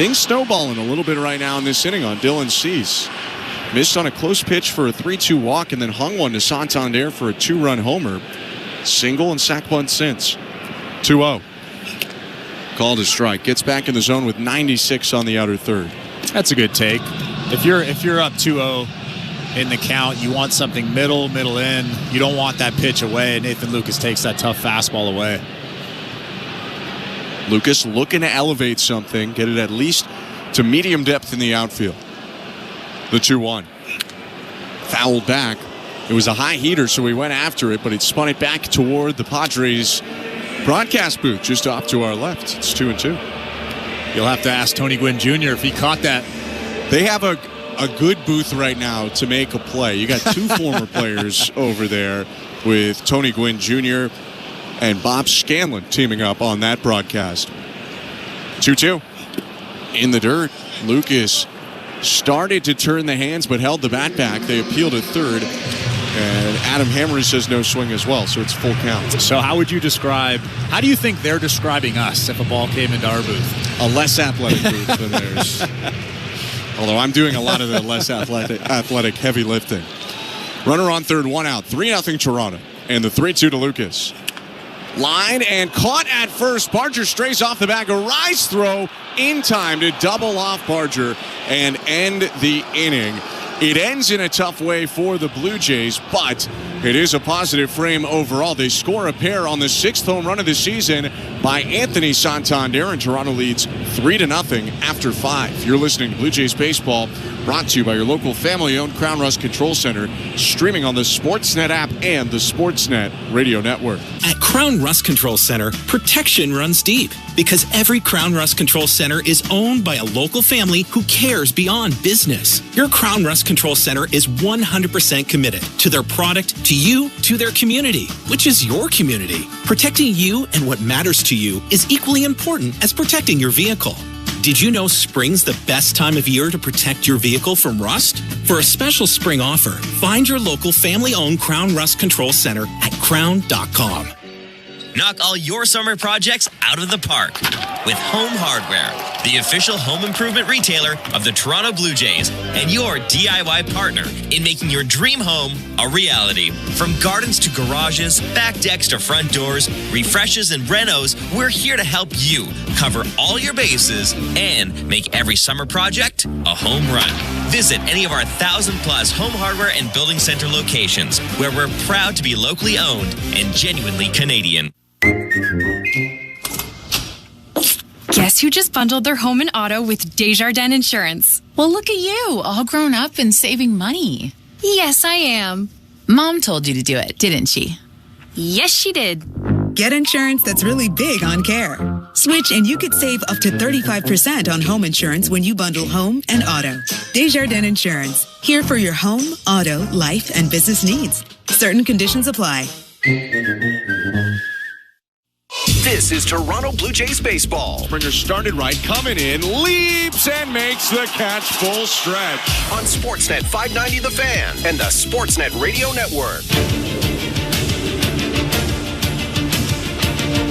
Speaker 1: things snowballing a little bit right now in this inning on Dylan Cease. Missed on a close pitch for a 3-2 walk and then hung one to Santander for a 2-run homer. Single and sac bunt since. 2-0. Called a strike. Gets back in the zone with 96 on the outer third.
Speaker 12: That's a good take. If you're up 2-0 in the count, you want something middle in. You don't want that pitch away. Nathan Lucas takes that tough fastball away.
Speaker 1: Lucas looking to elevate something, get it at least to medium depth in the outfield. The 2-1. Fouled back. It was a high heater, so he went after it, but it spun it back toward the Padres broadcast booth just off to our left. It's 2-2.
Speaker 12: You'll have to ask Tony Gwynn Jr. if he caught that.
Speaker 1: They have a good booth right now to make a play. You got two former players over there with Tony Gwynn Jr. and Bob Scanlon teaming up on that broadcast. 2-2. In the dirt, Lucas started to turn the hands but held the bat back. They appealed at third. And Adam Hammery says no swing as well, so it's full count.
Speaker 12: So how do you think they're describing us if a ball came into our booth?
Speaker 1: A less athletic booth than theirs. Although I'm doing a lot of the less athletic heavy lifting. Runner on third, 1 out. 3-0 Toronto. And the 3-2 to Lucas. Line and caught at first. Barger strays off the back. A rise throw in time to double off Barger and end the inning. It ends in a tough way for the Blue Jays, but it is a positive frame overall. They score a pair on the 6th home run of the season by Anthony Santander, and Toronto leads 3-0 after 5. You're listening to Blue Jays Baseball, brought to you by your local family-owned Crown Rust Control Center, streaming on the Sportsnet app and the Sportsnet Radio Network.
Speaker 3: At Crown Rust Control Center, protection runs deep because every Crown Rust Control Center is owned by a local family who cares beyond business. Your Crown Rust Control Center is 100% committed to their product, to you, to their community, which is your community. Protecting you and what matters to you is equally important as protecting your vehicle. Did you know spring's the best time of year to protect your vehicle from rust? For a special spring offer, find your local family-owned Crown Rust Control Center at crown.com.
Speaker 4: Knock all your summer projects out of the park with Home Hardware, the official home improvement retailer of the Toronto Blue Jays and your DIY partner in making your dream home a reality. From gardens to garages, back decks to front doors, refreshes and renos, we're here to help you cover all your bases and make every summer project a home run. Visit any of our 1,000+ Home Hardware and Building Center locations where we're proud to be locally owned and genuinely Canadian.
Speaker 14: Guess who just bundled their home and auto with Desjardins Insurance?
Speaker 15: Well, look at you, all grown up and saving money.
Speaker 14: Yes, I am.
Speaker 15: Mom told you to do it, didn't she?
Speaker 14: Yes, she did.
Speaker 21: Get insurance that's really big on care. Switch and you could save up to 35% on home insurance when you bundle home and auto. Desjardins Insurance, here for your home, auto, life, and business needs. Certain conditions apply.
Speaker 2: This is Toronto Blue Jays baseball.
Speaker 1: Springer started right, coming in, leaps and makes the catch full stretch.
Speaker 2: On Sportsnet 590 The Fan and the Sportsnet Radio Network.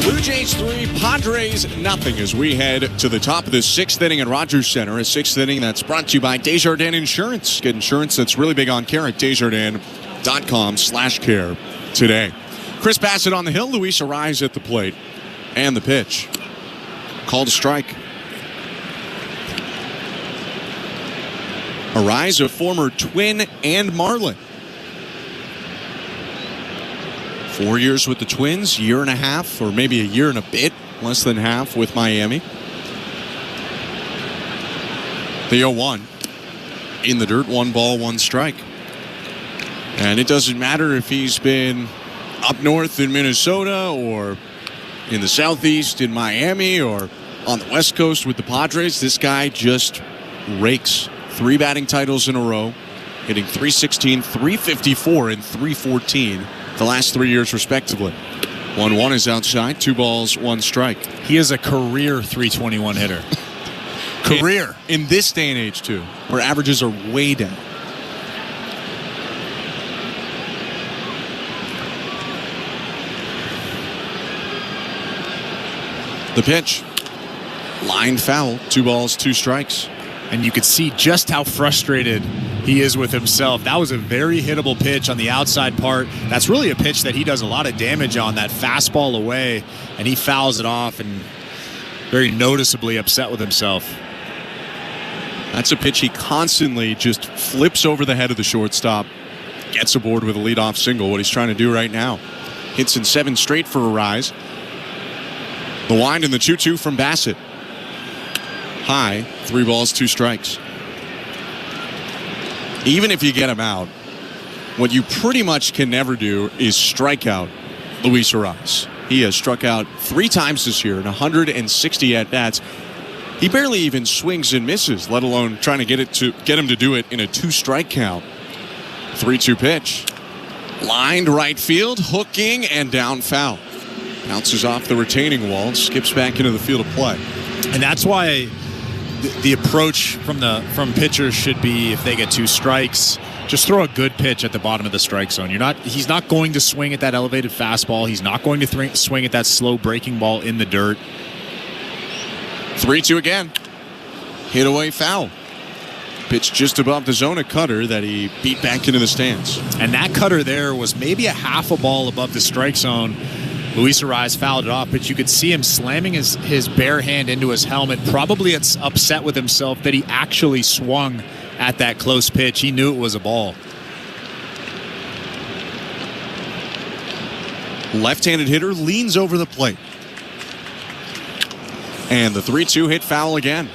Speaker 1: Blue Jays 3, Padres nothing as we head to the top of the 6th inning at Rogers Center. A 6th inning that's brought to you by Desjardins Insurance. Get insurance that's really big on care at Desjardins.com/care today. Chris Bassett on the hill, Luis Arraez at the plate. And the pitch. Called a strike. Arraez, a former Twin and Marlin. 4 years with the Twins, year and a half, or maybe a year and a bit, less than half with Miami. The 0-1. In the dirt, 1 ball, 1 strike. And it doesn't matter if he's been up north in Minnesota or in the southeast in Miami or on the West Coast with the Padres. This guy just rakes. 3 batting titles in a row, hitting .316, .354, and .314 the last 3 years respectively. 1-1 is outside, 2 balls, 1 strike.
Speaker 12: He is a career .321 hitter. Career.
Speaker 1: In this day and age too, where averages are way down. The pitch. Line foul, 2 balls, 2 strikes.
Speaker 12: And you could see just how frustrated he is with himself. That was a very hittable pitch on the outside part. That's really a pitch that he does a lot of damage on, that fastball away, and he fouls it off and very noticeably upset with himself.
Speaker 1: That's a pitch he constantly just flips over the head of the shortstop, gets aboard with a leadoff single, what he's trying to do right now. Hits in 7 straight for a rise. The wind and the 2-2 from Bassett. High, 3 balls, 2 strikes. Even if you get him out, what you pretty much can never do is strike out Luis Arraez. He has struck out 3 times this year in 160 at-bats. He barely even swings and misses, let alone trying to get him to do it in a 2-strike count. 3-2 pitch. Lined right field, hooking, and down foul. Bounces off the retaining wall and skips back into the field of play.
Speaker 12: And that's why the approach from pitchers should be, if they get 2 strikes, just throw a good pitch at the bottom of the strike zone. He's not going to swing at that elevated fastball. He's not going to swing at that slow breaking ball in the dirt.
Speaker 1: 3-2 again. Hit away foul. Pitch just above the zone, a cutter that he beat back into the stands.
Speaker 12: And that cutter there was maybe a half a ball above the strike zone. Luis Arraez fouled it off, but you could see him slamming his bare hand into his helmet. Probably it's upset with himself that he actually swung at that close pitch. He knew it was a ball.
Speaker 1: Left-handed hitter leans over the plate. And the 3-2 hit foul again.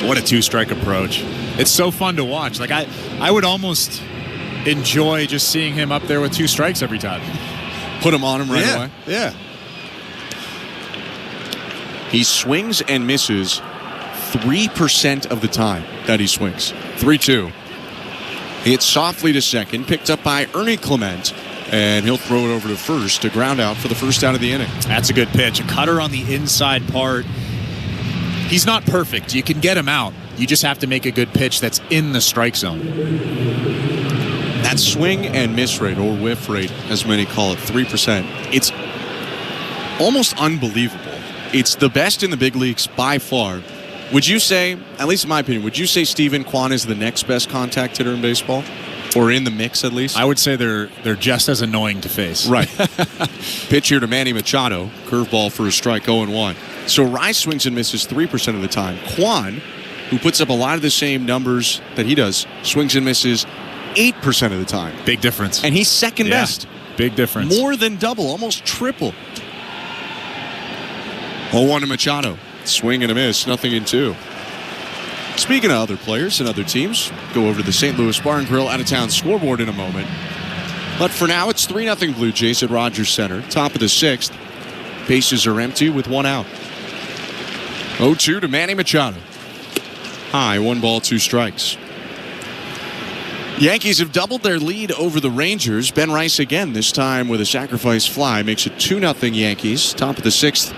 Speaker 12: What a 2-strike approach. It's so fun to watch. Like I would almost enjoy just seeing him up there with 2 strikes every time.
Speaker 1: Put him on him right away.
Speaker 12: Yeah.
Speaker 1: He swings and misses 3% of the time that he swings. 3-2. Hits softly to second, picked up by Ernie Clement, and he'll throw it over to first, a ground out for the first out of the inning.
Speaker 12: That's a good pitch. A cutter on the inside part. He's not perfect. You can get him out. You just have to make a good pitch that's in the strike zone.
Speaker 1: That swing and miss rate, or whiff rate, as many call it, 3%. It's almost unbelievable. It's the best in the big leagues by far. Would you say, at least in my opinion, would you say Steven Kwan is the next best contact hitter in baseball? Or in the mix, at least?
Speaker 12: I would say they're just as annoying to face.
Speaker 1: Right. Pitch here to Manny Machado. Curveball for a strike, 0-1. So Rice swings and misses 3% of the time. Kwan, who puts up a lot of the same numbers that he does, swings and misses 8% of the time.
Speaker 12: Big difference.
Speaker 1: And he's second best.
Speaker 12: Big difference.
Speaker 1: More than double, almost triple. 0-1 to Machado. Swing and a miss, nothing in 2. Speaking of other players and other teams, go over to the St. Louis Bar and Grill out-of-town scoreboard in a moment. But for now, it's 3-0 Blue Jays at Rogers Center. Top of the 6th. Bases are empty with 1 out. 0-2 to Manny Machado. High, 1 ball, 2 strikes. Yankees have doubled their lead over the Rangers. Ben Rice again, this time with a sacrifice fly, makes it 2-0 Yankees. Top of the 6th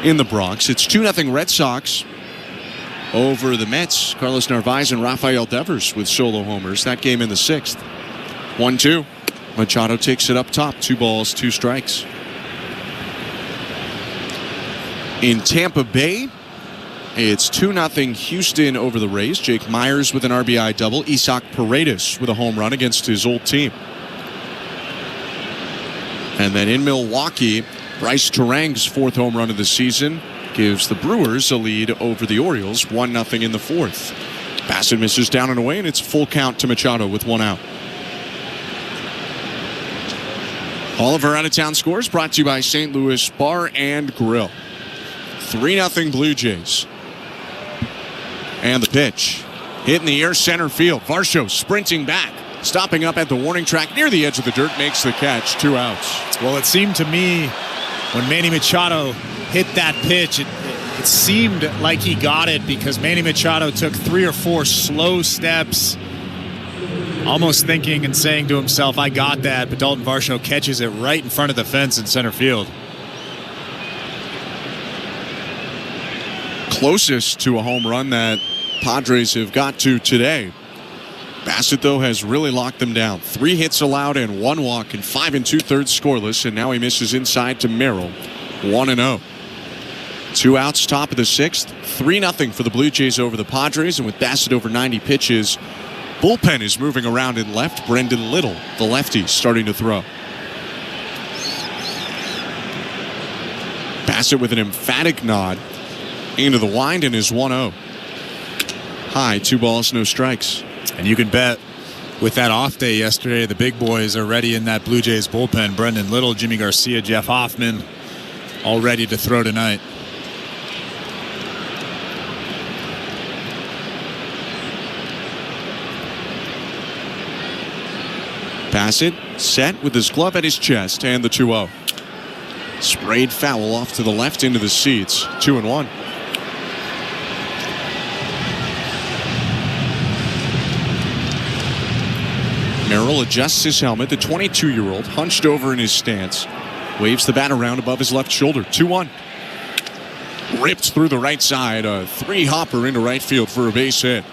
Speaker 1: in the Bronx. It's 2-0 Red Sox over the Mets. Carlos Narvaez and Rafael Devers with solo homers. That game in the 6th. 1-2. Machado takes it up top. 2 balls, 2 strikes. In Tampa Bay, it's 2-0 Houston over the Rays. Jake Myers with an RBI double. Isaac Paredes with a home run against his old team. And then in Milwaukee, Bryce Terang's 4th home run of the season gives the Brewers a lead over the Orioles, 1-0 in the 4th. Bassett misses down and away, and it's full count to Machado with 1 out. All of our out-of-town scores brought to you by St. Louis Bar and Grill. 3-0 Blue Jays. And the pitch. Hit in the air center field. Varsho sprinting back. Stopping up at the warning track near the edge of the dirt. Makes the catch. 2 outs.
Speaker 12: Well, it seemed to me when Manny Machado hit that pitch, it seemed like he got it because Manny Machado took 3 or 4 slow steps, almost thinking and saying to himself, I got that, but Dalton Varsho catches it right in front of the fence in center field.
Speaker 1: Closest to a home run that Padres have got to today. Bassett, though, has really locked them down. 3 hits allowed and 1 walk and 5 2/3 scoreless, and now he misses inside to Merrill. 1-0. 2 outs, top of the 6th. 3-0 for the Blue Jays over the Padres. And with Bassett over 90 pitches, bullpen is moving around in left. Brendan Little, the lefty, starting to throw. Bassett with an emphatic nod into the wind and is 1-0. High, 2 balls, no strikes.
Speaker 12: And you can bet with that off day yesterday, the big boys are ready in that Blue Jays bullpen. Brendan Little, Jimmy Garcia, Jeff Hoffman, all ready to throw tonight.
Speaker 1: Bassett set with his glove at his chest and the 2-0. Sprayed foul off to the left into the seats. 2-1. Merrill adjusts his helmet. The 22-year-old hunched over in his stance. Waves the bat around above his left shoulder. 2-1. Ripped through the right side. A 3-hopper into right field for a base hit.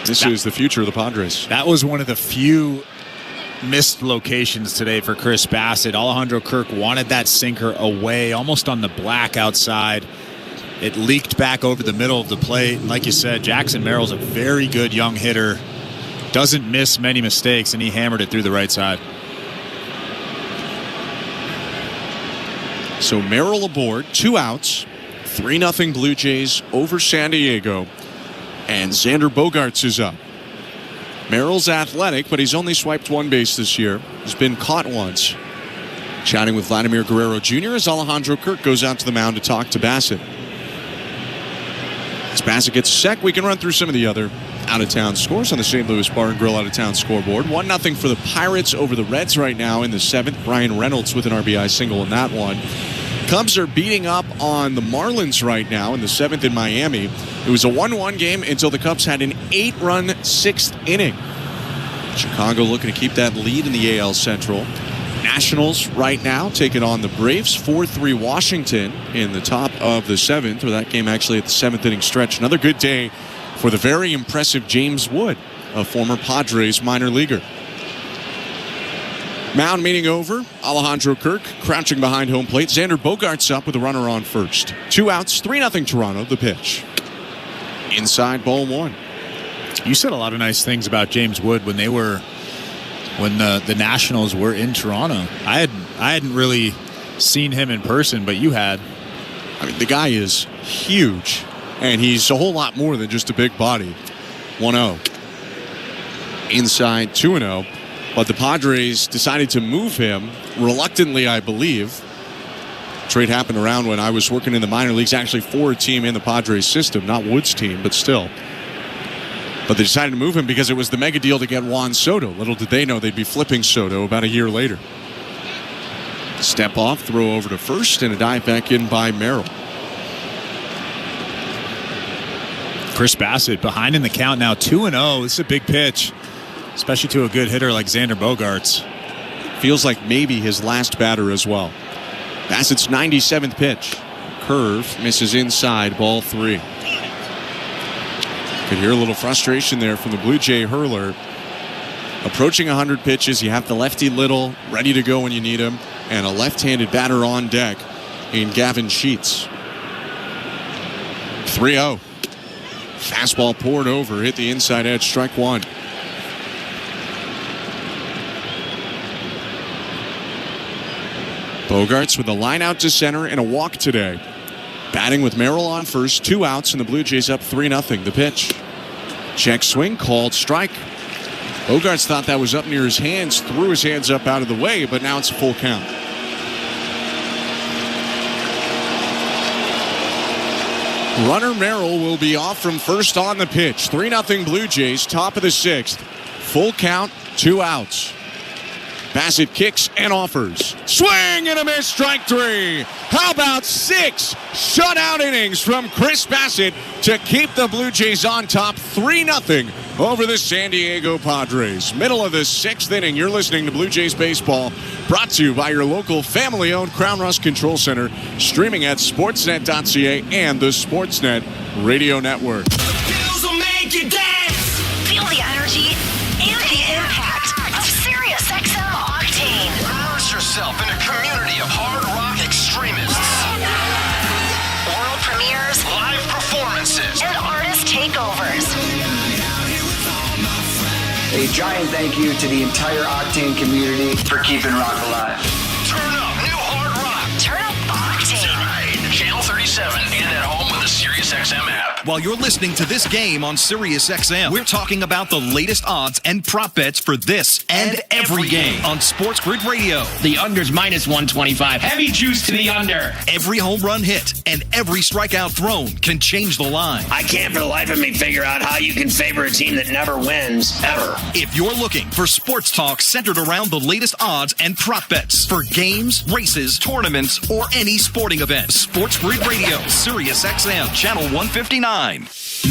Speaker 1: This is the future of the Padres.
Speaker 12: That was one of the few missed locations today for Chris Bassett. Alejandro Kirk wanted that sinker away, almost on the black outside. It leaked back over the middle of the plate. And like you said, Jackson Merrill's a very good young hitter. Doesn't miss many mistakes, and he hammered it through the right side.
Speaker 1: So Merrill aboard, 2 outs, 3-0 Blue Jays over San Diego. And Xander Bogaerts is up. Merrill's athletic, but he's only swiped 1 base this year. He's been caught once. Chatting with Vladimir Guerrero Jr. as Alejandro Kirk goes out to the mound to talk to Bassett. As Bassett gets a sec, we can run through some of the other out-of-town scores on the St. Louis Bar and Grill out-of-town scoreboard. 1-0 for the Pirates over the Reds right now in the 7th. Brian Reynolds with an RBI single in that one. Cubs are beating up on the Marlins right now in the 7th in Miami. It was a 1-1 game until the Cubs had an 8-run 6th inning. Chicago looking to keep that lead in the AL Central. Nationals right now taking on the Braves. 4-3 Washington in the top of the 7th, or that game actually at the 7th inning stretch. Another good day for the very impressive James Wood, a former Padres minor leaguer. Mound meeting over. Alejandro Kirk crouching behind home plate. Xander Bogaerts up with a runner on first. 2 outs, 3-0 Toronto. The pitch. Inside, ball 1.
Speaker 12: You said a lot of nice things about James Wood when the Nationals were in Toronto. I hadn't really seen him in person, but you had.
Speaker 1: I mean, the guy is huge, and he's a whole lot more than just a big body. 1-0. Inside, 2-0. But the Padres decided to move him, reluctantly, I believe. Trade happened around when I was working in the minor leagues, actually for a team in the Padres system, not Wood's team, but still. But they decided to move him because it was the mega deal to get Juan Soto. Little did they know they'd be flipping Soto about a year later. Step off, throw over to first, and a dive back in by Merrill.
Speaker 12: Chris Bassett behind in the count now, 2-0. This is a big pitch, especially to a good hitter like Xander Bogaerts.
Speaker 1: Feels like maybe his last batter as well. Bassett's 97th pitch. Curve misses inside, ball 3. Could hear a little frustration there from the Blue Jay hurler. Approaching 100 pitches, you have the lefty Little ready to go when you need him, and a left-handed batter on deck in Gavin Sheets. 3-0. Fastball poured over, hit the inside edge, strike 1. Bogaerts with a line out to center and a walk today. Batting with Merrill on first, 2 outs, and the Blue Jays up 3-0. The pitch. Check swing, called strike. Bogaerts thought that was up near his hands, threw his hands up out of the way, but now it's a full count. Runner Merrill will be off from first on the pitch. 3-0 Blue Jays, top of the 6th. Full count, 2 outs. Bassett kicks and offers. Swing and a miss, strike 3. How about 6 shutout innings from Chris Bassett to keep the Blue Jays on top 3-0 over the San Diego Padres. Middle of the 6th inning, you're listening to Blue Jays Baseball, brought to you by your local family-owned Crown Rust Control Center, streaming at sportsnet.ca and the Sportsnet Radio Network.
Speaker 9: Bills will make you dance.
Speaker 16: Feel the energy and the impact of SiriusXM Octane.
Speaker 2: Immerse yourself in a community of hard rock extremists.
Speaker 16: premieres,
Speaker 27: live performances,
Speaker 16: and artist takeovers.
Speaker 17: A giant thank you to the entire Octane community for keeping rock alive.
Speaker 27: Turn up new hard rock.
Speaker 16: Turn up Octane.
Speaker 27: Tonight, Channel 37 and at home with the SiriusXM app.
Speaker 8: While you're listening to this game on SiriusXM, we're talking about the latest odds and prop bets for this and every game on Sports Grid Radio.
Speaker 18: The under's minus 125. Heavy juice to the under.
Speaker 8: Every home run hit and every strikeout thrown can change the line.
Speaker 18: I can't for the life of me figure out how you can favor a team that never wins, ever.
Speaker 8: If you're looking for sports talk centered around the latest odds and prop bets for games, races, tournaments, or any sporting event, Sports Grid Radio, SiriusXM, Channel 159.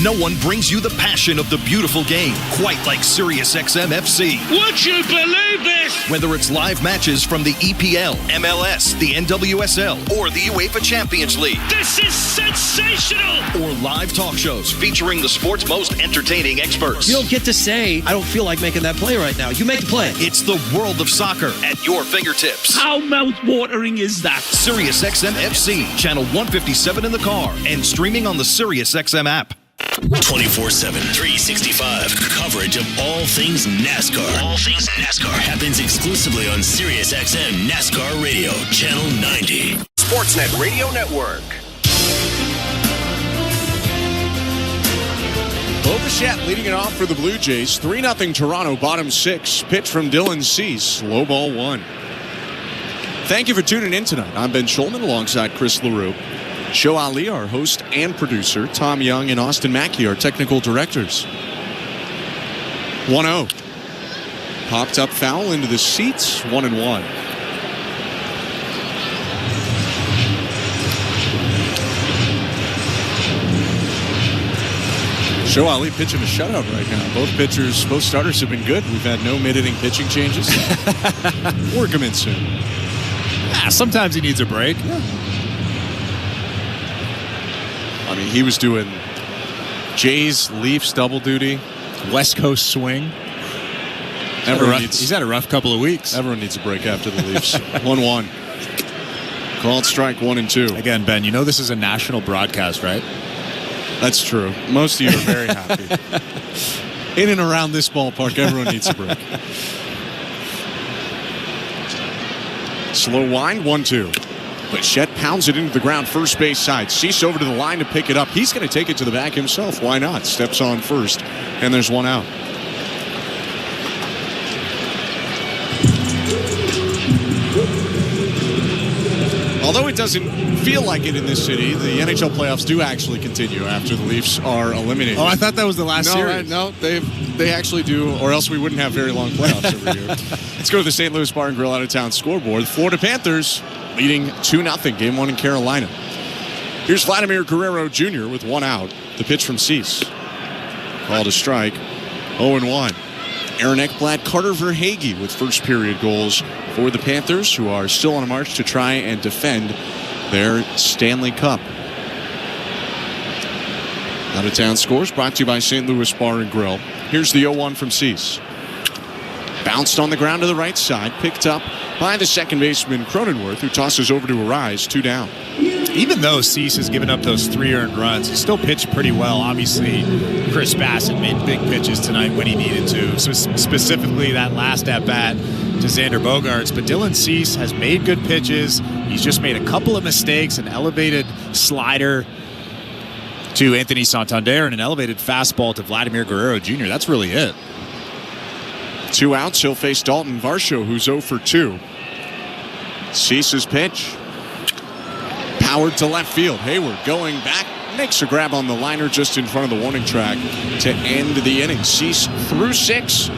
Speaker 8: No one brings you the passion of the beautiful game quite like SiriusXM FC.
Speaker 18: Would you believe this?
Speaker 8: Whether it's live matches from the EPL, MLS, the NWSL, or the UEFA Champions League.
Speaker 18: This is sensational!
Speaker 8: Or live talk shows featuring the sport's most entertaining experts.
Speaker 19: You don't get to say, I don't feel like making that play right now. You make the play.
Speaker 8: It's the world of soccer at your fingertips.
Speaker 18: How mouth-watering is that?
Speaker 8: SiriusXM FC, Channel 157 in the car, and streaming on the SiriusXM app.
Speaker 11: 24/7, 365 coverage of all things NASCAR. All things NASCAR happens exclusively on SiriusXM NASCAR Radio, Channel 90.
Speaker 2: Sportsnet Radio Network.
Speaker 1: Bo Bichette leading it off for the Blue Jays. 3-0 Toronto, bottom 6. Pitch from Dylan Cease. Low ball 1. Thank you for tuning in tonight. I'm Ben Schulman alongside Chris LaRue. Show Ali, our host and producer. Tom Young and Austin Mackey, our technical directors. 1-0. Popped up foul into the seats. 1-1. Show Ali pitching a shutout right now. Both starters have been good. We've had no mid-inning pitching changes. Work him in soon.
Speaker 12: Sometimes he needs a break.
Speaker 1: Yeah. I mean, he was doing Jays, Leafs double duty,
Speaker 12: West Coast swing. He's had a rough couple of weeks.
Speaker 1: Everyone needs a break after the Leafs. 1-1. Called strike 1-2.
Speaker 12: Again, Ben, you know this is a national broadcast, right?
Speaker 1: That's true. Most of you are very happy. In and around this ballpark, everyone needs a break. Slow wind, 1-2. Bichette pounds it into the ground, first base side. Cease over to the line to pick it up. He's going to take it to the back himself. Why not? Steps on first, and there's one out. Although it doesn't feel like it in this city, the NHL playoffs do actually continue after the Leafs are eliminated.
Speaker 12: Oh, I thought that was the last series.
Speaker 1: No, they actually do, or else we wouldn't have very long playoffs every year. Let's go to the St. Louis Bar and Grill out-of-town scoreboard. The Florida Panthers leading 2-0, game 1 in Carolina. Here's Vladimir Guerrero Jr. with 1 out. The pitch from Cease. Called a strike. 0-1. Aaron Ekblad, Carter Verhaeghe with first period goals for the Panthers, who are still on a march to try and defend their Stanley Cup. Out-of-town scores brought to you by St. Louis Bar and Grill. Here's the 0-1 from Cease. Bounced on the ground to the right side, picked up by the second baseman Cronenworth, who tosses over to Arise, 2 down.
Speaker 12: Even though Cease has given up those 3 earned runs, he still pitched pretty well. Obviously, Chris Bassett made big pitches tonight when he needed to. So specifically that last at-bat to Xander Bogaerts. But Dylan Cease has made good pitches. He's just made a couple of mistakes, an elevated slider to Anthony Santander and an elevated fastball to Vladimir Guerrero Jr. That's really it.
Speaker 1: 2 outs. He'll face Dalton Varsho, who's 0 for 2. Cease's pitch. Powered to left field. Hayward going back. Makes a grab on the liner just in front of the warning track to end the inning. Cease through 6.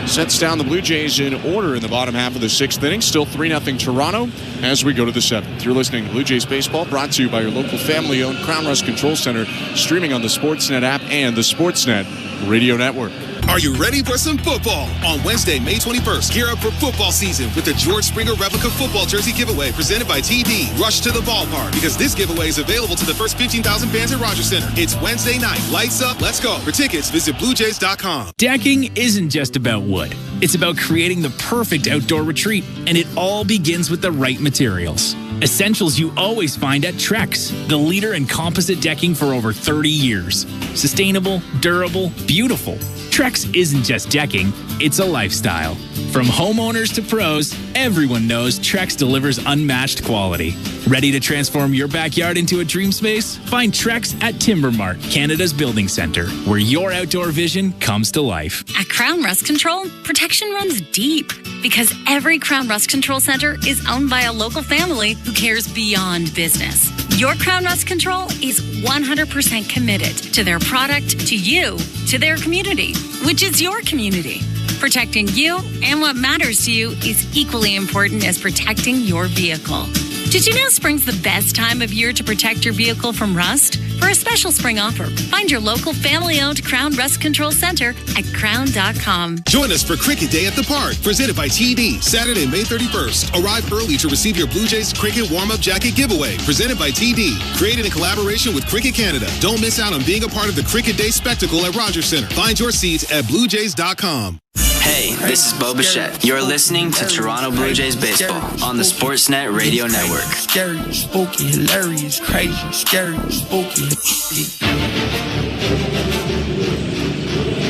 Speaker 1: Sets down the Blue Jays in order in the bottom half of the 6th inning. Still 3-0 Toronto as we go to the 7th. You're listening to Blue Jays Baseball, brought to you by your local family-owned Crown Rust Control Center, streaming on the Sportsnet app and the Sportsnet Radio Network.
Speaker 23: Are you ready for some football? On Wednesday, May 21st, gear up for football season with the George Springer Replica Football Jersey Giveaway presented by TD. Rush to the ballpark because this giveaway is available to the first 15,000 fans at Rogers Center. It's Wednesday night. Lights up. Let's go. For tickets, visit BlueJays.com.
Speaker 24: Decking isn't just about wood. It's about creating the perfect outdoor retreat, and it all begins with the right materials. Essentials you always find at Trex, the leader in composite decking for over 30 years. Sustainable, durable, beautiful. Trex isn't just decking, it's a lifestyle. From homeowners to pros, everyone knows Trex delivers unmatched quality. Ready to transform your backyard into a dream space? Find Trex at Timbermark, Canada's building center, where your outdoor vision comes to life.
Speaker 14: At Crown Rust Control, protection runs deep because every Crown Rust Control Center is owned by a local family who cares beyond business. Your Crown Rust Control is 100% committed to their product, to you, to their community, which is your community. Protecting you and what matters to you is equally important as protecting your vehicle. Did you know spring's the best time of year to protect your vehicle from rust? For a special spring offer, find your local family-owned Crown Rust Control Center at crown.com.
Speaker 23: Join us for Cricket Day at the Park, presented by TD, Saturday, May 31st. Arrive early to receive your Blue Jays Cricket Warm-Up Jacket giveaway, presented by TD. Created in collaboration with Cricket Canada. Don't miss out on being a part of the Cricket Day spectacle at Rogers Center. Find your seats at bluejays.com.
Speaker 5: Hey, this is Bo Bichette. You're listening to Toronto Blue Jays Baseball on the Sportsnet Radio Network.
Speaker 6: Scary, spooky, hilarious, crazy, scary, spooky.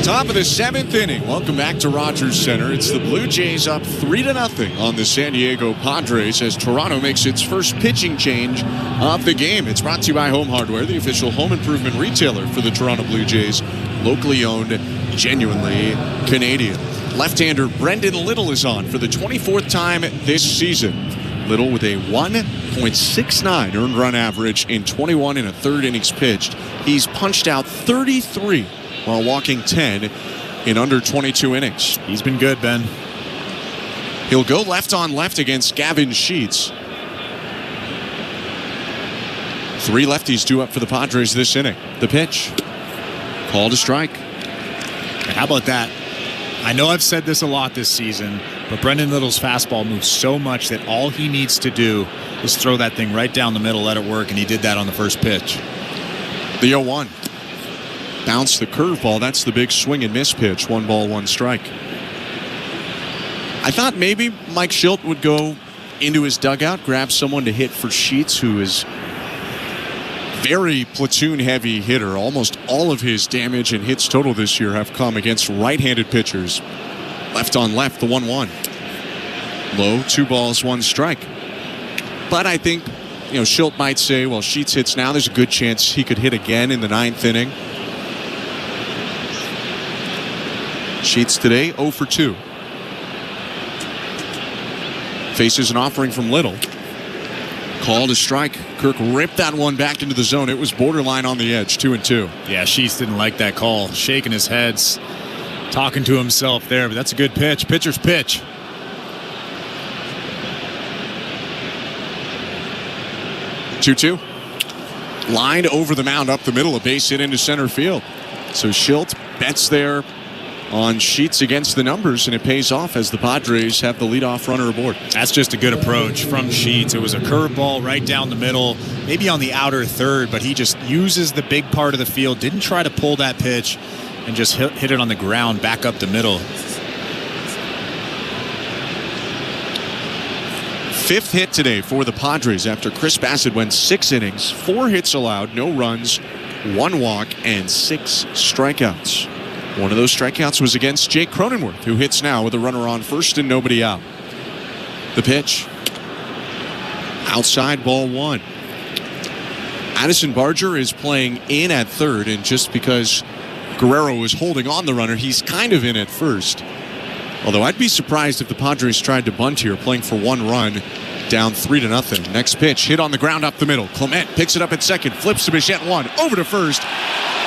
Speaker 1: Top of the 7th inning. Welcome back to Rogers Center. It's the Blue Jays up 3-0 on the San Diego Padres as Toronto makes its first pitching change of the game. It's brought to you by Home Hardware, the official home improvement retailer for the Toronto Blue Jays. Locally owned, genuinely Canadian. Left-hander Brendan Little is on for the 24th time this season. Little with a 1.69 earned run average in 21 1/3 innings pitched. He's punched out 33 while walking 10 in under 22 innings.
Speaker 12: He's been good, Ben.
Speaker 1: He'll go left on left against Gavin Sheets. 3 lefties due up for the Padres this inning. The pitch. Called a strike.
Speaker 12: How about that? I know I've said this a lot this season, but Brendan Little's fastball moves so much that all he needs to do is throw that thing right down the middle, let it work, and he did that on the first pitch.
Speaker 1: The 0-1. Bounce the curveball. That's the big swing and miss pitch. 1 ball, 1 strike. I thought maybe Mike Schilt would go into his dugout, grab someone to hit for Sheets, who is very platoon-heavy hitter. Almost all of his damage and hits total this year have come against right-handed pitchers. Left on left, the 1-1. Low, 2 balls, 1 strike. But I think, Schilt might say, well, Sheets hits now. There's a good chance he could hit again in the 9th inning. Sheets today, 0 for 2. Faces an offering from Little. Called a strike. Kirk ripped that one back into the zone. It was borderline on the edge, 2-2.
Speaker 12: Yeah, Sheets didn't like that call. Shaking his head, talking to himself there, but that's a good pitch. Pitcher's pitch.
Speaker 1: Two-two. Lined over the mound up the middle, a base hit into center field. So Schilt bets there on Sheets against the numbers, and it pays off as the Padres have the leadoff runner aboard.
Speaker 12: That's just a good approach from Sheets. It was a curveball right down the middle, maybe on the outer third, but he just uses the big part of the field, didn't try to pull that pitch, and just hit it on the ground back up the middle.
Speaker 1: 5th hit today for the Padres after Chris Bassett went 6 innings, 4 hits allowed, no runs, 1 walk, and 6 strikeouts. One of those strikeouts was against Jake Cronenworth, who hits now with a runner on first and nobody out. The pitch. Outside, ball 1. Addison Barger is playing in at third, and just because Guerrero is holding on the runner, he's kind of in at first. Although I'd be surprised if the Padres tried to bunt here, playing for 1 run, down 3-0. Next pitch, hit on the ground up the middle. Clement picks it up at second, flips to Bichette 1, over to first.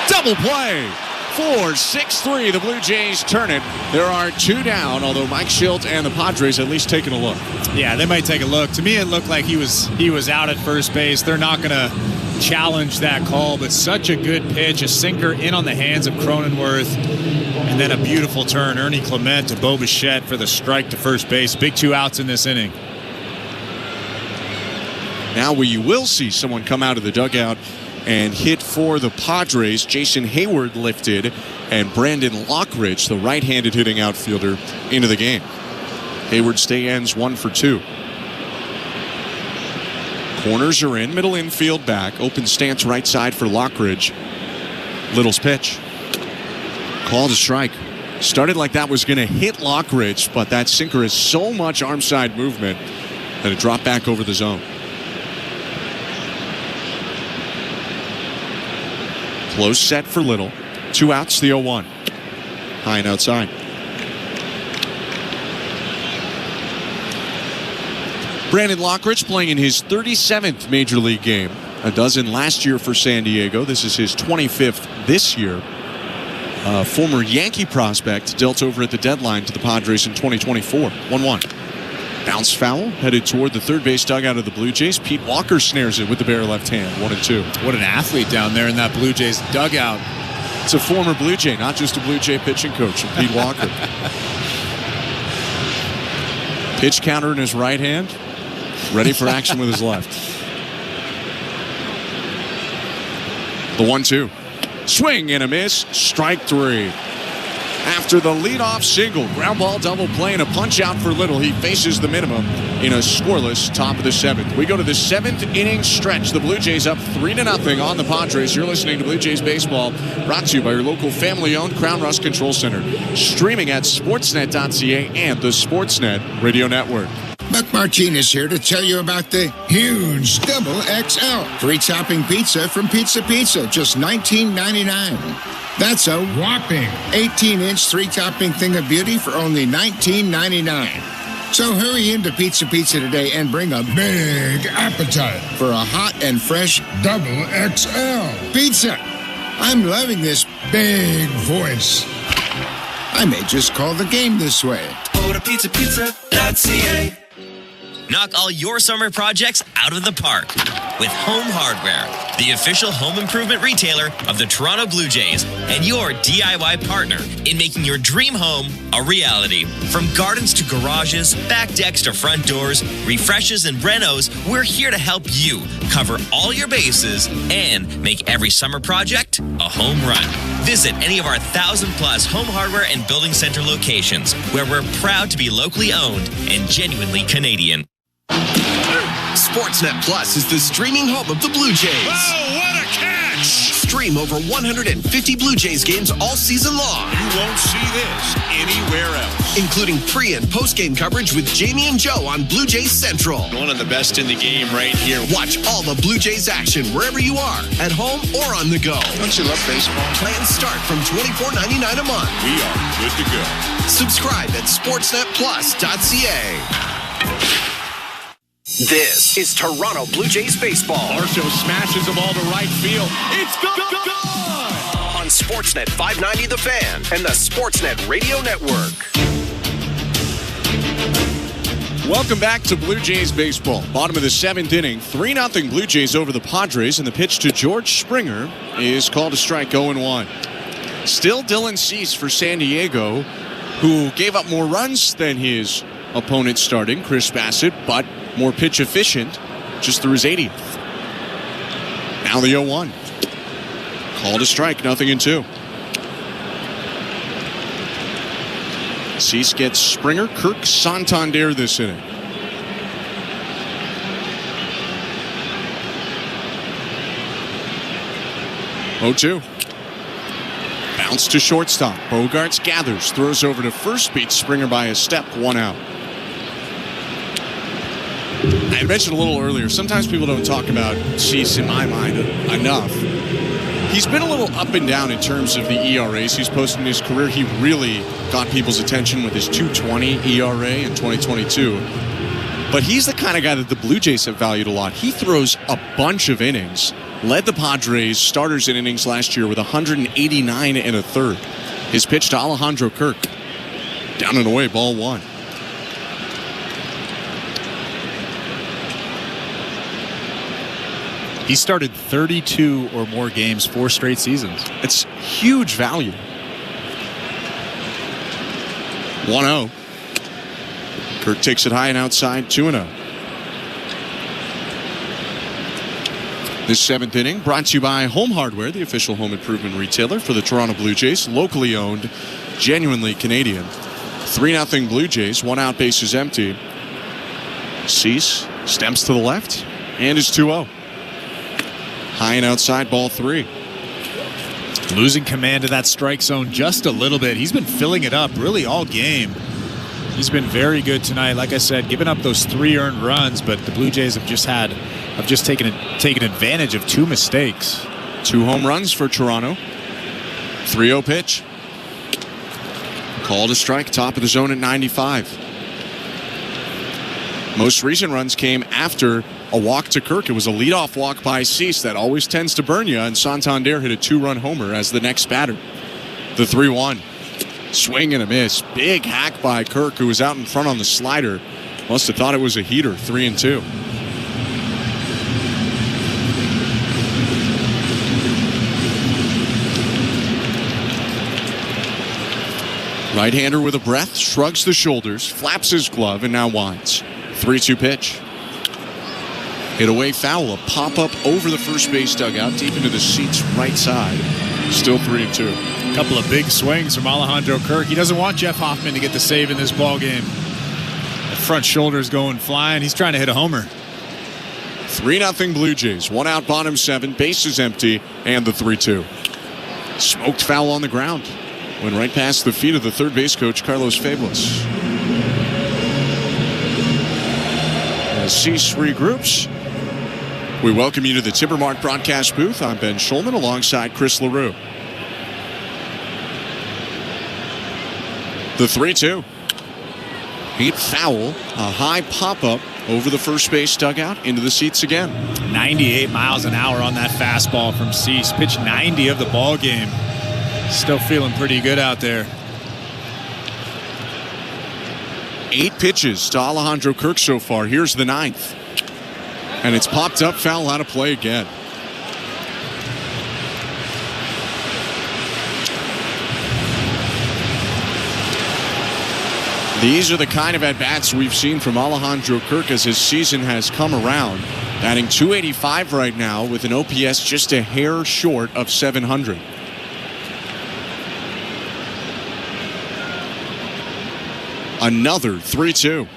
Speaker 1: Double play! 4-6-3, the Blue Jays turn it. There are 2 down, although Mike Schilt and the Padres at least taking a look.
Speaker 12: Yeah, they might take a look. To me, it looked like he was out at first base. They're not going to challenge that call, but such a good pitch, a sinker in on the hands of Cronenworth, and then a beautiful turn. Ernie Clement to Bo Bichette for the strike to first base. Big 2 outs in this inning.
Speaker 1: Now you will see someone come out of the dugout and hit for the Padres. Jason Hayward lifted, and Brandon Lockridge, the right-handed hitting outfielder, into the game. Hayward's day ends 1 for 2. Corners are in, middle infield back. Open stance right side for Lockridge. Little's pitch. Called a strike. Started like that was going to hit Lockridge, but that sinker has so much arm side movement that it dropped back over the zone. Close set for Little. 2 outs, the 0-1. High and outside. Brandon Lockridge playing in his 37th Major League game. A dozen last year for San Diego. This is his 25th this year. Former Yankee prospect dealt over at the deadline to the Padres in 2024. 1-1. Bounce foul headed toward the third base dugout of the Blue Jays. Pete Walker snares it with the bare left hand. 1-2.
Speaker 12: What an athlete down there in that Blue Jays dugout.
Speaker 1: It's a former Blue Jay, not just a Blue Jay pitching coach, Pete Walker. Pitch counter in his right hand. Ready for action with his left. The 1-2. Swing and a miss. Strike 3. After the leadoff single, ground ball double play and a punch out for Little, he faces the minimum in a scoreless top of the 7th. We go to the 7th inning stretch. The Blue Jays up 3-0 on the Padres. You're listening to Blue Jays Baseball, brought to you by your local family-owned Crown Rust Control Center. Streaming at sportsnet.ca and the Sportsnet Radio Network.
Speaker 7: Buck Martinez here to tell you about the huge Double XL free topping pizza from Pizza Pizza, just $19.99. That's a whopping 18-inch three-topping thing of beauty for only $19.99. So hurry into Pizza Pizza today and bring a big appetite for a hot and fresh Double XL pizza. I'm loving this big voice. I may just call the game this way.
Speaker 4: Go to pizzapizza.ca. Knock all your summer projects out of the park with Home Hardware, the official home improvement retailer of the Toronto Blue Jays and your DIY partner in making your dream home a reality. From gardens to garages, back decks to front doors, refreshes and renos, we're here to help you cover all your bases and make every summer project a home run. Visit any of our 1,000+ home hardware and building center locations where we're proud to be locally owned and genuinely Canadian.
Speaker 2: Sportsnet Plus is the streaming home of the Blue Jays.
Speaker 9: Oh, what a catch!
Speaker 2: Stream over 150 Blue Jays games all season long.
Speaker 9: You won't see this anywhere else.
Speaker 2: Including pre- and post-game coverage with Jamie and Joe on Blue Jays Central.
Speaker 9: One of the best in the game right here.
Speaker 2: Watch all the Blue Jays action wherever you are, at home or on the go.
Speaker 9: Don't you love baseball?
Speaker 2: Plans start from $24.99 a month.
Speaker 9: We are good to go.
Speaker 2: Subscribe at sportsnetplus.ca. This is Toronto Blue Jays baseball.
Speaker 9: Marshall smashes the ball to right field. It's gone!
Speaker 2: On Sportsnet 590 The Fan and the Sportsnet Radio Network.
Speaker 1: Welcome back to Blue Jays baseball. Bottom of the 7th inning, 3-0 Blue Jays over the Padres, and the pitch to George Springer is called a strike, 0-1. Still Dylan Cease for San Diego, who gave up more runs than his opponent starting, Chris Bassett, but more pitch efficient, just through his 80th. Now the 0-1. Called a strike, 0-2. Cease gets Springer, Kirk Santander this inning. Oh-2. Bounce to shortstop. Bogarts gathers, throws over to first, beats Springer by a step, 1 out. I had mentioned a little earlier, sometimes people don't talk about Cease, in my mind, enough. He's been a little up and down in terms of the ERAs he's posted in his career. He really got people's attention with his .220 ERA in 2022. But he's the kind of guy that the Blue Jays have valued a lot. He throws a bunch of innings. Led the Padres starters in innings last year with 189 1/3. His pitch to Alejandro Kirk. Down and away, ball 1.
Speaker 12: He started 32 or more games 4 straight seasons.
Speaker 1: It's huge value. 1-0. Kirk takes it high and outside, 2-0. This 7th inning brought to you by Home Hardware, the official home improvement retailer for the Toronto Blue Jays, locally owned, genuinely Canadian. 3-0 Blue Jays, 1 out, bases empty. Cease steps to the left. And his 2-0. High and outside, ball 3.
Speaker 12: Losing command of that strike zone just a little bit. He's been filling it up really all game. He's been very good tonight. Like I said, giving up those 3 earned runs, but the Blue Jays have just taken advantage of 2 mistakes.
Speaker 1: 2 home runs for Toronto. 3-0 pitch. Called a strike, top of the zone at 95. Most recent runs came after a walk to Kirk. It was a leadoff walk by Cease that always tends to burn you, and Santander hit a 2-run homer as the next batter. The 3-1. Swing and a miss. Big hack by Kirk, who was out in front on the slider. Must have thought it was a heater. 3-2. Right-hander with a breath, shrugs the shoulders, flaps his glove, and now winds. 3-2 pitch. Hit away foul, a pop-up over the first base dugout, deep into the seats right side. Still 3-2.
Speaker 12: A couple of big swings from Alejandro Kirk. He doesn't want Jeff Hoffman to get the save in this ballgame. The front shoulder's going flying. He's trying to hit a homer.
Speaker 1: 3-0 Blue Jays. 1 out, bottom 7, bases empty, and the 3-2. Smoked foul on the ground. Went right past the feet of the third base coach, Carlos Fabulous. As Cease regroups, we welcome you to the Timbermark broadcast booth. I'm Ben Schulman alongside Chris LaRue. The 3-2. Hit foul, a high pop-up over the first base dugout, into the seats again.
Speaker 12: 98 miles an hour on that fastball from Cease. Pitch 90 of the ball game. Still feeling pretty good out there.
Speaker 1: 8 pitches to Alejandro Kirk so far. Here's the 9th. And it's popped up, foul out of play again. These are the kind of at-bats we've seen from Alejandro Kirk as his season has come around. Batting .285 right now with an OPS just a hair short of 700. Another 3-2.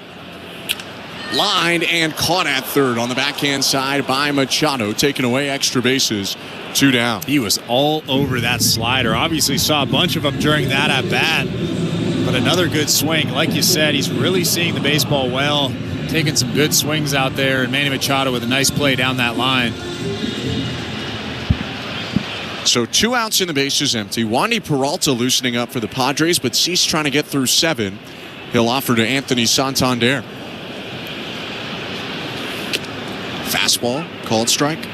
Speaker 1: Lined and caught at third on the backhand side by Machado, taking away extra bases. 2 down.
Speaker 12: He was all over that slider. Obviously saw a bunch of them during that at bat. But another good swing. Like you said, he's really seeing the baseball well. Taking some good swings out there. And Manny Machado with a nice play down that line.
Speaker 1: So 2 outs and the bases empty. Wandy Peralta loosening up for the Padres, but Cease trying to get through 7. He'll offer to Anthony Santander. Fastball, called strike.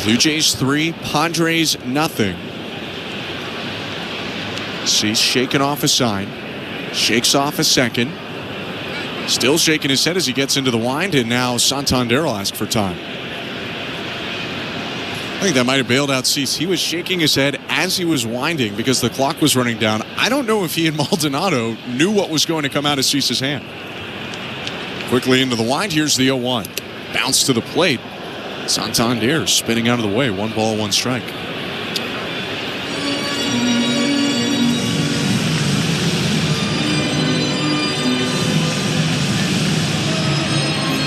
Speaker 1: Blue Jays 3, Padres nothing. Cease shaking off a sign. Shakes off a second. Still shaking his head as he gets into the wind, and now Santander will ask for time. I think that might have bailed out Cease. He was shaking his head as he was winding because the clock was running down. I don't know if he and Maldonado knew what was going to come out of Cease's hand. Quickly into the wind. Here's the 0-1. Bounce to the plate. Santander spinning out of the way. 1 ball, 1 strike.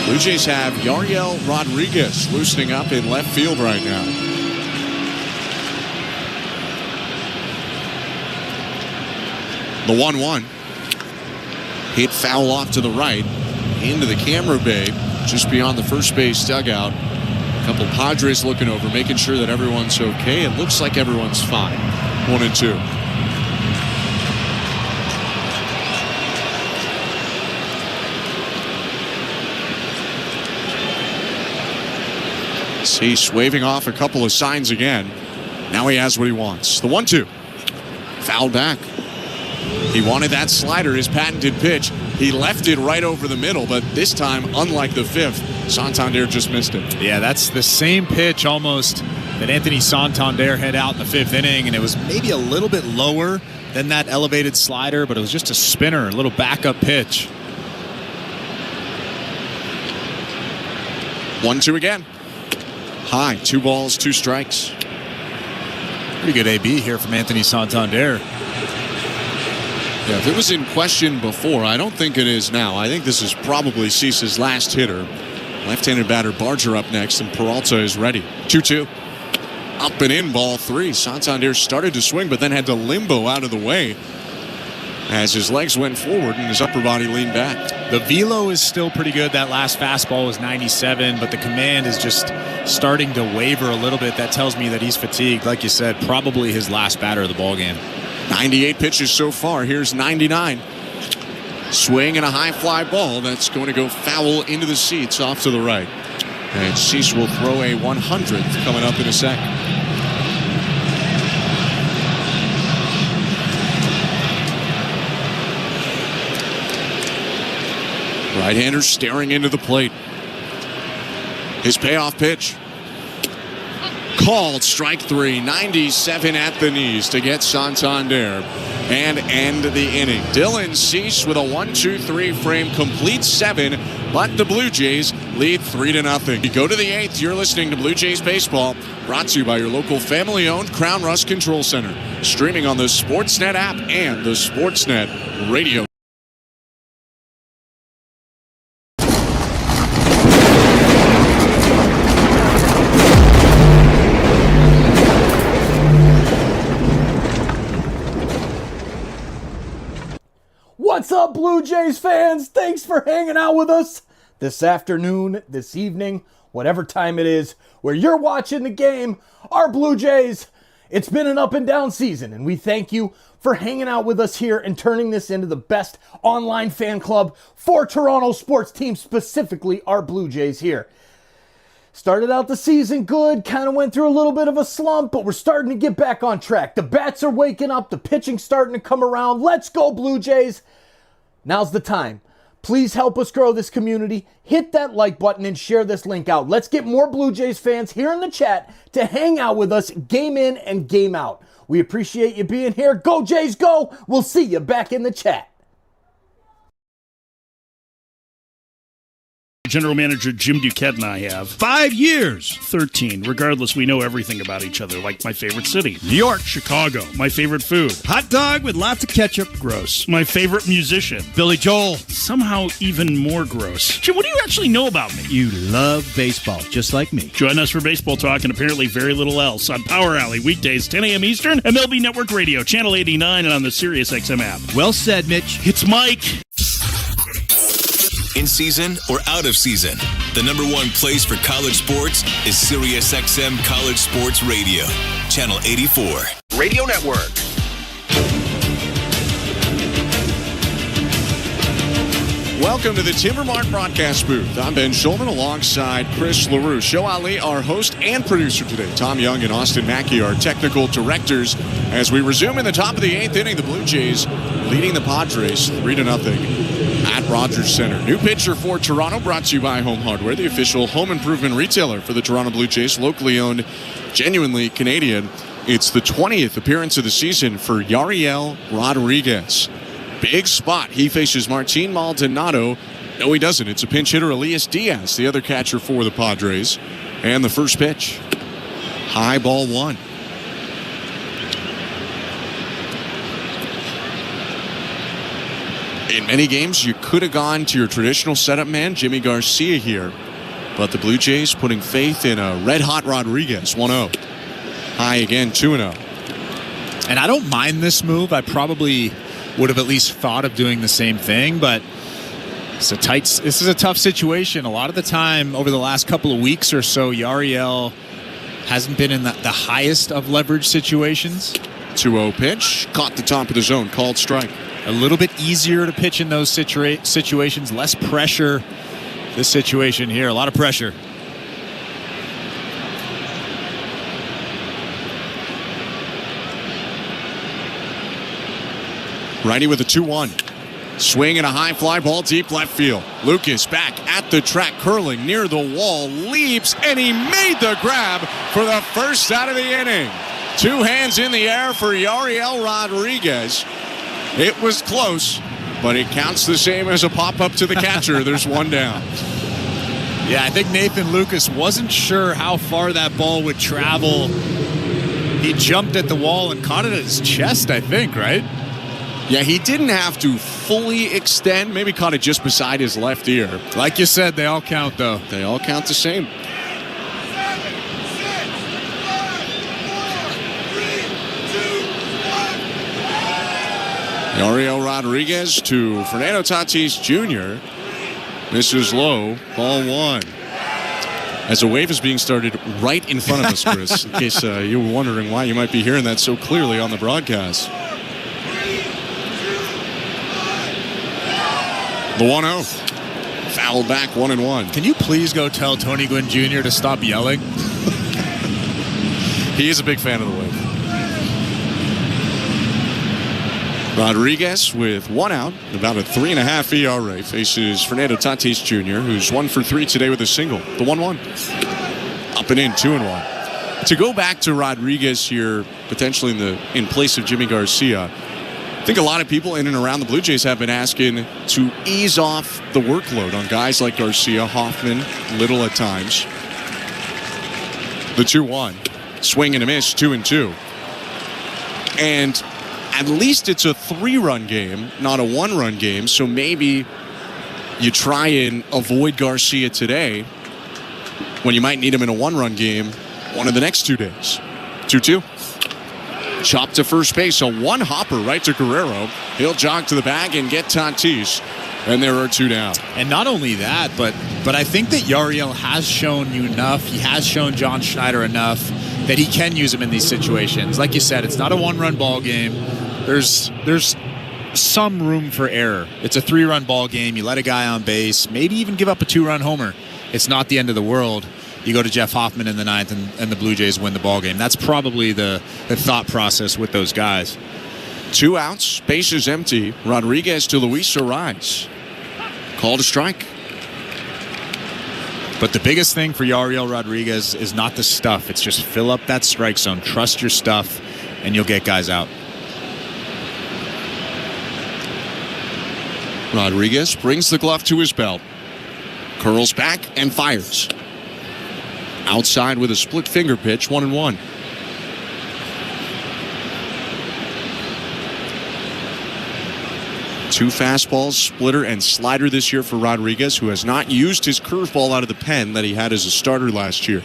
Speaker 1: Blue Jays have Yariel Rodriguez loosening up in left field right now. The 1-1. Hit foul off to the right. Into the camera bay, just beyond the first base dugout. A couple Padres looking over, making sure that everyone's okay. It looks like everyone's fine. 1-2. Cease waving off a couple of signs again. Now he has what he wants. The 1-2. Fouled back. He wanted that slider, his patented pitch. He left it right over the middle, but this time, unlike the 5th, Santander just missed it.
Speaker 12: Yeah, that's the same pitch almost that Anthony Santander had out in the 5th inning, and it was maybe a little bit lower than that elevated slider, but it was just a spinner, a little backup pitch.
Speaker 1: 1-2 again. High, 2 balls, 2 strikes.
Speaker 12: Pretty good AB here from Anthony Santander.
Speaker 1: Yeah, if it was in question before, I don't think it is now. I think this is probably Cease's last hitter. Left-handed batter Barger up next, and Peralta is ready. 2-2. Up and in, ball 3. Santander started to swing, but then had to limbo out of the way as his legs went forward and his upper body leaned back.
Speaker 12: The velo is still pretty good. That last fastball was 97, but the command is just starting to waver a little bit. That tells me that he's fatigued. Like you said, probably his last batter of the ballgame.
Speaker 1: 98 pitches so far. Here's 99. Swing and a high fly ball that's going to go foul into the seats off to the right. And Cease will throw a 100th coming up in a sec. Right-hander staring into the plate. His payoff pitch. Called strike 3, 97 at the knees to get Santander and end the inning. Dylan Cease with a 1-2-3 frame, complete 7, but the Blue Jays lead 3-0. You go to the 8th. You're listening to Blue Jays Baseball, brought to you by your local family-owned Crown Rust Control Center. Streaming on the Sportsnet app and the Sportsnet radio.
Speaker 3: What's up, Blue Jays fans? Thanks for hanging out with us this afternoon, this evening, whatever time it is, where you're watching the game. Our Blue Jays, it's been an up and down season, and we thank you for hanging out with us here and turning this into the best online fan club for Toronto sports teams, specifically our Blue Jays here. Started out the season good, kind of went through a little bit of a slump, but we're starting to get back on track. The bats are waking up, the pitching's starting to come around. Let's go, Blue Jays. Now's the time. Please help us grow this community. Hit that like button and share this link out. Let's get more Blue Jays fans here in the chat to hang out with us game in and game out. We appreciate you being here. Go Jays, go. We'll see you back in the chat.
Speaker 10: General Manager Jim Duquette and I have 5 years, 13. Regardless, we know everything about each other, like my favorite city, New York, Chicago, my favorite food, hot dog with lots of ketchup, gross. My favorite musician, Billy Joel, somehow even more gross. Jim, what do you actually know about me?
Speaker 13: You love baseball, just like me.
Speaker 10: Join us for baseball talk and apparently very little else on Power Alley, weekdays, 10 a.m. Eastern, MLB Network Radio, Channel 89, and on the SiriusXM app.
Speaker 13: Well said, Mitch.
Speaker 10: It's Mike.
Speaker 20: In season or out of season, the number one place for college sports is SiriusXM College Sports Radio, Channel 84.
Speaker 2: Radio Network.
Speaker 1: Welcome to the Timbermark broadcast booth. I'm Ben Schulman alongside Chris LaRue. Show Ali, our host and producer today. Tom Young and Austin Mackey, our technical directors. As we resume in the top of the 8th inning, the Blue Jays leading the Padres 3-0 at Rogers Center. New pitcher for Toronto, brought to you by Home Hardware, the official home improvement retailer for the Toronto Blue Jays, locally owned, genuinely Canadian. It's the 20th appearance of the season for Yariel Rodriguez. Big spot. He faces Martin Maldonado. No, he doesn't. It's a pinch hitter, Elias Diaz, the other catcher for the Padres. And the first pitch. High ball 1. In many games, you could have gone to your traditional setup man, Jimmy Garcia here. But the Blue Jays putting faith in a red-hot Rodriguez, 1-0. High again, 2-0.
Speaker 12: And I don't mind this move. I probably would have at least thought of doing the same thing, but this is a tough situation. A lot of the time over the last couple of weeks or so, Yariel hasn't been in the highest of leverage situations.
Speaker 1: 2-0 pitch, caught the top of the zone, called strike.
Speaker 12: A little bit easier to pitch in those situations, less pressure. This situation here, a lot of pressure.
Speaker 1: Righty with a 2-1. Swing and a high fly ball deep left field. Lucas back at the track, curling near the wall, leaps, and he made the grab for the first out of the inning. 2 hands in the air for Yariel Rodriguez. It was close, but it counts the same as a pop-up to the catcher. There's 1 down.
Speaker 12: Yeah, I think Nathan Lucas wasn't sure how far that ball would travel. He jumped at the wall and caught it at his chest, I think, right?
Speaker 1: Yeah, he didn't have to fully extend. Maybe caught it just beside his left ear.
Speaker 12: Like you said, they all count, though.
Speaker 1: They all count the same. Yariel Rodriguez to Fernando Tatis Jr. Misses low, ball one. As a wave is being started right in front of us, Chris, in case you were wondering why you might be hearing that so clearly on the broadcast. The 1-0. Foul back, 1-1.
Speaker 12: Can you please go tell Tony Gwynn Jr. to stop yelling?
Speaker 1: He is a big fan of the wave. Rodriguez with one out, about a 3.5 ERA, faces Fernando Tatis Jr., who's 1 for 3 today with a single. The 1-1. Up and in, 2-1. To go back to Rodriguez here, potentially in place of Jimmy Garcia, I think a lot of people in and around the Blue Jays have been asking to ease off the workload on guys like Garcia, Hoffman, Little at times. The 2-1. Swing and a miss, 2-2. And at least it's a 3-run game, not a 1-run game, so maybe you try and avoid Garcia today when you might need him in a 1-run game one of the next 2 days. 2-2. Chop to first base, a 1-hopper right to Guerrero. He'll jog to the bag and get Tatis, and there are 2 down.
Speaker 12: And not only that, but I think that Yariel has shown you enough, he has shown John Schneider enough that he can use him in these situations. Like you said, it's not a 1-run ball game. There's some room for error. It's a 3-run ball game. You let a guy on base, maybe even give up a 2-run homer. It's not the end of the world. You go to Jeff Hoffman in the 9th and the Blue Jays win the ball game. That's probably the thought process with those guys.
Speaker 1: 2 outs, bases empty. Rodriguez to Luis Arraez. Called a strike.
Speaker 12: But the biggest thing for Yariel Rodriguez is not the stuff. It's just fill up that strike zone. Trust your stuff, and you'll get guys out.
Speaker 1: Rodriguez brings the glove to his belt. Curls back and fires. Outside with a split finger pitch, 1-1. Two fastballs, splitter, and slider this year for Rodriguez, who has not used his curveball out of the pen that he had as a starter last year.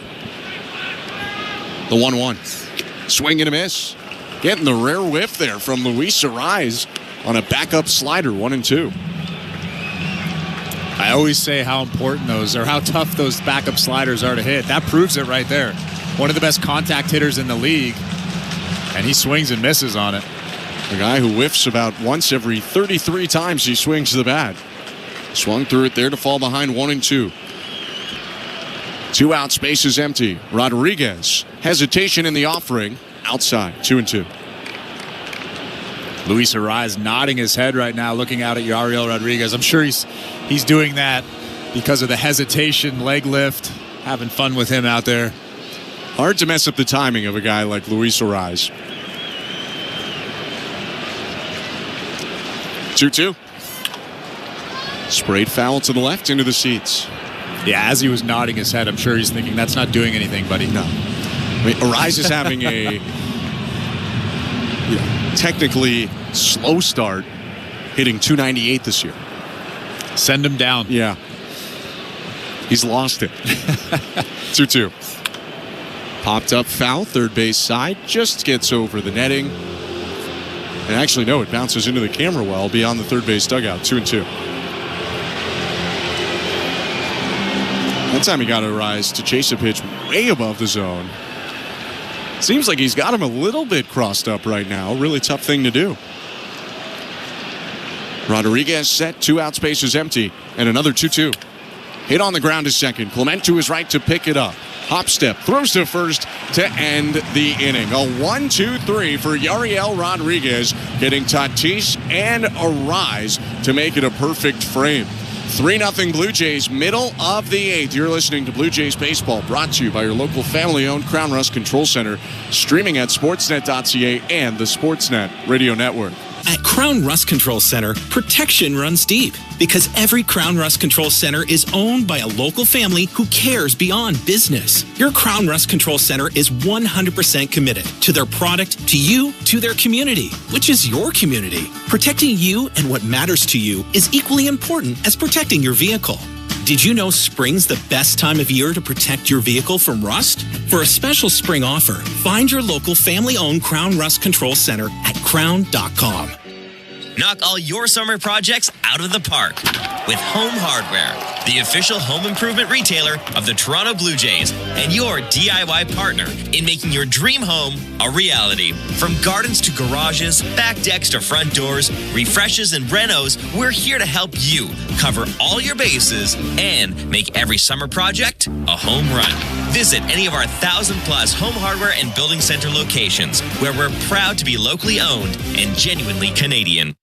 Speaker 1: The 1-1. Swing and a miss. Getting the rare whiff there from Luis Arraez on a backup slider, 1-2.
Speaker 12: I always say how important those are, how tough those backup sliders are to hit. That proves it right there. One of the best contact hitters in the league, and he swings and misses on it.
Speaker 1: A guy who whiffs about once every 33 times he swings the bat. Swung through it there to fall behind 1-2. 2 outs, bases empty. Rodriguez, hesitation in the offering. Outside, 2-2.
Speaker 12: Luis Arraez nodding his head right now, looking out at Yariel Rodriguez. I'm sure he's doing that because of the hesitation, leg lift, having fun with him out there.
Speaker 1: Hard to mess up the timing of a guy like Luis Arraez. 2-2. Sprayed foul to the left into the seats.
Speaker 12: Yeah, as he was nodding his head, I'm sure he's thinking, that's not doing anything, buddy.
Speaker 1: No. I mean, Arraez is having a technically slow start, hitting .298 this year.
Speaker 12: Send him down.
Speaker 1: Yeah. He's lost it. 2-2. Popped up foul, third base side, just gets over the netting. And actually, no, it bounces into the camera well beyond the third base dugout, 2-2. That time he got Arraez to chase a pitch way above the zone. Seems like he's got him a little bit crossed up right now. Really tough thing to do. Rodriguez set, 2 outs, bases empty, and another 2-2. Hit on the ground to second. Clement to his right to pick it up. Hop step, throws to first to end the inning. A 1-2-3 for Yariel Rodriguez, getting Tatis and Arraez to make it a perfect frame. 3-0 Blue Jays, middle of the 8th. You're listening to Blue Jays Baseball, brought to you by your local family-owned Crown Rust Control Center, streaming at sportsnet.ca and the Sportsnet Radio Network.
Speaker 15: At Crown Rust Control Center, protection runs deep because every Crown Rust Control Center is owned by a local family who cares beyond business. Your Crown Rust Control Center is 100% committed to their product, to you, to their community, which is your community. Protecting you and what matters to you is equally important as protecting your vehicle. Did you know spring's the best time of year to protect your vehicle from rust? For a special spring offer, find your local family-owned Crown Rust Control Center at crown.com.
Speaker 4: Knock all your summer projects out of the park with Home Hardware, the official home improvement retailer of the Toronto Blue Jays and your DIY partner in making your dream home a reality. From gardens to garages, back decks to front doors, refreshes and renos, we're here to help you cover all your bases and make every summer project a home run. Visit any of our 1,000+ home hardware and building center locations where we're proud to be locally owned and genuinely Canadian.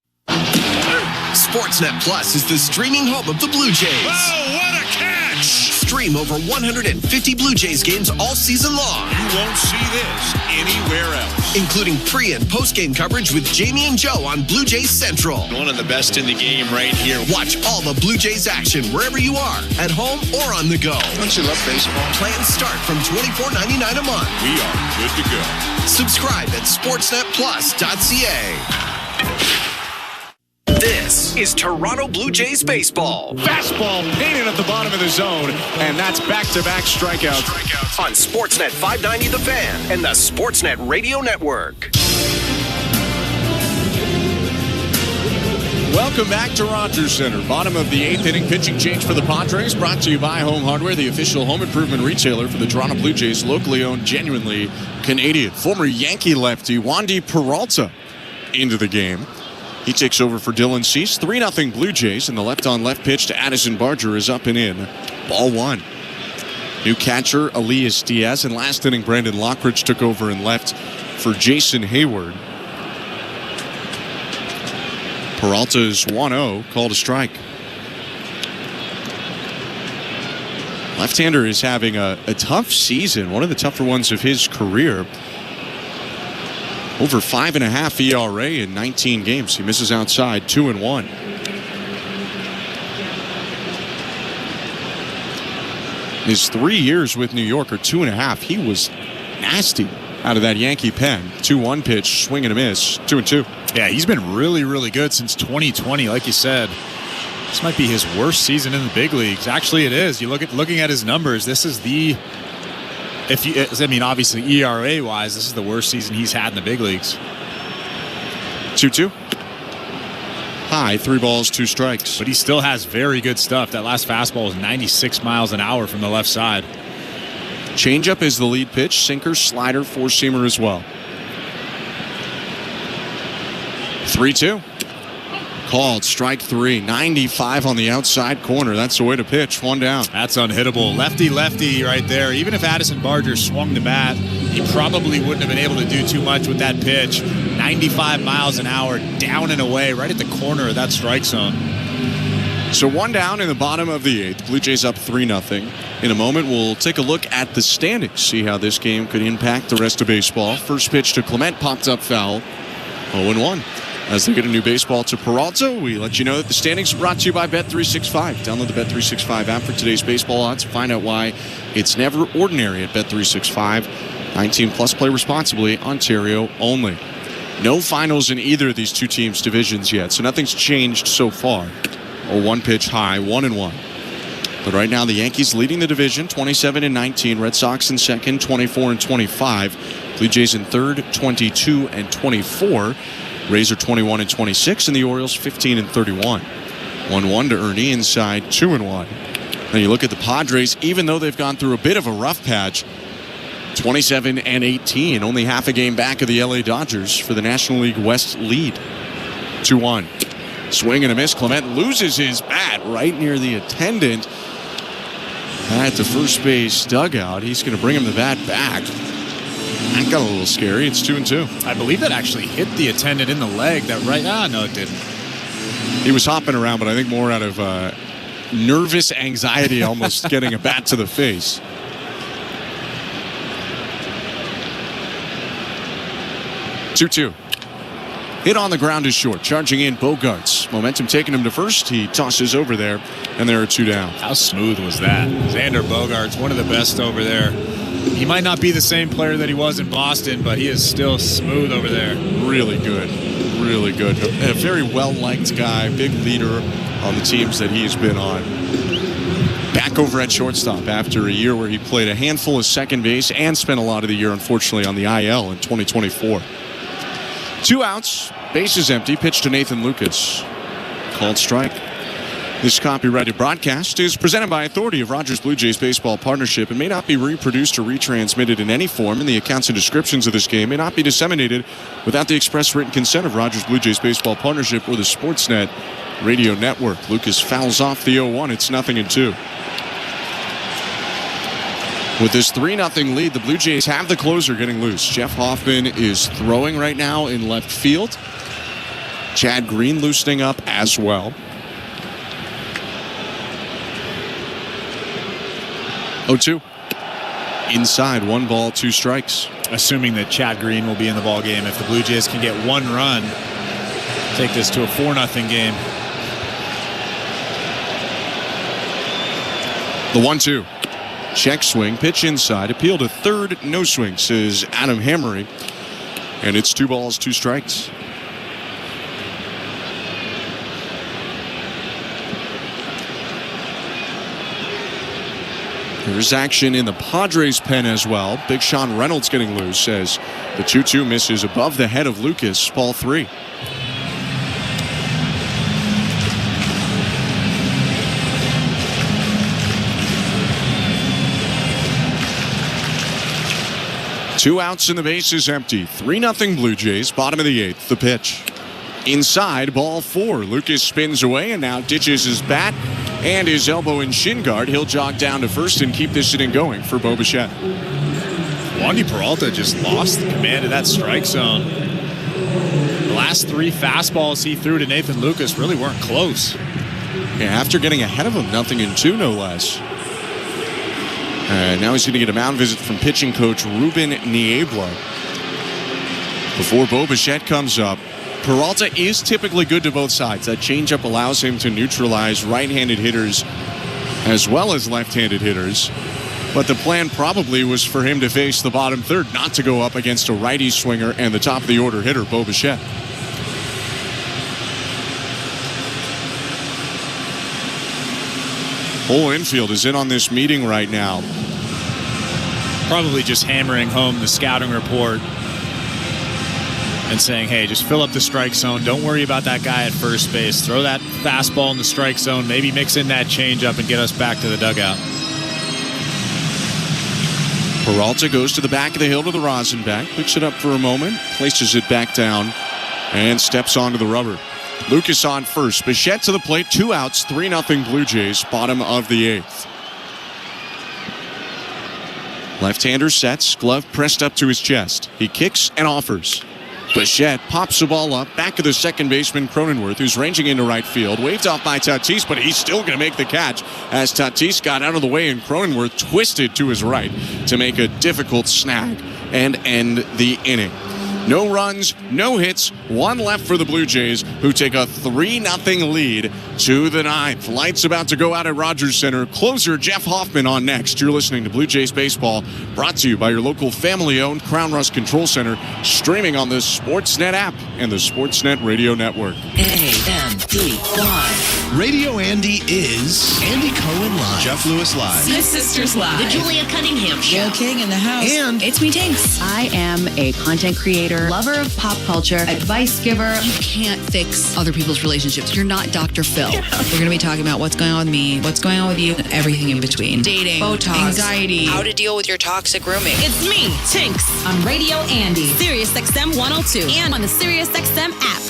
Speaker 2: Sportsnet Plus is the streaming home of the Blue Jays.
Speaker 9: Oh, what a catch!
Speaker 2: Stream over 150 Blue Jays games all season long.
Speaker 9: You won't see this anywhere else.
Speaker 2: Including pre- and post-game coverage with Jamie and Joe on Blue Jays Central.
Speaker 1: One of the best in the game right here.
Speaker 2: Watch all the Blue Jays action wherever you are, at home or on the go.
Speaker 1: Don't you love baseball?
Speaker 2: Plans start from $24.99 a month.
Speaker 1: We are good to go.
Speaker 2: Subscribe at sportsnetplus.ca. This is Toronto Blue Jays baseball.
Speaker 1: Fastball painted at the bottom of the zone, and that's back-to-back strikeouts.
Speaker 2: On Sportsnet 590 The Fan and the Sportsnet Radio Network.
Speaker 1: Welcome back to Rogers Center. Bottom of the 8th inning, pitching change for the Padres. Brought to you by Home Hardware, the official home improvement retailer for the Toronto Blue Jays. Locally owned, genuinely Canadian. Former Yankee lefty Wandy Peralta into the game. He takes over for Dylan Cease. 3-0 Blue Jays, and the left-on-left pitch to Addison Barger is up and in. Ball one. New catcher, Elias Diaz, and last inning, Brandon Lockridge took over and left for Jason Hayward. Peralta is 1-0, called a strike. Left-hander is having a tough season, one of the tougher ones of his career. Over 5.5 ERA in 19 games. He misses outside, 2-1. His 3 years with New York, or 2.5, he was nasty out of that Yankee pen. 2-1 pitch, swing and a miss, 2-2.
Speaker 12: Yeah, he's been really, really good since 2020. Like you said, this might be his worst season in the big leagues. Actually, it is. Looking at his numbers, this is the... obviously ERA-wise, this is the worst season he's had in the big leagues.
Speaker 1: 2-2. High, 3 balls, 2 strikes.
Speaker 12: But he still has very good stuff. That last fastball was 96 miles an hour from the left side.
Speaker 1: Changeup is the lead pitch. Sinker, slider, four-seamer as well. 3-2. Called, strike 3. 95 on the outside corner. That's the way to pitch. 1 down.
Speaker 12: That's unhittable. Lefty right there. Even if Addison Barger swung the bat, he probably wouldn't have been able to do too much with that pitch. 95 miles an hour, down and away, right at the corner of that strike zone.
Speaker 1: So 1 down in the bottom of the 8th. Blue Jays up 3-0. In a moment, we'll take a look at the standings, see how this game could impact the rest of baseball. First pitch to Clement, popped up foul. 0-1. As they get a new baseball to Peralta, we let you know that the standings are brought to you by Bet365. Download the Bet365 app for today's baseball odds. Find out why it's never ordinary at Bet365. 19 plus, play responsibly. Ontario only. No finals in either of these two teams' divisions yet, so nothing's changed so far. A 1 pitch high, 1-1. But right now the Yankees leading the division, 27-19. Red Sox in second, 24-25. Blue Jays in third, 22-24. Rays are 21-26, and the Orioles 15-31. 1-1 to Ernie inside, 2-1. Then you look at the Padres, even though they've gone through a bit of a rough patch, 27-18, only half a game back of the LA Dodgers for the National League West lead. 2-1. Swing and a miss. Clement loses his bat right near the attendant at the first base dugout. He's going to bring him the bat back. That got a little scary. It's 2-2.
Speaker 12: I believe that actually hit the attendant in the leg. No, it didn't.
Speaker 1: He was hopping around, but I think more out of nervous anxiety, almost getting a bat to the face. Hit on the ground is short. Charging in Bogarts. Momentum taking him to first. He tosses over there, and there are 2 down.
Speaker 12: How smooth was that? Xander Bogaerts, one of the best over there. He might not be the same player that he was in Boston, but he is still smooth over there.
Speaker 1: Really good. Really good. A very well-liked guy, big leader on the teams that he's been on. Back over at shortstop after a year where he played a handful of second base and spent a lot of the year, unfortunately, on the IL in 2024. 2 outs, bases empty, pitch to Nathan Lucas. Called strike. This copyrighted broadcast is presented by authority of Rogers Blue Jays Baseball Partnership and may not be reproduced or retransmitted in any form, and the accounts and descriptions of this game may not be disseminated without the express written consent of Rogers Blue Jays Baseball Partnership or the Sportsnet Radio Network. Lucas fouls off the 0-1. It's 0-2. With this 3-0 lead, the Blue Jays have the closer getting loose. Jeff Hoffman is throwing right now in left field. Chad Green loosening up as well. 0-2. Inside, 1 ball, 2 strikes.
Speaker 12: Assuming that Chad Green will be in the ball game. If the Blue Jays can get 1 run, take this to a 4-0 game.
Speaker 1: The 1-2. Check swing, pitch inside, appeal to third, no swing, says Adam Hammery. And it's 2 balls, 2 strikes. There's action in the Padres pen as well. Big Sean Reynolds getting loose as the 2-2 misses above the head of Lucas. Ball 3. Two outs and the base is empty. 3-0 Blue Jays. Bottom of the 8th. The pitch. Inside, ball 4. Lucas spins away and now ditches his bat and his elbow and shin guard. He'll jog down to first and keep this inning going for Bo Bichette.
Speaker 12: Wandy Peralta just lost the command of that strike zone. The last 3 fastballs he threw to Nathan Lucas really weren't close.
Speaker 1: Yeah, after getting ahead of him, 0-2, no less. Now he's going to get a mound visit from pitching coach Ruben Niebla. Before Bo Bichette comes up, Peralta is typically good to both sides. That changeup allows him to neutralize right-handed hitters as well as left-handed hitters. But the plan probably was for him to face the bottom third, not to go up against a righty swinger and the top of the order hitter, Bo Bichette. Whole infield is in on this meeting right now.
Speaker 12: Probably just hammering home the scouting report and saying, hey, just fill up the strike zone. Don't worry about that guy at first base. Throw that fastball in the strike zone. Maybe mix in that changeup and get us back to the dugout.
Speaker 1: Peralta goes to the back of the hill to the Rosenbach. Picks it up for a moment. Places it back down and steps onto the rubber. Lucas on first. Bichette to the plate. 2 outs. 3-0 Blue Jays. Bottom of the 8th. Left-hander sets. Glove pressed up to his chest. He kicks and offers. Bichette pops the ball up, back of the second baseman Cronenworth, who's ranging into right field. Waved off by Tatis, but he's still going to make the catch as Tatis got out of the way and Cronenworth twisted to his right to make a difficult snag and end the inning. No runs, no hits, 1 left for the Blue Jays, who take a 3-0 lead to the 9th. Lights about to go out at Rogers Center. Closer Jeff Hoffman on next. You're listening to Blue Jays Baseball, brought to you by your local family-owned Crown Rust Control Center, streaming on the Sportsnet app and the Sportsnet Radio Network.
Speaker 2: ANDY. Radio Andy is Andy Cohen Live, Jeff Lewis Live,
Speaker 16: Smith Sisters Live,
Speaker 17: The Julia Cunningham Show,
Speaker 16: Gail King in the house,
Speaker 2: and
Speaker 17: It's Me Tinks.
Speaker 16: I am a content creator, lover of pop culture, advice giver.
Speaker 17: You can't fix other people's relationships. You're not Dr. Phil.
Speaker 16: Yeah.
Speaker 17: We're going to be talking about what's going on with me, what's going on with you, and everything in between.
Speaker 16: Dating,
Speaker 17: Botox,
Speaker 16: anxiety,
Speaker 17: how to deal with your toxic roommate.
Speaker 16: It's me, Tinks, on Radio Andy, SiriusXM 102, and on the SiriusXM app.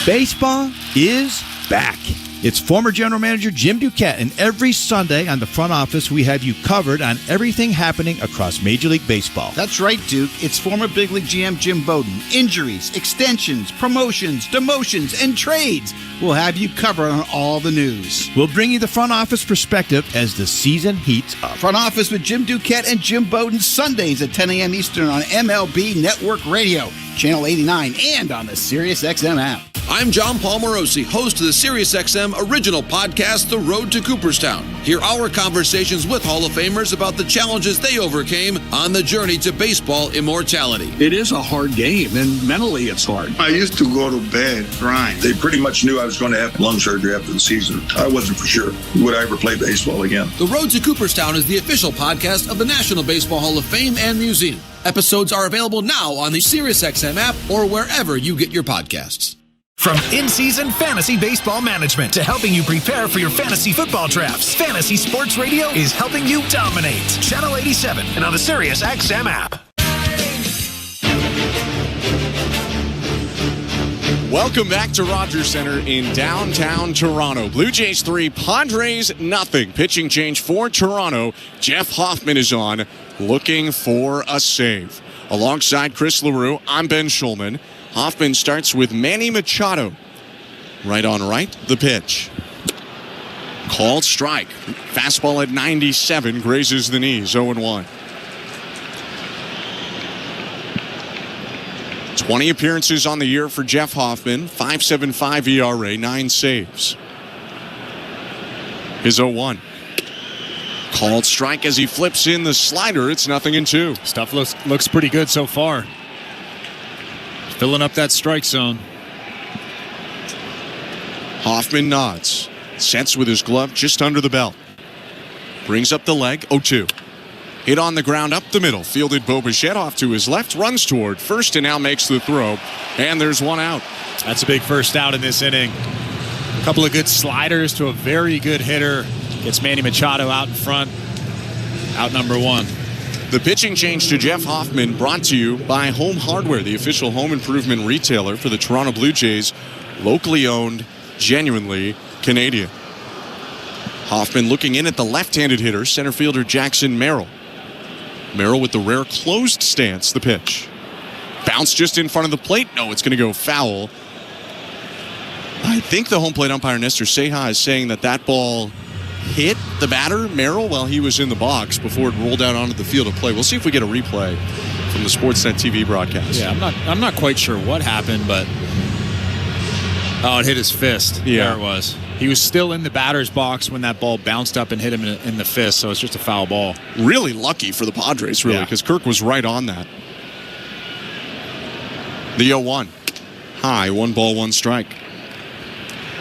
Speaker 13: Baseball is back. It's former General Manager Jim Duquette, and every Sunday on the front office, we have you covered on everything happening across Major League Baseball.
Speaker 18: That's right, Duke. It's former Big League GM Jim Bowden. Injuries, extensions, promotions, demotions, and trades. We'll have you covered on all the news.
Speaker 13: We'll bring you the front office perspective as the season heats up.
Speaker 18: Front office with Jim Duquette and Jim Bowden, Sundays at 10 a.m. Eastern on MLB Network Radio, Channel 89, and on the SiriusXM app.
Speaker 19: I'm John Paul Morosi, host of the SiriusXM original podcast, The Road to Cooperstown. Hear our conversations with Hall of Famers about the challenges they overcame on the journey to baseball immortality.
Speaker 21: It is a hard game, and mentally it's hard.
Speaker 22: I used to go to bed crying. They pretty much knew I was going to have lung surgery after the season. I wasn't for sure. Would I ever play baseball again?
Speaker 19: The Road to Cooperstown is the official podcast of the National Baseball Hall of Fame and Museum. Episodes are available now on the SiriusXM app or wherever you get your podcasts.
Speaker 25: From in-season fantasy baseball management to helping you prepare for your fantasy football drafts, Fantasy Sports Radio is helping you dominate. Channel 87 and on the SiriusXM app.
Speaker 1: Welcome back to Rogers Center in downtown Toronto. Blue Jays 3, Padres nothing. Pitching change for Toronto. Jeff Hoffman is on, looking for a save. Alongside Chris LaRue, I'm Ben Schulman. Hoffman starts with Manny Machado. Right on right, the pitch. Called strike. Fastball at 97, grazes the knees, 0-1. 20 appearances on the year for Jeff Hoffman, 5.75 ERA, 9 saves. His 0-1. Called strike as he flips in the slider. It's 0-2.
Speaker 12: Stuff looks pretty good so far. Filling up that strike zone.
Speaker 1: Hoffman nods. Sets with his glove just under the belt. Brings up the leg, 0-2. Hit on the ground up the middle. Fielded Bo Bichette off to his left. Runs toward first and now makes the throw. And there's one out.
Speaker 12: That's a big first out in this inning. A couple of good sliders to a very good hitter. Gets Manny Machado out in front. Out number 1.
Speaker 1: The pitching change to Jeff Hoffman brought to you by Home Hardware, the official home improvement retailer for the Toronto Blue Jays. Locally owned, genuinely Canadian. Hoffman looking in at the left-handed hitter, center fielder Jackson Merrill. Merrill with the rare closed stance, the pitch. Bounce just in front of the plate. No, it's going to go foul. I think the home plate umpire, Nestor Seja, is saying that ball hit the batter, Merrill, while he was in the box before it rolled out onto the field of play. We'll see if we get a replay from the Sportsnet TV broadcast.
Speaker 12: Yeah, I'm not quite sure what happened, but it hit his fist.
Speaker 1: Yeah,
Speaker 12: there it was. He was still in the batter's box when that ball bounced up and hit him in the fist, so it's just a foul ball.
Speaker 1: Really lucky for the Padres, really, because Kirk was right on that. The 0-1. High, 1 ball, 1 strike.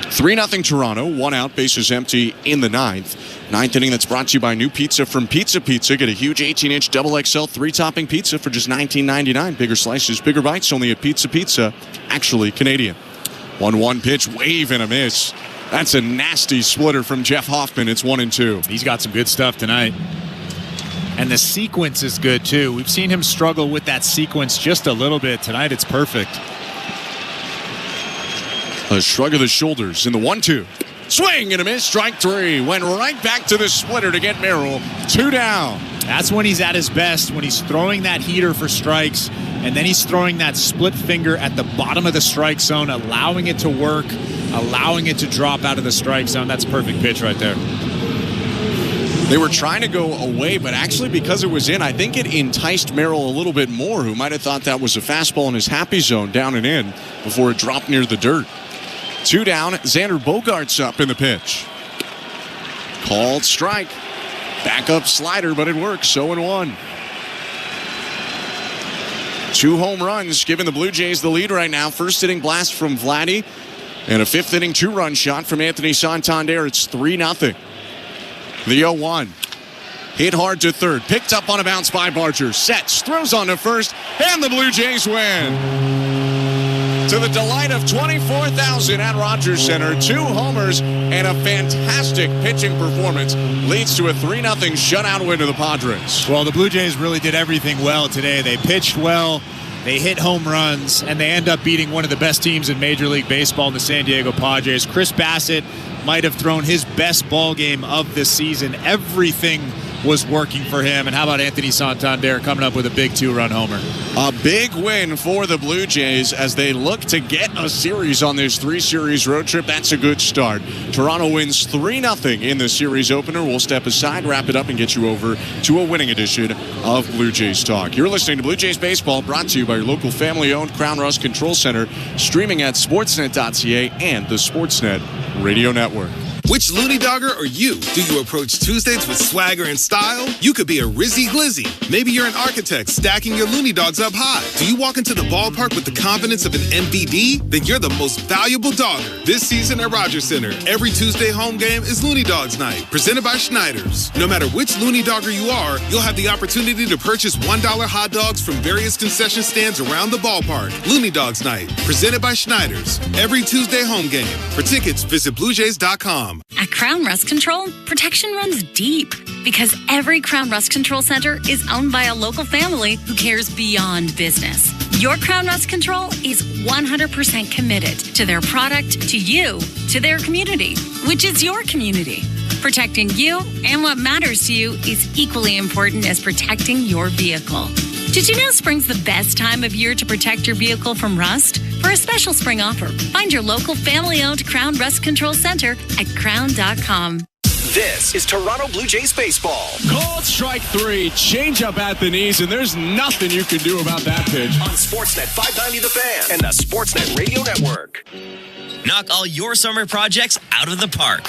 Speaker 1: 3-0 Toronto, 1 out, bases empty in the 9th. 9th inning that's brought to you by new pizza from Pizza Pizza. Get a huge 18-inch double XL 3-topping pizza for just $19.99. Bigger slices, bigger bites, only at Pizza Pizza. Actually Canadian. 1-1 pitch, wave and a miss. That's a nasty splitter from Jeff Hoffman. It's 1-2.
Speaker 12: He's got some good stuff tonight. And the sequence is good, too. We've seen him struggle with that sequence just a little bit. Tonight, it's perfect.
Speaker 1: A shrug of the shoulders in the 1-2. Swing and a miss. Strike 3. Went right back to the splitter to get Merrill. 2 down.
Speaker 12: That's when he's at his best, when he's throwing that heater for strikes, and then he's throwing that split finger at the bottom of the strike zone, allowing it to work, allowing it to drop out of the strike zone. That's a perfect pitch right there.
Speaker 1: They were trying to go away, but actually because it was in, I think it enticed Merrill a little bit more, who might have thought that was a fastball in his happy zone down and in before it dropped near the dirt. 2 down, Xander Bogaerts up in the pitch. Called strike. Backup slider, but it works. 0-1. 2 home runs, giving the Blue Jays the lead right now. First inning blast from Vladdy, and a 5th inning 2-run shot from Anthony Santander. It's 3-0. The 0-1. Hit hard to third. Picked up on a bounce by Barger. Sets, throws on to first, and the Blue Jays win. To the delight of 24,000 at Rogers Center, 2 homers and a fantastic pitching performance leads to a 3-0 shutout win to the Padres.
Speaker 12: Well, the Blue Jays really did everything well today. They pitched well. They hit home runs, and they end up beating one of the best teams in Major League Baseball, the San Diego Padres. Chris Bassett might have thrown his best ball game of the season. Everything was working for him. And how about Anthony Santander coming up with a big 2-run homer?
Speaker 1: A big win for the Blue Jays as they look to get a series on this 3-series road trip. That's a good start. Toronto wins 3-0 in the series opener. We'll step aside, wrap it up, and get you over to a winning edition of Blue Jays Talk. You're listening to Blue Jays Baseball, brought to you by your local family-owned Crown Rust Control Center, streaming at sportsnet.ca and the Sportsnet Radio Network.
Speaker 8: Which loony dogger are you? Do you approach Tuesdays with swagger and style? You could be a Rizzy Glizzy. Maybe you're an architect stacking your loony dogs up high. Do you walk into the ballpark with the confidence of an MVD? Then you're the most valuable dogger. This season at Rogers Center, every Tuesday home game is Looney Dogs Night, presented by Schneider's. No matter which loony dogger you are, you'll have the opportunity to purchase $1 hot dogs from various concession stands around the ballpark. Looney Dogs Night, presented by Schneider's. Every Tuesday home game. For tickets, visit BlueJays.com.
Speaker 11: At Crown Rust Control, protection runs deep because every Crown Rust Control Center is owned by a local family who cares beyond business. Your Crown Rust Control is 100% committed to their product, to you, to their community, which is your community. Protecting you and what matters to you is equally important as protecting your vehicle. Did you know spring's the best time of year to protect your vehicle from rust? For a special spring offer, find your local family-owned Crown Rust Control Center at crown.com.
Speaker 25: This is Toronto Blue Jays baseball.
Speaker 1: Called strike 3, change up at the knees, and there's nothing you can do about that pitch.
Speaker 25: On Sportsnet 590 The Fan and the Sportsnet Radio Network.
Speaker 4: Knock all your summer projects out of the park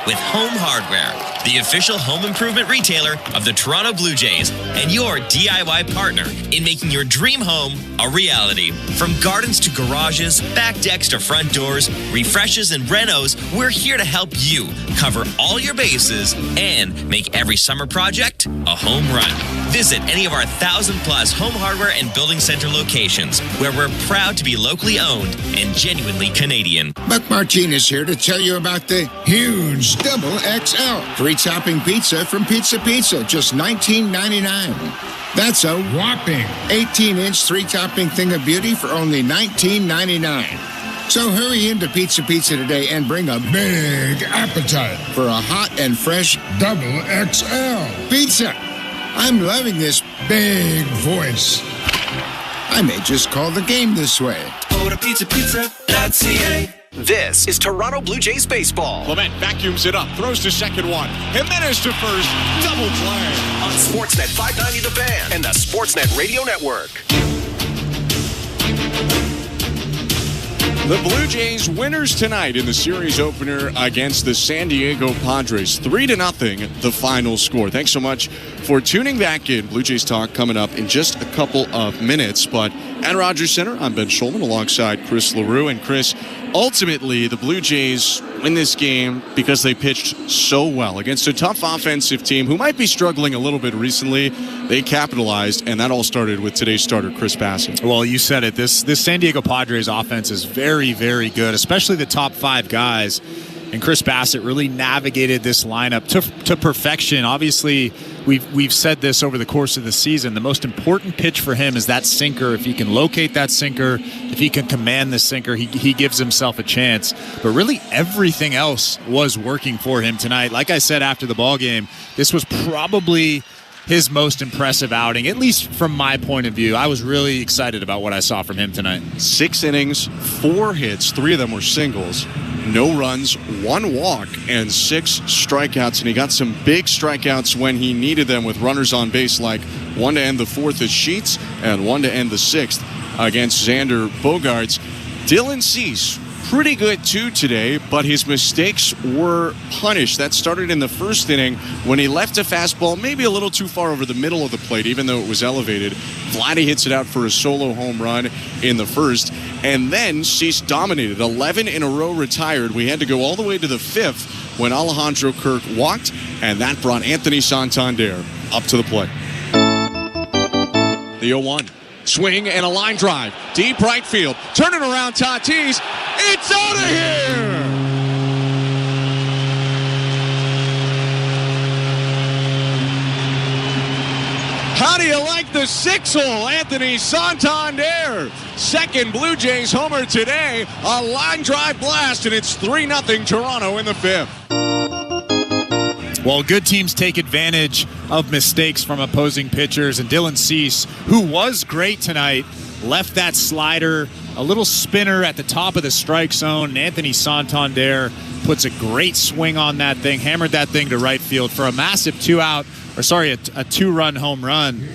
Speaker 4: with Home Hardware, the official home improvement retailer of the Toronto Blue Jays and your DIY partner in making your dream home a reality. From gardens to garages, back decks to front doors, refreshes and renos, we're here to help you cover all your bases and make every summer project a home run. Visit any of our 1,000+ home hardware and building center locations where we're proud to be locally owned and genuinely Canadian.
Speaker 7: Buck Martinez here to tell you about the huge Double XL free topping pizza from Pizza Pizza, just $19.99. That's a whopping 18-inch 3-topping thing of beauty for only $19.99. So hurry into Pizza Pizza today and bring a big appetite for a hot and fresh Double XL pizza. I'm loving this big voice. I may just call the game this way.
Speaker 25: Order pizzapizza.ca. This is Toronto Blue Jays baseball.
Speaker 1: Clement vacuums it up, throws to second one. Jimenez to first, double play.
Speaker 25: On Sportsnet 590 The Fan and the Sportsnet Radio Network.
Speaker 1: The Blue Jays winners tonight in the series opener against the San Diego Padres. 3-0, the final score. Thanks so much for tuning back in. Blue Jays Talk coming up in just a couple of minutes. But at Rogers Center, I'm Ben Schulman alongside Chris LaRue. And Chris, ultimately, the Blue Jays win this game because they pitched so well against a tough offensive team who might be struggling a little bit recently. They capitalized, and that all started with today's starter, Chris Bassett.
Speaker 12: Well, you said it. This San Diego Padres offense is very, very good, especially the top 5 guys. And Chris Bassett really navigated this lineup to perfection. Obviously, we've said this over the course of the season. The most important pitch for him is that sinker. If he can locate that sinker, if he can command the sinker, he gives himself a chance. But really, everything else was working for him tonight. Like I said after the ball game, this was probably his most impressive outing, at least from my point of view. I was really excited about what I saw from him tonight.
Speaker 1: 6 innings, 4 hits, 3 of them were singles, no runs, 1 walk, and 6 strikeouts. And he got some big strikeouts when he needed them with runners on base, like 1 to end the 4th at Sheets and 1 to end the 6th against Xander Bogaerts. Dylan Cease, pretty good too today, but his mistakes were punished. That started in the first inning when he left a fastball maybe a little too far over the middle of the plate, even though it was elevated. Vladdy hits it out for a solo home run in the first, and then Cease dominated. 11 in a row retired. We had to go all the way to the 5th when Alejandro Kirk walked, and that brought Anthony Santander up to the plate. The 0-1. Swing and a line drive. Deep right field. Turning around Tatis. It's out of here! How do you like the 6-hole? Anthony Santander, second Blue Jays homer today. A line drive blast, and it's 3-0 Toronto in the 5th.
Speaker 12: Well, good teams take advantage of mistakes from opposing pitchers, and Dylan Cease, who was great tonight, left that slider, a little spinner at the top of the strike zone, and Anthony Santander puts a great swing on that thing, hammered that thing to right field for a massive a two-run home run.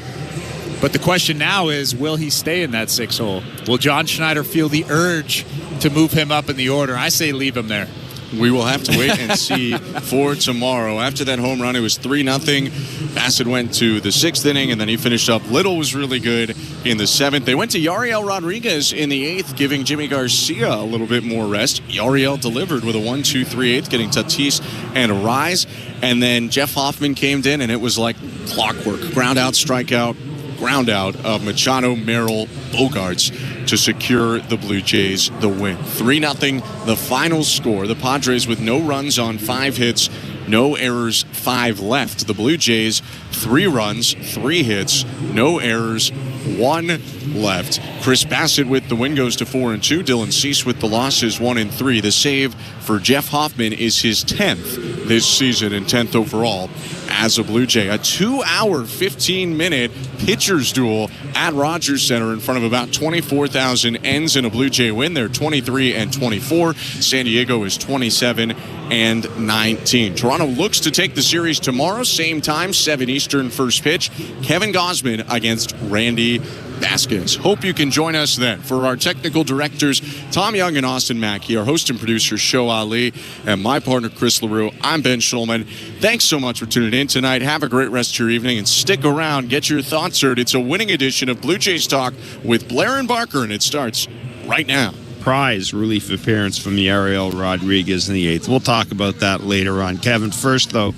Speaker 12: But the question now is, will he stay in that 6-hole? Will John Schneider feel the urge to move him up in the order? I say leave him there.
Speaker 1: We will have to wait and see for tomorrow. After that home run, it was 3-0. Bassett went to the 6th inning, and then he finished up. Little was really good in the 7th. They went to Yariel Rodriguez in the 8th, giving Jimmy Garcia a little bit more rest. Yariel delivered with a 1-2-3-8, getting Tatis and a rise. And then Jeff Hoffman came in, and it was like clockwork. Ground out, strikeout, ground out of Machado, Merrill, Bogarts to secure the Blue Jays the win. 3-0, the final score. The Padres with no runs on 5 hits, no errors, 5 left. The Blue Jays, 3 runs, 3 hits, no errors, 1 left. Chris Bassett with the win goes to 4-2. Dylan Cease with the losses 1-3. The save for Jeff Hoffman is his 10th this season and 10th overall as a Blue Jay. A 2-hour, 15-minute pitcher's duel at Rogers Center in front of about 24,000 ends in a Blue Jay win. They're 23-24. San Diego is 27-19. Toronto looks to take the series tomorrow, same time, 7 Eastern, first pitch. Kevin Gausman against Randy Vasquez. Hope you can join us then. For our technical directors, Tom Young and Austin Mackey, our host and producer, Sho Ali, and my partner, Chris LaRue, I'm Ben Schulman. Thanks so much for tuning in tonight. Have a great rest of your evening, and stick around. Get your thoughts heard. It's a winning edition of Blue Jays Talk with Blair and Barker, and it starts right now.
Speaker 5: Prize relief appearance from Yariel Rodriguez in the 8th. We'll talk about that later on. Kevin, first, though,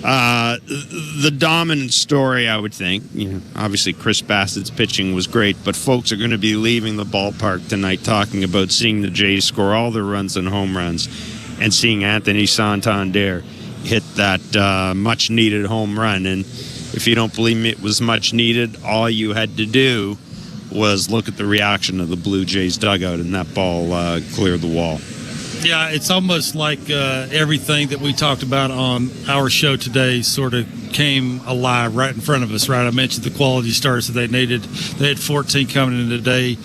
Speaker 5: the dominant story, I would think, obviously Chris Bassett's pitching was great, but folks are going to be leaving the ballpark tonight talking about seeing the Jays score all their runs and home runs and seeing Anthony Santander hit that much-needed home run. And if you don't believe me, it was much needed. All you had to do was look at the reaction of the Blue Jays dugout, and that ball cleared the wall.
Speaker 6: Yeah, it's almost like everything that we talked about on our show today sort of came alive right in front of us, right? I mentioned the quality starts that they needed. They had 14 coming in today.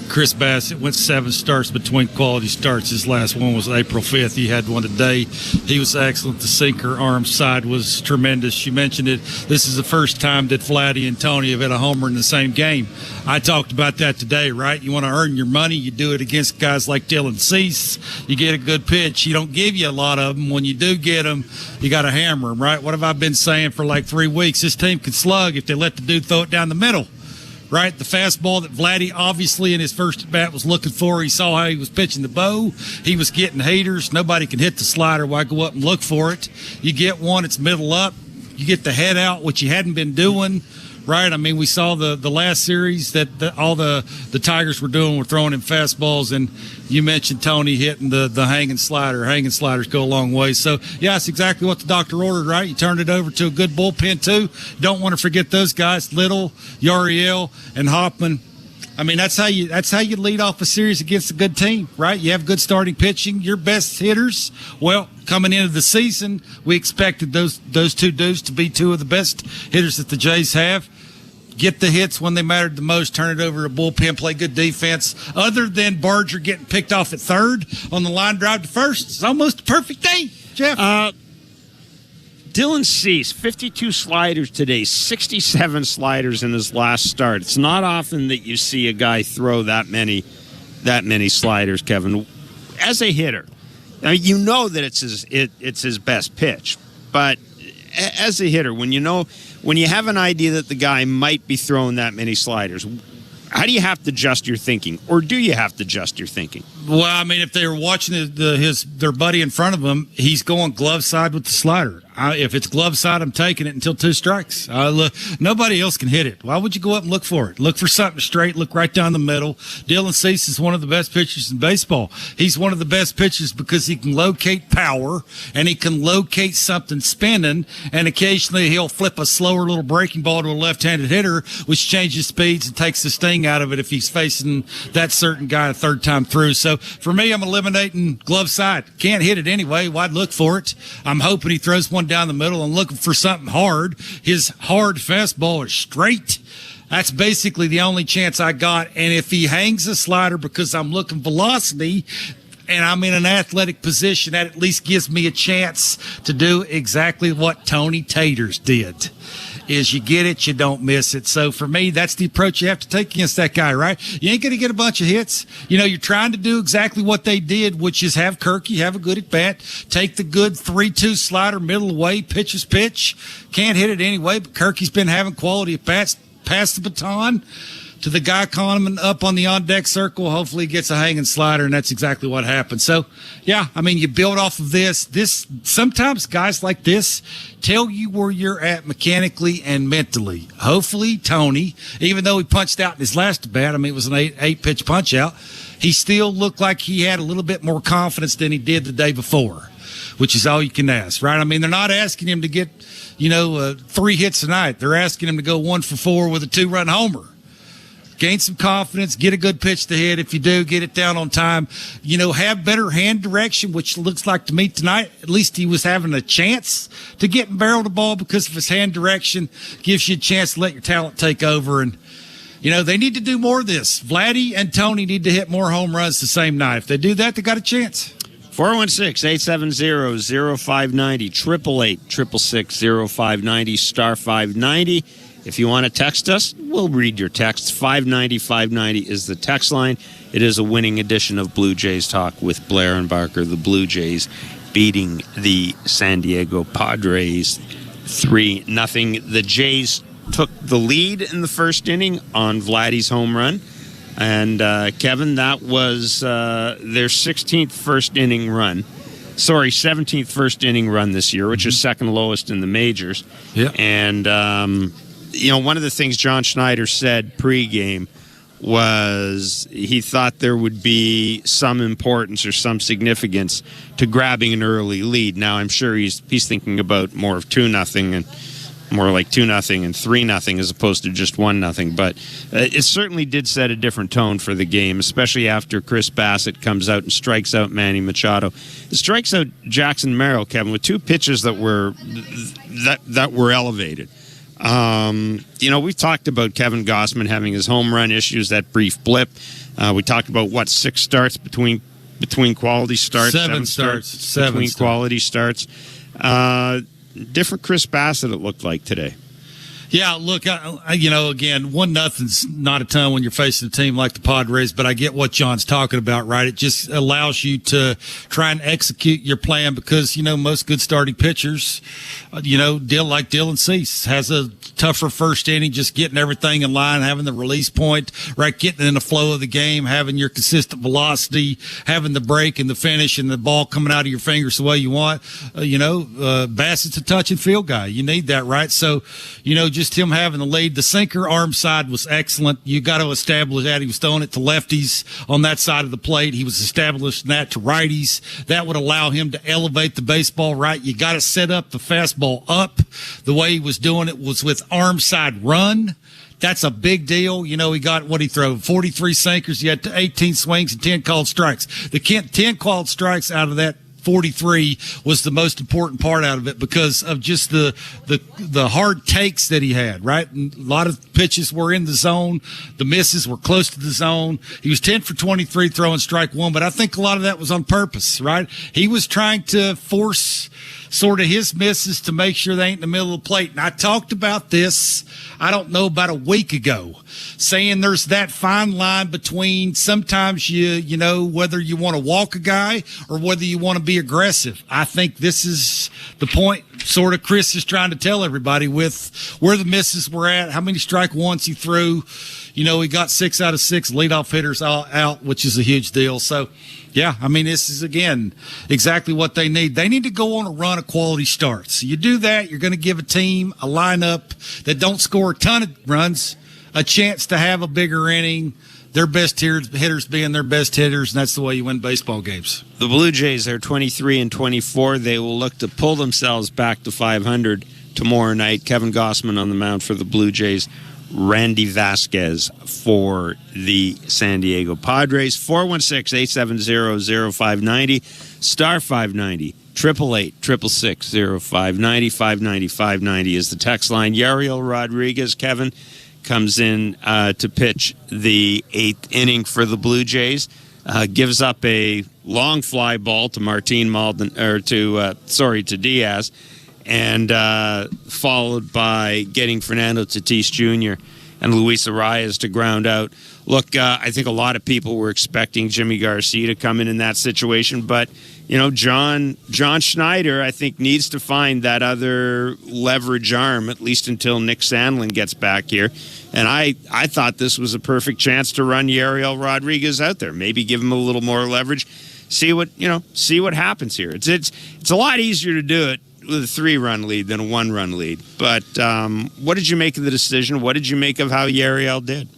Speaker 6: Chris Bassett went 7 starts between quality starts. His last one was April 5th. He had one today. He was excellent. The sinker arm side was tremendous. You mentioned it. This is the first time that Vladdy and Tony have hit a homer in the same game. I talked about that today, right? You want to earn your money, you do it against guys like Dylan Cease. You get a good pitch. You don't give you a lot of them. When you do get them, you got to hammer them, right? What have I been saying for like 3 weeks? This team can slug if they let the dude throw it down the middle. Right, the fastball that Vladdy obviously in his first at bat was looking for. He saw how he was pitching the bow. He was getting haters. Nobody can hit the slider. Why go up and look for it? You get one, it's middle up. You get the head out, which you hadn't been doing. Right, I mean, we saw the last series that all the Tigers were doing were throwing him fastballs, and you mentioned Tony hitting the hanging slider. Hanging sliders go a long way. So, yeah, it's exactly what the doctor ordered, right? You turned it over to a good bullpen, too. Don't want to forget those guys, Little, Yariel, and Hoffman. I mean, that's how you lead off a series against a good team, right? You have good starting pitching, your best hitters. Well, coming into the season, we expected those 2 dudes to be 2 of the best hitters that the Jays have. Get the hits when they mattered the most, turn it over to bullpen, play good defense. Other than Barger getting picked off at third on the line drive to first, it's almost a perfect day, Jeff.
Speaker 5: Dylan Cease, 52 sliders today, 67 sliders in his last start. It's not often that you see a guy throw that many sliders, Kevin. As a hitter, I mean, you know that it's his best pitch, but as a hitter, when you have an idea that the guy might be throwing that many sliders, how do you have to adjust your thinking, or do you have to adjust your thinking?
Speaker 6: Well, I mean, if they were watching their buddy in front of him, he's going glove side with the slider. If it's glove side, I'm taking it until 2 strikes. Nobody else can hit it. Why would you go up and look for it? Look for something straight. Look right down the middle. Dylan Cease is one of the best pitchers in baseball. He's one of the best pitchers because he can locate power and he can locate something spinning, and occasionally he'll flip a slower little breaking ball to a left-handed hitter, which changes speeds and takes the sting out of it if he's facing that certain guy a third time through. So for me, I'm eliminating glove side. Can't hit it anyway. Why'd look for it? I'm hoping he throws one down the middle and looking for something hard. His hard fastball is straight. That's basically the only chance I got. And if he hangs a slider because I'm looking velocity and I'm in an athletic position, that at least gives me a chance to do exactly what Tony Taters did. Is you get it, you don't miss it. So for me, that's the approach you have to take against that guy, right? You ain't going to get a bunch of hits. You're trying to do exactly what they did, which is have Kirky have a good at bat, take the good 3-2 slider, middle away, pitch his pitch. Can't hit it anyway, but Kirky's been having quality at bats. Pass the baton to the guy coming up on the on-deck circle. Hopefully he gets a hanging slider, and that's exactly what happened. So, yeah, you build off of this. Sometimes guys like this tell you where you're at mechanically and mentally. Hopefully Tony, even though he punched out in his last at bat, it was an eight-pitch punch-out, he still looked like he had a little bit more confidence than he did the day before, which is all you can ask, right? They're not asking him to get, 3 hits tonight. They're asking him to go 1 for 4 with a 2-run homer. Gain some confidence, get a good pitch to hit. If you do, get it down on time. Have better hand direction, which looks like to me tonight, at least he was having a chance to get and barrel the ball because of his hand direction. Gives you a chance to let your talent take over. And, they need to do more of this. Vladdy and Tony need to hit more home runs the same night. If they do that, they got a chance.
Speaker 5: 416-870-0590, 888-666-0590, star 590. If you want to text us, we'll read your texts. 590-590 is the text line. It is a winning edition of Blue Jays Talk with Blair and Barker. The Blue Jays beating the San Diego Padres 3-0. The Jays took the lead in the first inning on Vladdy's home run. And, Kevin, that was their 17th first inning run this year, which is second lowest in the majors.
Speaker 6: Yeah.
Speaker 5: And, one of the things John Schneider said pregame was he thought there would be some importance or some significance to grabbing an early lead. Now, I'm sure he's thinking about more of 2-0 and more like 2-0 and 3-0 as opposed to just 1-0. But it certainly did set a different tone for the game, especially after Chris Bassett comes out and strikes out Manny Machado. He strikes out Jackson Merrill, Kevin, with 2 pitches that were elevated. We've talked about Kevin Gossman having his home run issues, that brief blip. We talked about 6 starts between quality starts,
Speaker 6: 7 starts between
Speaker 5: quality starts. Different Chris Bassett, it looked like today.
Speaker 6: Yeah, look, again, 1-0's not a ton when you're facing a team like the Padres, but I get what John's talking about, right? It just allows you to try and execute your plan because, most good starting pitchers, like Dylan Cease, has a tougher first inning, just getting everything in line, having the release point, right, getting in the flow of the game, having your consistent velocity, having the break and the finish and the ball coming out of your fingers the way you want. Bassett's a touch and field guy. You need that, right? So, just him having the lead. The sinker arm side was excellent. You got to establish that. He was throwing it to lefties on that side of the plate. He was establishing that to righties. That would allow him to elevate the baseball, right? You got to set up the fastball up. The way he was doing it was with arm side run. That's a big deal. He got what he threw, 43 sinkers. He had 18 swings and 10 called strikes. The 10 called strikes out of that 43 was the most important part out of it because of just the hard takes that he had, right? And a lot of pitches were in the zone. The misses were close to the zone. He was 10 for 23 throwing strike 1, but I think a lot of that was on purpose, right? He was trying to force sort of his misses to make sure they ain't in the middle of the plate. And I talked about this, I don't know, about a week ago, saying there's that fine line between sometimes you know, whether you want to walk a guy or whether you want to be aggressive. I think this is the point sort of Chris is trying to tell everybody with where the misses were at, how many strike ones he threw. he got 6 out of 6 leadoff hitters all out, which is a huge deal. So, yeah, I mean, this is, again, exactly what they need. They need to go on a run of quality starts. You do that, you're going to give a team, a lineup that don't score a ton of runs, a chance to have a bigger inning, their best hitters being their best hitters, and that's the way you win baseball games.
Speaker 5: The Blue Jays are 23-24. They will look to pull themselves back to 500 tomorrow night. Kevin Gossman on the mound for the Blue Jays. Randy Vasquez for the San Diego Padres. 416-870-0590, star 590, 888-666-0590, 590 is the text line. Yariel Rodriguez, Kevin, comes in to pitch the 8th inning for the Blue Jays. Gives up a long fly ball to to Diaz, and followed by getting Fernando Tatis Jr. and Luis Arias to ground out. Look, I think a lot of people were expecting Jimmy Garcia to come in that situation, but John Schneider, I think, needs to find that other leverage arm, at least until Nick Sandlin gets back here. And I thought this was a perfect chance to run Yariel Rodriguez out there, maybe give him a little more leverage, see what happens here. It's a lot easier to do it with a 3-run lead than a 1-run lead. But what did you make of the decision? What did you make of how Yariel did?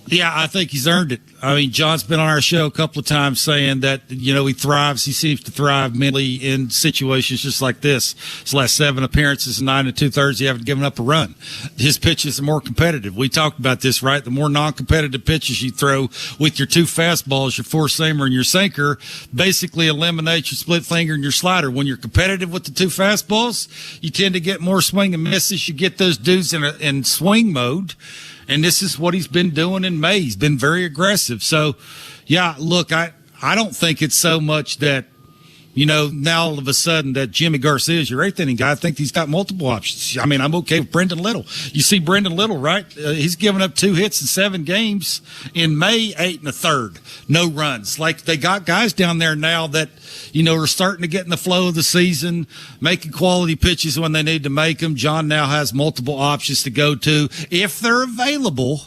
Speaker 6: Yeah, I think he's earned it. I mean, John's been on our show a couple of times saying that, he thrives. He seems to thrive mentally in situations just like this. His last 7 appearances, 9 2/3, he haven't given up a run. His pitches are more competitive. We talked about this, right? The more non-competitive pitches you throw with your 2 fastballs, your 4-seamer and your sinker, basically eliminates your split finger and your slider. When you're competitive with the 2 fastballs, you tend to get more swing and misses. You get those dudes in swing mode. And this is what he's been doing in May. He's been very aggressive. So, yeah, look, I don't think it's so much that, now all of a sudden that Jimmy Garcia is your 8th inning guy. I think he's got multiple options. I mean, I'm okay with Brendan Little. You see Brendan Little, right? He's given up 2 hits in 7 games. In May, 8 1/3. No runs. Like, they got guys down there now that, are starting to get in the flow of the season, making quality pitches when they need to make them. John now has multiple options to go to if they're available.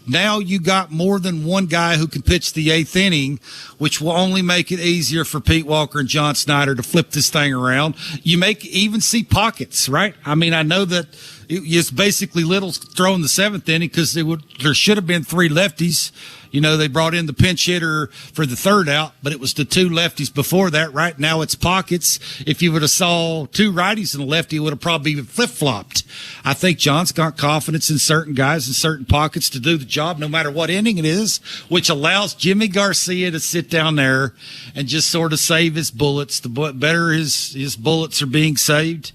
Speaker 6: Now you got more than one guy who can pitch the 8th inning, which will only make it easier for Pete Walker and John Snyder to flip this thing around. You even see pockets, right? I mean, I know that it's basically Little's throwing the 7th inning because there should have been 3 lefties. They brought in the pinch hitter for the 3rd out, but it was the 2 lefties before that. Right now it's pockets. If you would have saw 2 righties and a lefty, it would have probably flip-flopped. I think John's got confidence in certain guys in certain pockets to do the job no matter what inning it is, which allows Jimmy Garcia to sit down there and just sort of save his bullets. The better his bullets are being saved,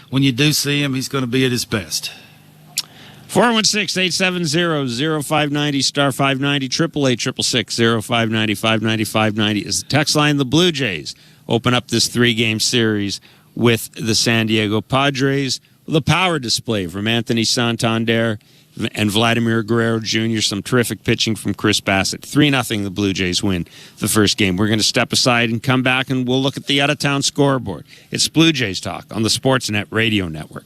Speaker 6: when you do see him, he's going to be at his best.
Speaker 5: 416-870-0590, star 590, 888-666-0590, 590 is the text line. The Blue Jays open up this 3-game series with the San Diego Padres with a power display from Anthony Santander and Vladimir Guerrero Jr., some terrific pitching from Chris Bassett. 3-0 the Blue Jays win the first game. We're going to step aside and come back, and we'll look at the out-of-town scoreboard. It's Blue Jays Talk on the Sportsnet Radio Network.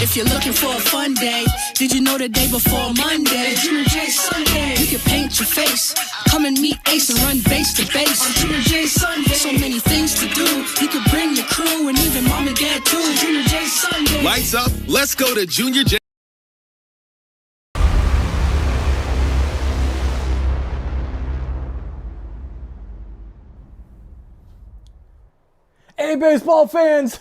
Speaker 3: If you're looking for a fun day, did you know the day before Monday? Junior J Sunday. You can paint your face, come and meet Ace and run base to base. On Junior J Sunday. So many things to do. You could bring your crew and even mom and dad too. Junior J Sunday.
Speaker 8: Lights up. Let's go to Junior J.
Speaker 10: Hey, baseball fans!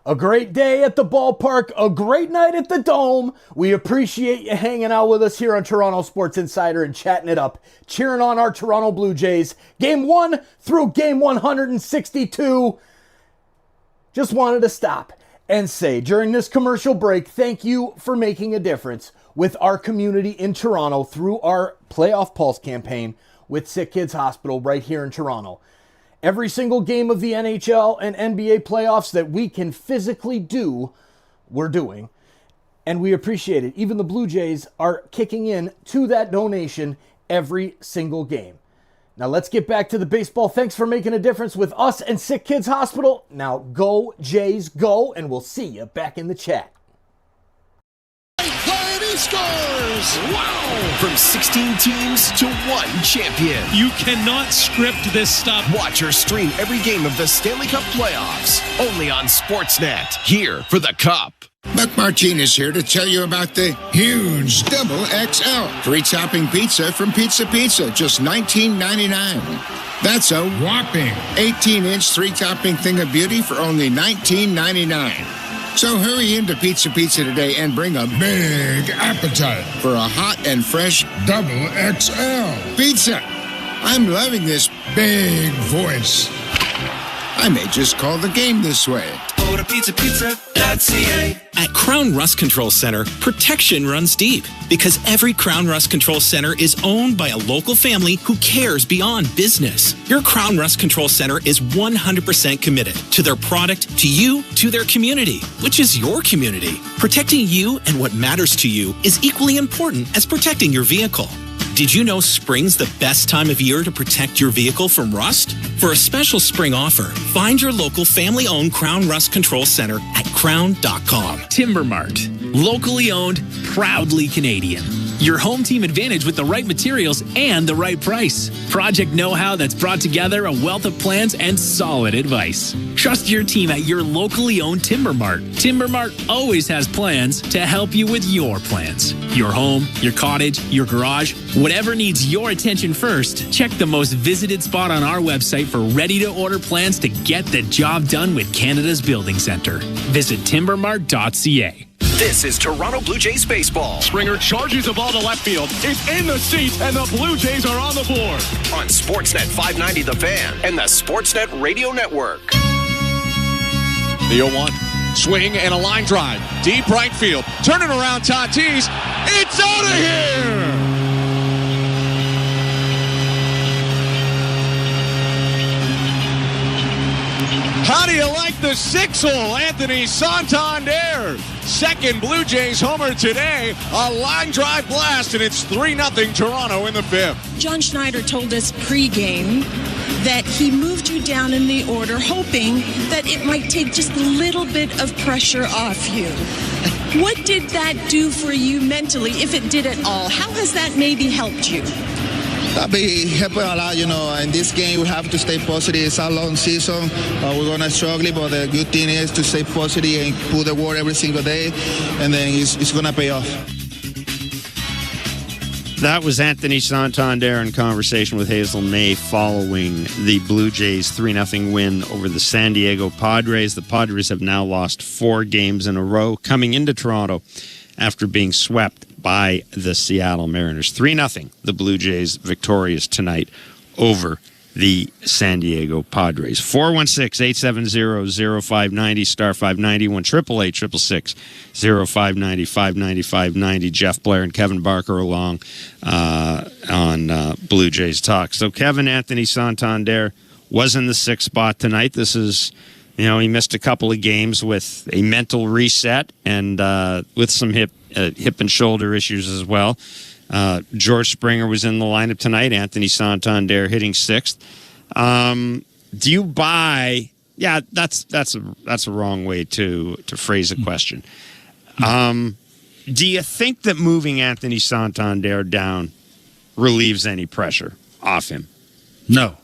Speaker 10: A great day at the ballpark, a great night at the Dome. We appreciate you hanging out with us here on Toronto Sports Insider and chatting it up, cheering on our Toronto Blue Jays. Game 1 through game 162. Just wanted to stop and say during this commercial break, thank you for making a difference with our community in Toronto through our Playoff Pulse campaign with SickKids Hospital right here in Toronto. Every single game of the NHL and NBA playoffs that we can physically do, we're doing. And we appreciate it. Even the Blue Jays are kicking in to that donation every single game. Now let's get back to the baseball. Thanks for making a difference with us and SickKids Hospital. Now go Jays, go, and we'll see you back in the chat.
Speaker 9: Ladies scores!
Speaker 2: Wow! From 16 teams to one champion.
Speaker 14: You cannot script this stuff.
Speaker 2: Watch or stream every game of the Stanley Cup playoffs. Only on Sportsnet. Here for the Cup.
Speaker 7: Buck Martinez here to tell you about the huge Double XL free topping pizza from Pizza Pizza, just $19.99. That's a whopping 18-inch three-topping thing of beauty for only $19.99. So hurry into Pizza Pizza today and bring a big appetite for a hot and fresh Double XL pizza. I'm loving this big voice. I may just call the game this way.
Speaker 15: Order pizzapizza.ca. At Crown Rust Control Center, protection runs deep because every Crown Rust Control Center is owned by a local family who cares beyond business. Your Crown Rust Control Center is 100% committed to their product, to you, to their community, which is your community. Protecting you and what matters to you is equally important as protecting your vehicle. Did you know spring's the best time of year to protect your vehicle from rust? For a special spring offer, find your local family-owned Crown Rust Control Center at crown.com.
Speaker 20: Timber Mart. Locally owned, proudly Canadian. Your home team advantage with the right materials and the right price. Project know-how that's brought together a wealth of plans and solid advice. Trust your team at your locally owned Timber Mart. Timber Mart always has plans to help you with your plans. Your home, your cottage, your garage, whatever needs your attention first, check the most visited spot on our website for ready-to-order plans to get the job done with Canada's Building Centre. Visit timbermart.ca.
Speaker 2: This is Toronto Blue Jays baseball.
Speaker 9: Springer charges the ball to left field. It's in the seats, and the Blue Jays are on the board.
Speaker 2: On Sportsnet 590 The Fan and the Sportsnet Radio Network.
Speaker 1: The 0-1. Swing and a line drive. Deep right field. Turning around Tatis. It's out of here! How do you like the 6-hole, Anthony Santander? Second Blue Jays homer today. A line drive blast, and it's 3-0 Toronto in the fifth.
Speaker 23: John Schneider told us pregame that he moved you down in the order, hoping that it might take just a little bit of pressure off you. What did that do for you mentally, if it did at all? How has that maybe helped you?
Speaker 24: That be helping a lot, in this game we have to stay positive. It's a long season. We're going to struggle, but the good thing is to stay positive and put the work every single day, and then it's going to pay off.
Speaker 5: That was Anthony Santander in conversation with Hazel May following the Blue Jays 3-0 win over the San Diego Padres. The Padres have now lost 4 games in a row coming into Toronto after being swept by the Seattle Mariners. 3-0, the Blue Jays victorious tonight over the San Diego Padres. 416-870-0590, star 590, 1-888-866-0590, 590. Jeff Blair and Kevin Barker along on Blue Jays Talk. So Kevin, Anthony Santander was in the 6th spot tonight. This is... he missed a couple of games with a mental reset and with some hip and shoulder issues as well. George Springer was in the lineup tonight. Anthony Santander hitting 6th. Do you buy? Yeah, that's a wrong way to phrase a question. Do you think that moving Anthony Santander down relieves any pressure off him?
Speaker 6: No.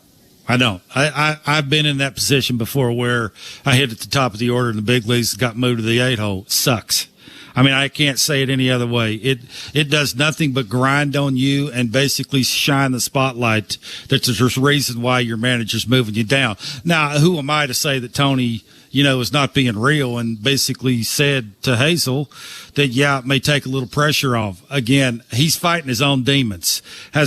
Speaker 6: I don't. I've been in that position before where I hit at the top of the order in the big leagues, got moved to the 8-hole. It sucks. I mean, I can't say it any other way. It does nothing but grind on you and basically shine the spotlight that there's a reason why your manager's moving you down. Now, who am I to say that Tony, is not being real and basically said to Hazel that, yeah, it may take a little pressure off. Again, he's fighting his own demons.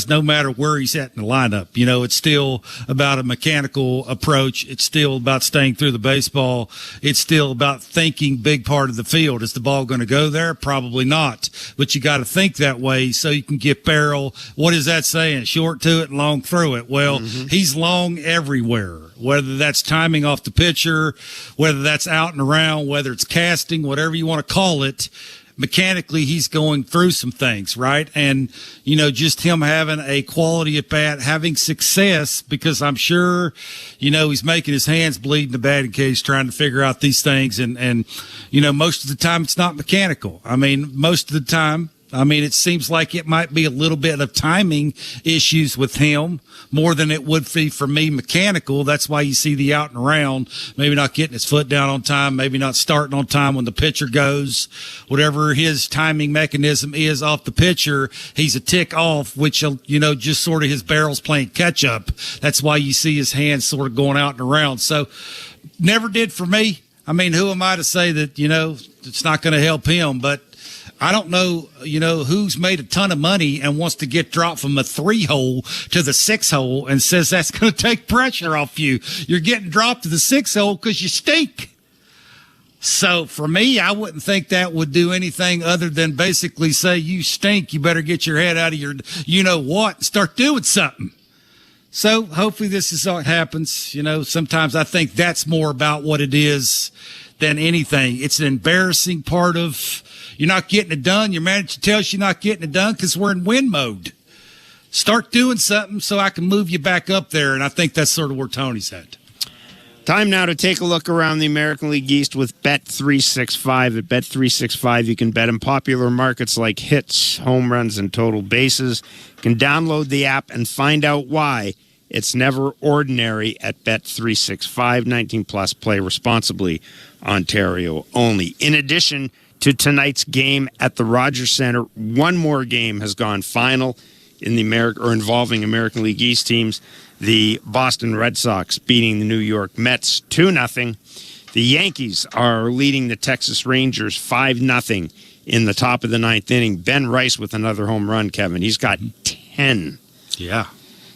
Speaker 6: No matter where he's at in the lineup. It's still about a mechanical approach. It's still about staying through the baseball. It's still about thinking big part of the field. Is the ball going to go there? Probably not. But you got to think that way so you can get barrel. What is that saying? Short to it and long through it. Well, he's long everywhere. Whether that's timing off the pitcher, whether that's out and around, whether it's casting, whatever you want to call it, mechanically he's going through some things, right? And, just him having a quality at bat, having success, because I'm sure, he's making his hands bleed in the batting cage trying to figure out these things. And most of the time it's not mechanical. I mean, most of the time I mean, it seems like it might be a little bit of timing issues with him more than it would be for me mechanical. That's why you see the out and around, maybe not getting his foot down on time, maybe not starting on time when the pitcher goes. Whatever his timing mechanism is off the pitcher, he's a tick off, which, just sort of his barrel's playing catch up. That's why you see his hands sort of going out and around. So never did for me. I mean, who am I to say that, it's not going to help him? But I don't know, who's made a ton of money and wants to get dropped from a 3-hole to the 6-hole and says that's going to take pressure off you. You're getting dropped to the 6-hole because you stink. So for me, I wouldn't think that would do anything other than basically say, you stink, you better get your head out of your you-know-what and start doing something. So hopefully this is what happens. Sometimes I think that's more about what it is than anything. It's an embarrassing part of you're not getting it done. Your manager tells you not getting it done because we're in win mode. Start doing something so I can move you back up there, and I think that's sort of where Tony's at.
Speaker 5: Time now to take a look around the American League East with Bet365. At Bet365, you can bet in popular markets like hits, home runs, and total bases. You can download the app and find out why it's never ordinary at Bet365. 19 plus, play responsibly. Ontario only. In addition to tonight's game at the Rogers Centre, one more game has gone final in the involving American League East teams. The Boston Red Sox beating the New York Mets 2-0. The Yankees are leading the Texas Rangers 5-0 in the top of the ninth inning. Ben Rice with another home run, Kevin. He's got 10.
Speaker 6: Yeah.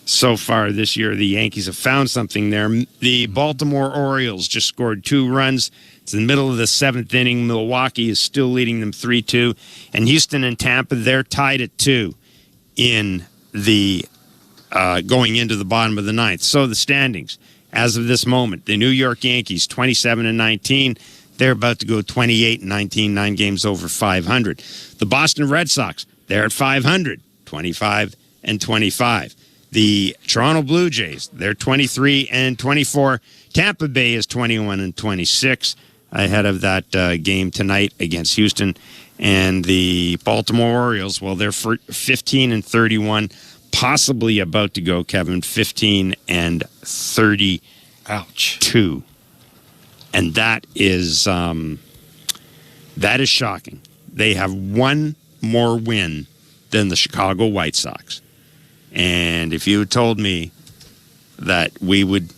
Speaker 5: So far this year, the Yankees have found something there. The Baltimore Orioles just scored 2 runs. It's in the middle of the 7th inning. Milwaukee is still leading them 3-2. And Houston and Tampa, they're tied at 2 in the going into the bottom of the ninth. So the standings, as of this moment, the New York Yankees, 27-19. They're about to go 28-19, 9 games over 500. The Boston Red Sox, they're at 500, 25-25. The Toronto Blue Jays, they're 23-24. Tampa Bay is 21-26 ahead of that game tonight against Houston. And the Baltimore Orioles, well, they're 15-31, possibly about to go, Kevin, 15-32.
Speaker 6: Ouch.
Speaker 5: And that is shocking. They have one more win than the Chicago White Sox. And if you had told me that we would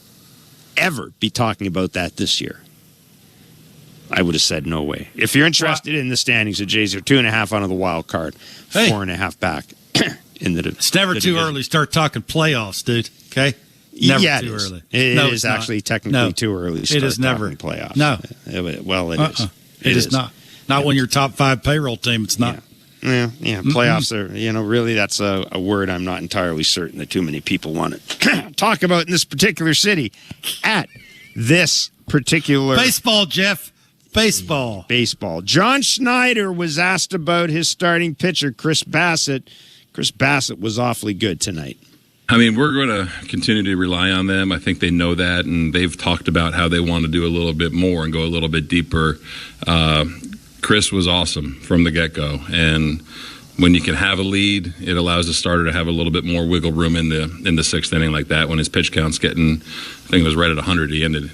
Speaker 5: ever be talking about that this year, I would have said no way. If you're interested in the standings, the Jays are 2.5 out of the wild card, 4.5 back in the.
Speaker 6: It's never too early to start talking playoffs, dude. Okay. Never too early.
Speaker 5: It is actually technically too early to start talking playoffs.
Speaker 6: No.
Speaker 5: Well, it is.
Speaker 6: It is not. Not when you're top 5 payroll team. It's not.
Speaker 5: Yeah. Playoffs are, really that's a word I'm not entirely certain that too many people want to talk about in this particular city at this particular.
Speaker 6: Baseball, Jeff. Baseball.
Speaker 5: John Schneider was asked about his starting pitcher, Chris Bassett. Chris Bassett was awfully good tonight.
Speaker 13: I mean, we're going to continue to rely on them. I think they know that, and they've talked about how they want to do a little bit more and go a little bit deeper. Chris was awesome from the get-go, and when you can have a lead, it allows the starter to have a little bit more wiggle room in the sixth inning like that. When his pitch count's getting, I think it was right at 100, he ended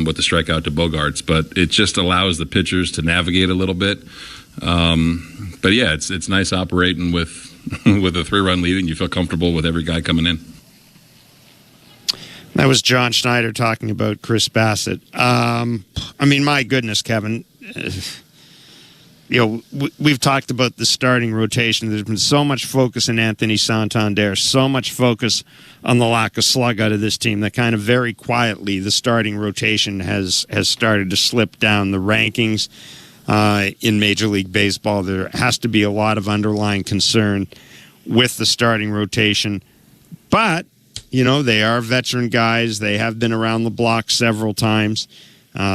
Speaker 13: with the strikeout to Bogarts. But it just allows the pitchers to navigate a little bit. But yeah, it's nice operating with a 3-run lead, and you feel comfortable with every guy coming in.
Speaker 5: That was John Schneider talking about Chris Bassett. I mean, my goodness, Kevin. We've talked about the starting rotation. There's been so much focus in Anthony Santander, so much focus on the lack of slug out of this team that kind of very quietly the starting rotation has started to slip down the rankings in Major League Baseball. There has to be a lot of underlying concern with the starting rotation. But, they are veteran guys. They have been around the block several times.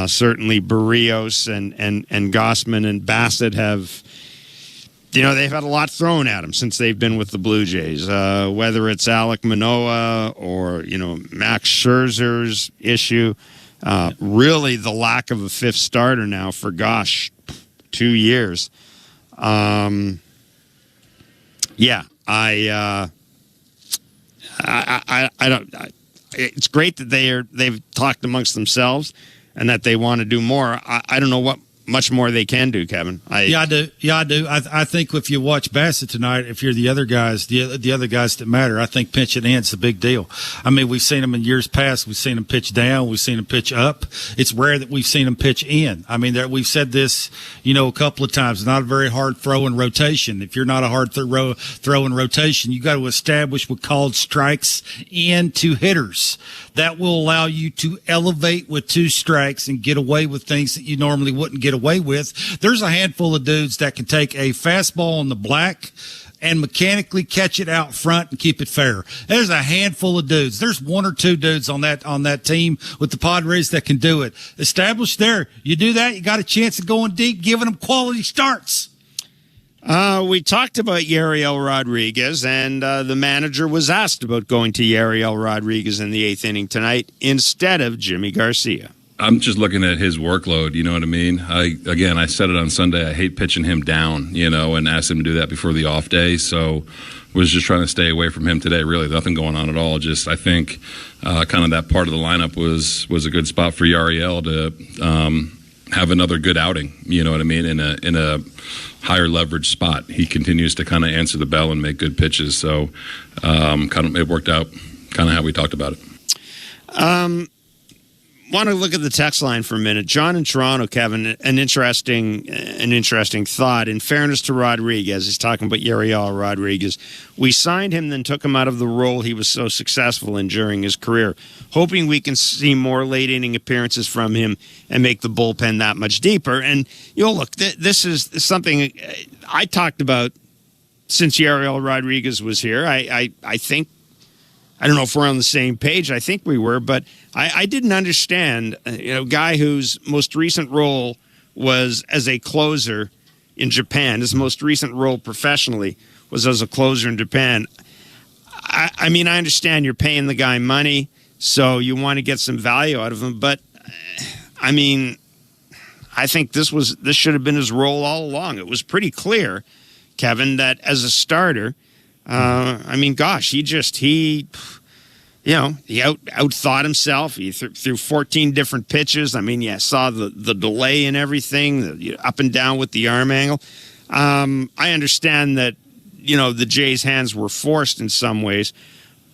Speaker 5: Certainly Barrios and Gossman and Bassett have, they've had a lot thrown at them since they've been with the Blue Jays. Whether it's Alek Manoah or, Max Scherzer's issue, really the lack of a fifth starter now for, 2 years. Yeah, I don't. It's great that they've talked amongst themselves and that they want to do more. I don't know what much more they can do, Kevin.
Speaker 6: I do. I think if you watch Bassett tonight, if you're the other guys, the other guys that matter, I think pitching in's the big deal. I mean, we've seen them in years past. We've seen them pitch down. We've seen them pitch up. It's rare that we've seen them pitch in. I mean, we've said this, a couple of times. Not a very hard throw in rotation. If you're not a hard throw in rotation, you got to establish what called strikes into hitters. That will allow you to elevate with 2 strikes and get away with things that you normally wouldn't get away with. There's a handful of dudes that can take a fastball on the black and mechanically catch it out front and keep it fair. There's a handful of dudes. There's 1 or 2 dudes on that team with the Padres that can do it. Established there. You do that, you got a chance of going deep, giving them quality starts.
Speaker 5: We talked about Yariel Rodriguez, and the manager was asked about going to Yariel Rodriguez in the 8th inning tonight instead of Jimmy Garcia.
Speaker 13: I'm just looking at his workload, you know what I mean? I said it on Sunday, I hate pitching him down, and asked him to do that before the off day, so was just trying to stay away from him today. Really, nothing going on at all. Just I think kind of that part of the lineup was a good spot for Yariel to have another good outing, you know what I mean, in a higher leverage spot. He continues to kind of answer the bell and make good pitches, so it worked out kind of how we talked about it.
Speaker 5: Want to look at the text line for a minute. John in Toronto, Kevin, an interesting thought. In fairness to Rodriguez, he's talking about Yariel Rodriguez. We signed him, then took him out of the role he was so successful in during his career, hoping we can see more late inning appearances from him and make the bullpen that much deeper. And look, this is something I talked about since Yariel Rodriguez was here. I think. I don't know if we're on the same page. I think we were, but I didn't understand, a guy whose most recent role was as a closer in Japan. His most recent role professionally was as a closer in Japan. I mean, I understand you're paying the guy money, so you want to get some value out of him. But, I mean, I think this should have been his role all along. It was pretty clear, Kevin, that as a starter, he outthought himself. He threw 14 different pitches. I mean, saw the delay and everything, up and down with the arm angle. I understand that, the Jays' hands were forced in some ways,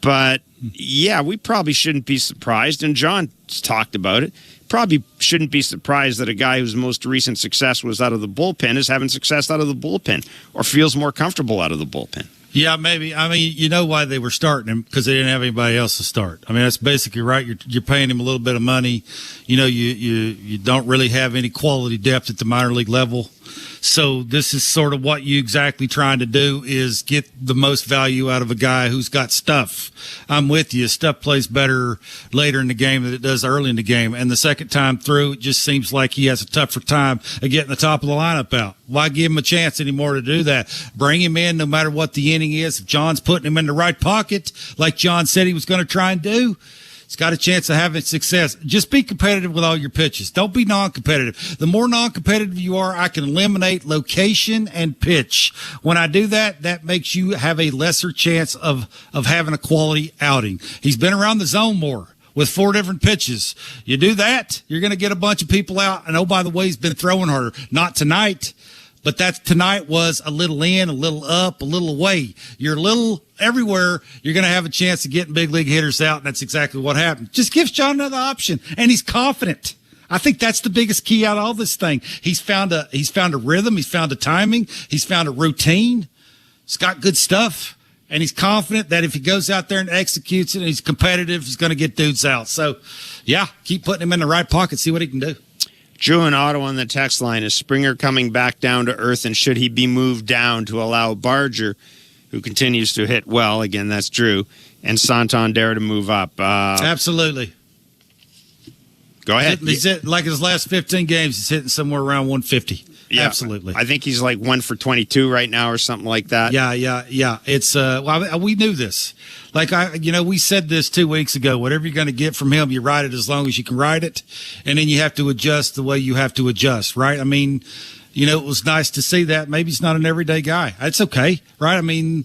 Speaker 5: but we probably shouldn't be surprised. And John talked about it. Probably shouldn't be surprised that a guy whose most recent success was out of the bullpen is having success out of the bullpen or feels more comfortable out of the bullpen.
Speaker 6: Yeah, maybe. I mean, you know why they were starting him, because they didn't have anybody else to start. I mean, that's basically right. You're paying him a little bit of money. You don't really have any quality depth at the minor league level. So this is sort of what you exactly trying to do, is get the most value out of a guy who's got stuff. I'm with you. Stuff plays better later in the game than it does early in the game. And the second time through, it just seems like he has a tougher time of getting the top of the lineup out. Why give him a chance anymore to do that? Bring him in no matter what the inning is. If John's putting him in the right pocket, like John said he was going to try and do, he's got a chance of having success. Just be competitive with all your pitches. Don't be non-competitive. The more non-competitive you are, I can eliminate location and pitch. When I do that, that makes you have a lesser chance of having a quality outing. He's been around the zone more with 4 different pitches. You do that, you're going to get a bunch of people out. And, oh, by the way, he's been throwing harder. Not tonight. But that tonight was a little in, a little up, a little away. You're a little everywhere. You're going to have a chance of getting big league hitters out, and that's exactly what happened. Just gives John another option, and he's confident. I think that's the biggest key out of all this thing. He's found a rhythm. He's found a timing. He's found a routine. He's got good stuff, and he's confident that if he goes out there and executes it and he's competitive, he's going to get dudes out. So, keep putting him in the right pocket, see what he can do.
Speaker 5: Drew in Ottawa on the text line, is Springer coming back down to earth, and should he be moved down to allow Barger, who continues to hit well, again, that's Drew, and Santander to move up?
Speaker 6: Absolutely.
Speaker 5: Go ahead.
Speaker 6: He's like his last 15 games, he's hitting somewhere around 150. Yeah, absolutely.
Speaker 5: I think he's like 1 for 22 right now or something like that.
Speaker 6: Yeah. It's we knew this. Like we said this 2 weeks ago. Whatever you're going to get from him, you ride it as long as you can ride it, and then you have to adjust the way you have to adjust. Right? I mean, it was nice to see that. Maybe he's not an everyday guy. That's okay, right? I mean,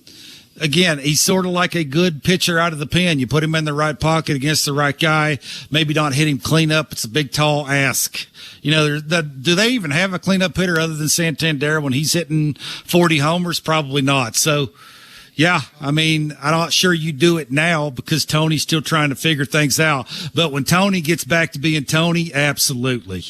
Speaker 6: again, he's sort of like a good pitcher out of the pen. You put him in the right pocket against the right guy, maybe not hit him clean up. It's a big, tall ask. Do they even have a cleanup hitter other than Santander when he's hitting 40 homers? Probably not. So, yeah, I mean, I'm not sure you do it now because Tony's still trying to figure things out. But when Tony gets back to being Tony, absolutely.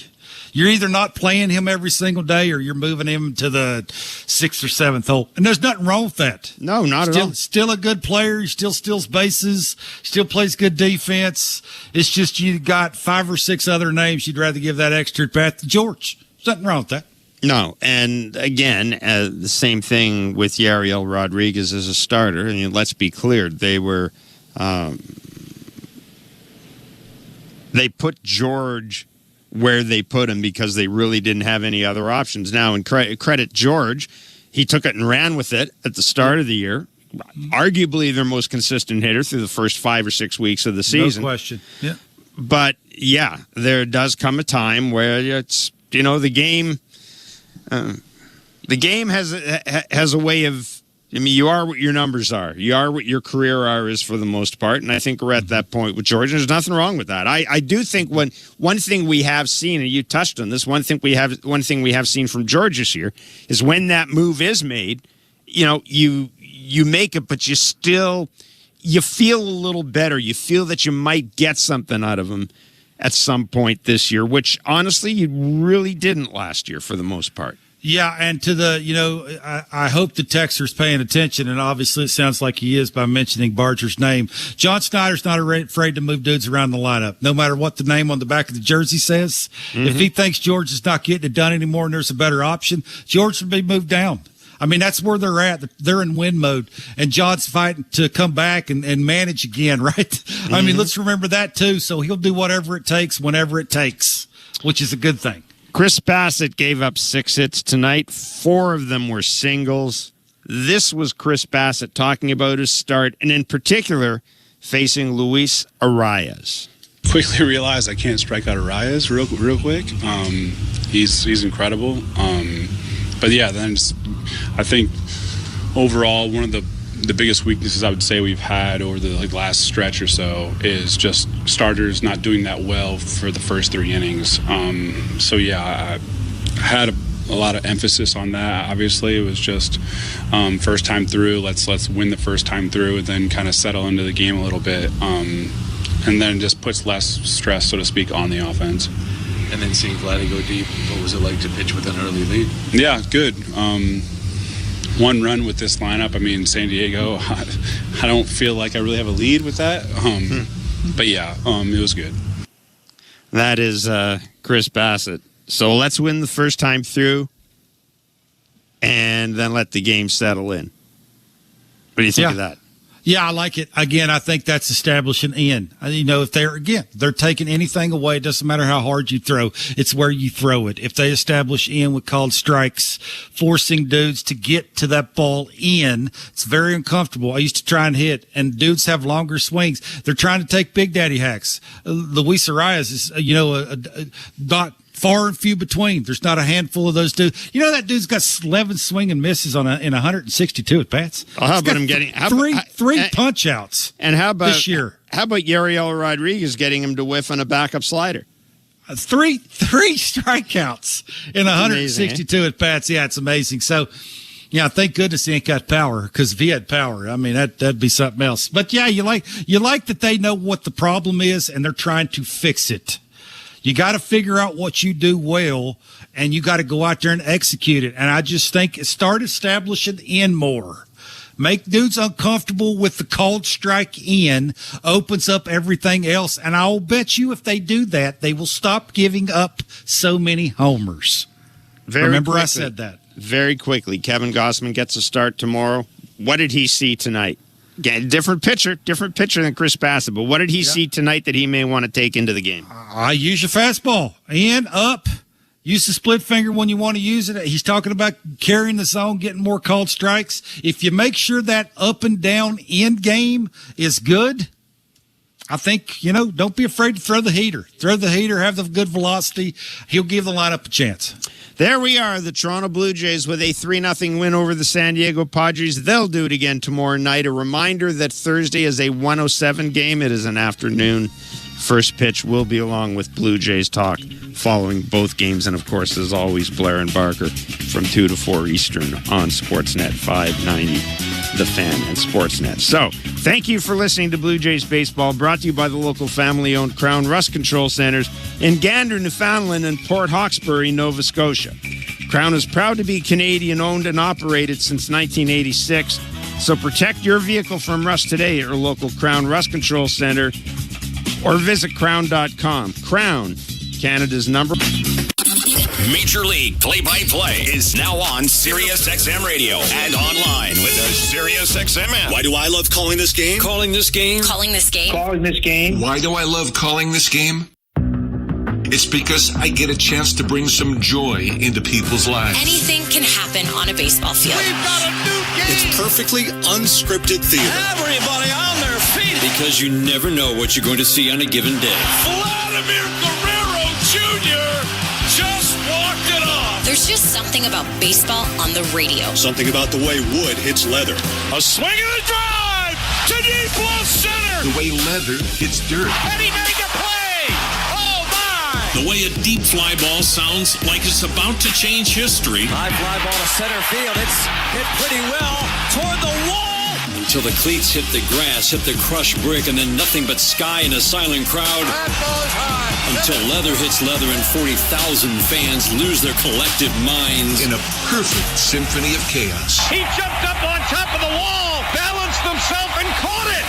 Speaker 6: You're either not playing him every single day or you're moving him to the 6th or 7th hole. And there's nothing wrong with that.
Speaker 5: No, not at all.
Speaker 6: Still a good player. He still steals bases, still plays good defense. It's just you got 5 or 6 other names you'd rather give that extra at bat to George. There's nothing wrong with that.
Speaker 5: No, and again, the same thing with Yariel Rodriguez as a starter. I mean, let's be clear. They were they put George where they put him because they really didn't have any other options. Now, in credit George, he took it and ran with it at the start of the year. Arguably their most consistent hitter through the first 5 or 6 weeks of the season.
Speaker 6: No question. Yeah.
Speaker 5: But, yeah, there does come a time where it's, the game has a way of, you are what your numbers are. You are what your career hour is for the most part, and I think we're at that point with George, and there's nothing wrong with that. I do think one thing we have seen, and you touched on this, one thing we have seen from George this year is when that move is made, you make it, but you feel a little better. You feel that you might get something out of him at some point this year, which honestly you really didn't last year for the most part.
Speaker 6: Yeah, and to I hope the texter's paying attention, and obviously it sounds like he is by mentioning Barger's name. John Snyder's not afraid to move dudes around the lineup, no matter what the name on the back of the jersey says. Mm-hmm. If he thinks George is not getting it done anymore and there's a better option, George should be moved down. I mean, that's where they're at. They're in win mode, and John's fighting to come back and manage again, right? Mm-hmm. I mean, let's remember that, too. So he'll do whatever it takes whenever it takes, which is a good thing.
Speaker 5: Chris Bassett gave up 6 hits tonight. 4 of them were singles. This was Chris Bassett talking about his start, and in particular, facing Luis Arias.
Speaker 16: Quickly realized I can't strike out Arias real quick. He's incredible. But yeah, then I think overall one of the biggest weaknesses I would say we've had over the last stretch or so is just starters not doing that well for the first 3 innings. So yeah, I had a lot of emphasis on that. Obviously, it was just first time through. Let's win the first time through, and then kind of settle into the game a little bit, and then just puts less stress, so to speak, on the offense.
Speaker 17: And then seeing Vladdy go deep, what was it like to pitch with an early lead?
Speaker 16: Yeah, good. 1 run with this lineup. I mean, San Diego, I don't feel like I really have a lead with that. But yeah, it was good.
Speaker 5: That is Chris Bassett. So let's win the first time through and then let the game settle in. What do you think of that?
Speaker 6: Yeah, I like it. Again, I think that's establishing in. If they're taking anything away, it doesn't matter how hard you throw. It's where you throw it. If they establish in with called strikes, forcing dudes to get to that ball in, it's very uncomfortable. I used to try and hit, and dudes have longer swings. They're trying to take Big Daddy hacks. Luis Arias is, not far and few between. There's not a handful of those dudes. That dude's got 11 swing and misses in 162 at bats.
Speaker 5: Well, how about him getting
Speaker 6: three punch outs?
Speaker 5: And how about
Speaker 6: this year?
Speaker 5: How about Yariel Rodriguez getting him to whiff on a backup slider?
Speaker 6: 3 strikeouts in 162 amazing, at bats. Yeah, it's amazing. So, yeah, thank goodness he ain't got power, because if he had power, I mean, that'd be something else. But yeah, you like that they know what the problem is and they're trying to fix it. You got to figure out what you do well, and you got to go out there and execute it. And I just think start establishing in more. Make dudes uncomfortable with the called strike in, opens up everything else. And I'll bet you if they do that, they will stop giving up so many homers. Remember I said that.
Speaker 5: Very quickly, Kevin Gossman gets a start tomorrow. What did he see tonight? Again, different pitcher than Chris Bassett, but what did he see tonight that he may want to take into the game?
Speaker 6: I use your fastball. In, up. Use the split finger when you want to use it. He's talking about carrying the zone, getting more called strikes. If you make sure that up and down end game is good, I think, don't be afraid to throw the heater. Throw the heater, have the good velocity. He'll give the lineup a chance.
Speaker 5: There we are, the Toronto Blue Jays with a 3-0 win over the San Diego Padres. They'll do it again tomorrow night. A reminder that Thursday is a 1:07 game. It is an afternoon. First pitch will be along with Blue Jays talk following both games. And, of course, as always, Blair and Barker from 2 to 4 Eastern on Sportsnet 590, The Fan and Sportsnet. So, thank you for listening to Blue Jays Baseball, brought to you by the local family-owned Crown Rust Control Centers in Gander, Newfoundland, and Port Hawkesbury, Nova Scotia. Crown is proud to be Canadian-owned and operated since 1986. So protect your vehicle from rust today at your local Crown Rust Control Center, or visit crown.com. Crown, Canada's number.
Speaker 11: Major League Play-by-Play is now on SiriusXM Radio and online with the SiriusXM app.
Speaker 18: Why do I love calling this game?
Speaker 11: Calling this game.
Speaker 19: Calling this game.
Speaker 18: Calling this game.
Speaker 21: Why do I love calling this game? It's because I get a chance to bring some joy into people's lives.
Speaker 19: Anything can happen on a baseball field.
Speaker 18: We've got a new game. It's perfectly unscripted theater.
Speaker 11: Everybody on their feet. Because you never know what you're going to see on a given day.
Speaker 9: Vladimir Guerrero Jr. just walked it off.
Speaker 19: There's just something about baseball on the radio.
Speaker 18: Something about the way wood hits leather.
Speaker 9: A swing and a drive to deep left center.
Speaker 21: The way leather hits dirt.
Speaker 9: And he made the play. Oh, my.
Speaker 11: The way a deep fly ball sounds like it's about to change history.
Speaker 22: High fly ball to center field. It's hit pretty well toward the wall.
Speaker 11: Until the cleats hit the grass, hit the crushed brick, and then nothing but sky and a silent crowd.
Speaker 22: That ball's high.
Speaker 11: Until leather hits leather and 40,000 fans lose their collective minds.
Speaker 21: In a perfect symphony of chaos.
Speaker 9: He jumped up on top of the wall, balanced himself, and caught it.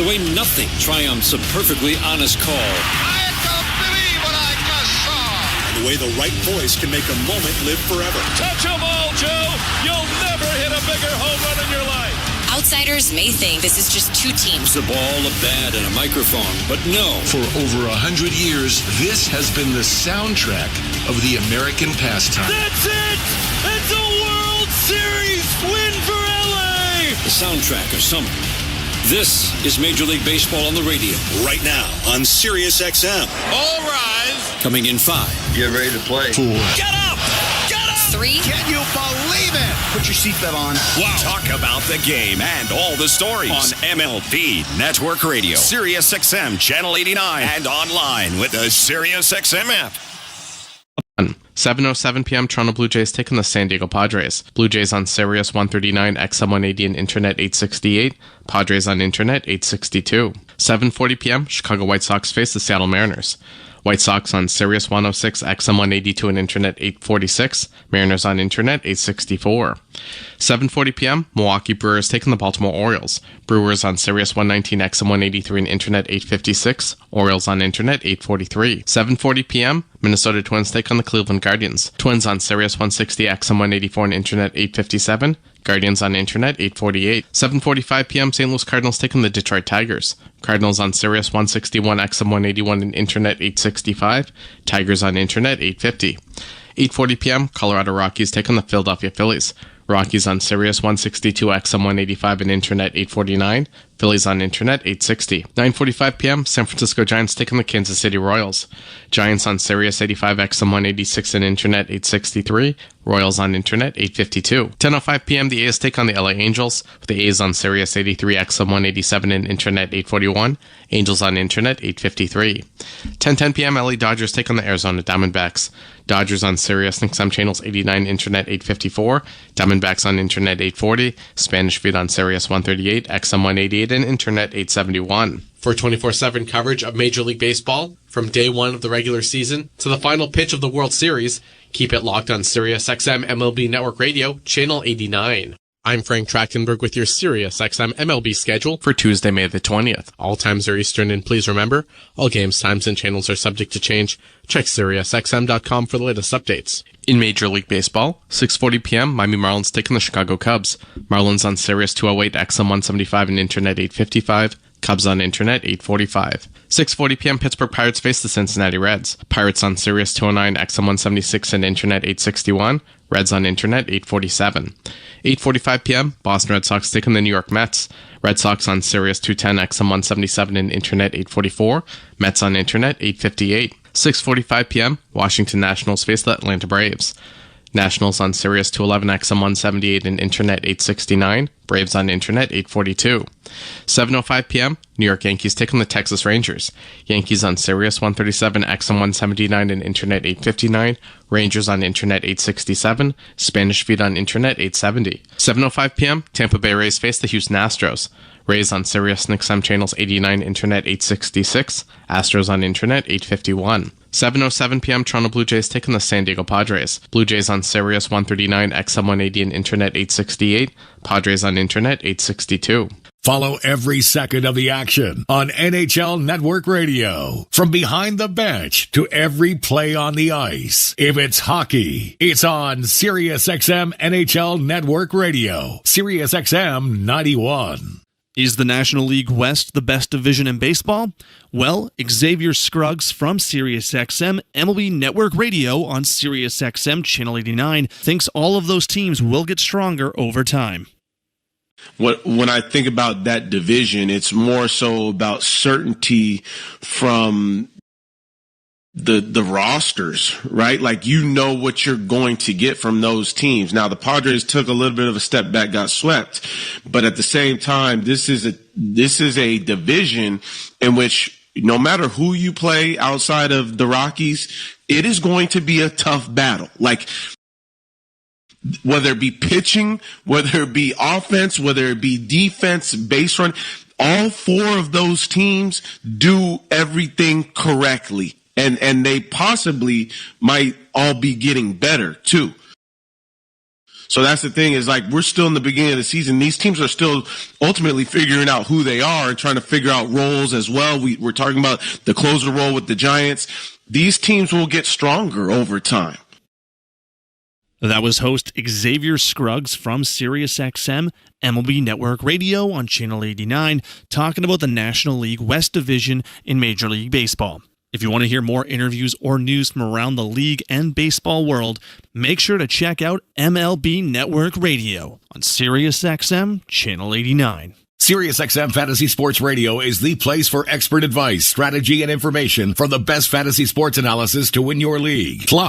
Speaker 11: The way nothing triumphs a perfectly honest call.
Speaker 9: I don't believe what I just saw.
Speaker 18: And the way the right voice can make a moment live forever.
Speaker 9: Touch 'em all, Joe. You'll never hit a bigger home run in your life.
Speaker 19: Outsiders may think this is just two teams.
Speaker 11: A ball, a bat, and a microphone. But no.
Speaker 21: For over 100 years, this has been the soundtrack of the American pastime.
Speaker 9: That's it! It's a World Series win for LA!
Speaker 11: The soundtrack of summer. This is Major League Baseball on the radio.
Speaker 18: Right now on SiriusXM.
Speaker 9: All rise.
Speaker 11: Coming in 5.
Speaker 21: Get ready to play. 4.
Speaker 9: Get up! Get up!
Speaker 19: 3.
Speaker 22: Can you believe it? Put your seatbelt on.
Speaker 11: Wow.
Speaker 18: Talk about the game and all the stories on MLB Network Radio, SiriusXM Channel 89, and online with the SiriusXM app.
Speaker 26: 7:07 p.m. Toronto Blue Jays taking the San Diego Padres. Blue Jays on Sirius 139, XM 180, and Internet 868. Padres on Internet 862. 7:40 p.m. Chicago White Sox face the Seattle Mariners. White Sox on Sirius 106, XM 182, and Internet 846. Mariners on Internet 864. 7:40 p.m. Milwaukee Brewers taking the Baltimore Orioles. Brewers on Sirius 119, XM 183, and Internet 856. Orioles on Internet 843. 7:40 p.m. Minnesota Twins take on the Cleveland Guardians. Twins on Sirius 160, XM 184, and Internet 857. Guardians on Internet 848. 7:45 p.m. St. Louis Cardinals taking the Detroit Tigers. Cardinals on Sirius 161, XM 181, and Internet 865. Tigers on Internet 850. 8:40 p.m. Colorado Rockies taking the Philadelphia Phillies. Rockies on Sirius 162, XM 185, and Internet 849. Phillies on Internet 860. 9:45 p.m. San Francisco Giants taking the Kansas City Royals. Giants on Sirius 85, XM 186, and Internet 863. Royals on Internet 852. 10:05 p.m. The A's take on the LA Angels, with the A's on Sirius 83, XM 187, and Internet 841. Angels on Internet 853. 10:10 p.m. LA Dodgers take on the Arizona Diamondbacks. Dodgers on Sirius and XM channels 89, Internet 854. Diamondbacks on Internet 840. Spanish feed on Sirius 138, XM 188, and Internet 871. For 24/7 coverage of Major League Baseball, from day one of the regular season to the final pitch of the World Series, keep it locked on SiriusXM MLB Network Radio, Channel 89. I'm Frank Trachtenberg with your SiriusXM MLB schedule for Tuesday, May the 20th. All times are Eastern, and please remember, all games, times, and channels are subject to change. Check SiriusXM.com for the latest updates. In Major League Baseball, 6:40 p.m., Miami Marlins taking the Chicago Cubs. Marlins on Sirius 208, XM 175, and Internet 855. Cubs on Internet 845. 6:40 p.m. Pittsburgh Pirates face the Cincinnati Reds. Pirates on Sirius 209, XM 176, and Internet 861. Reds on Internet 847. 8:45 p.m. Boston Red Sox taking the New York Mets. Red Sox on Sirius 210, XM 177, and Internet 844. Mets on Internet 858. 6:45 p.m., Washington Nationals face the Atlanta Braves. Nationals on Sirius 211 XM 178 and Internet 869. Braves on Internet 842. 7:05 p.m., New York Yankees take on the Texas Rangers. Yankees on Sirius 137 XM 179 and Internet 859. Rangers on Internet 867. Spanish Feed on Internet 870. 7:05 p.m., Tampa Bay Rays face the Houston Astros. Rays on Sirius XM channels 89, Internet 866. Astros on Internet 851. 7:07 p.m., Toronto Blue Jays take on the San Diego Padres. Blue Jays on Sirius 139, XM 180 and Internet 868. Padres on Internet 862.
Speaker 3: Follow every second of the action on NHL Network Radio. From behind the bench to every play on the ice. If it's hockey, it's on SiriusXM NHL Network Radio. SiriusXM 91.
Speaker 4: Is the National League West the best division in baseball? Well, Xavier Scruggs from SiriusXM MLB Network Radio on SiriusXM Channel 89 thinks all of those teams will get stronger over time.
Speaker 8: When I think about that division, it's more so about certainty from the rosters, right? Like, you know what you're going to get from those teams. Now, the Padres took a little bit of a step back, got swept, but at the same time, this is a division in which no matter who you play outside of the Rockies, it is going to be a tough battle. Like, whether it be pitching, whether it be offense, whether it be defense, base run, all four of those teams do everything correctly. And they possibly might all be getting better too. So that's the thing, is like, we're still in the beginning of the season. These teams are still ultimately figuring out who they are and trying to figure out roles as well. We're talking about the closer role with the Giants. These teams will get stronger over time.
Speaker 4: That was host Xavier Scruggs from SiriusXM MLB Network Radio on Channel 89, talking about the National League West Division in Major League Baseball. If you want to hear more interviews or news from around the league and baseball world, make sure to check out MLB Network Radio on SiriusXM Channel 89.
Speaker 3: SiriusXM Fantasy Sports Radio is the place for expert advice, strategy, and information from the best fantasy sports analysis to win your league. Plus,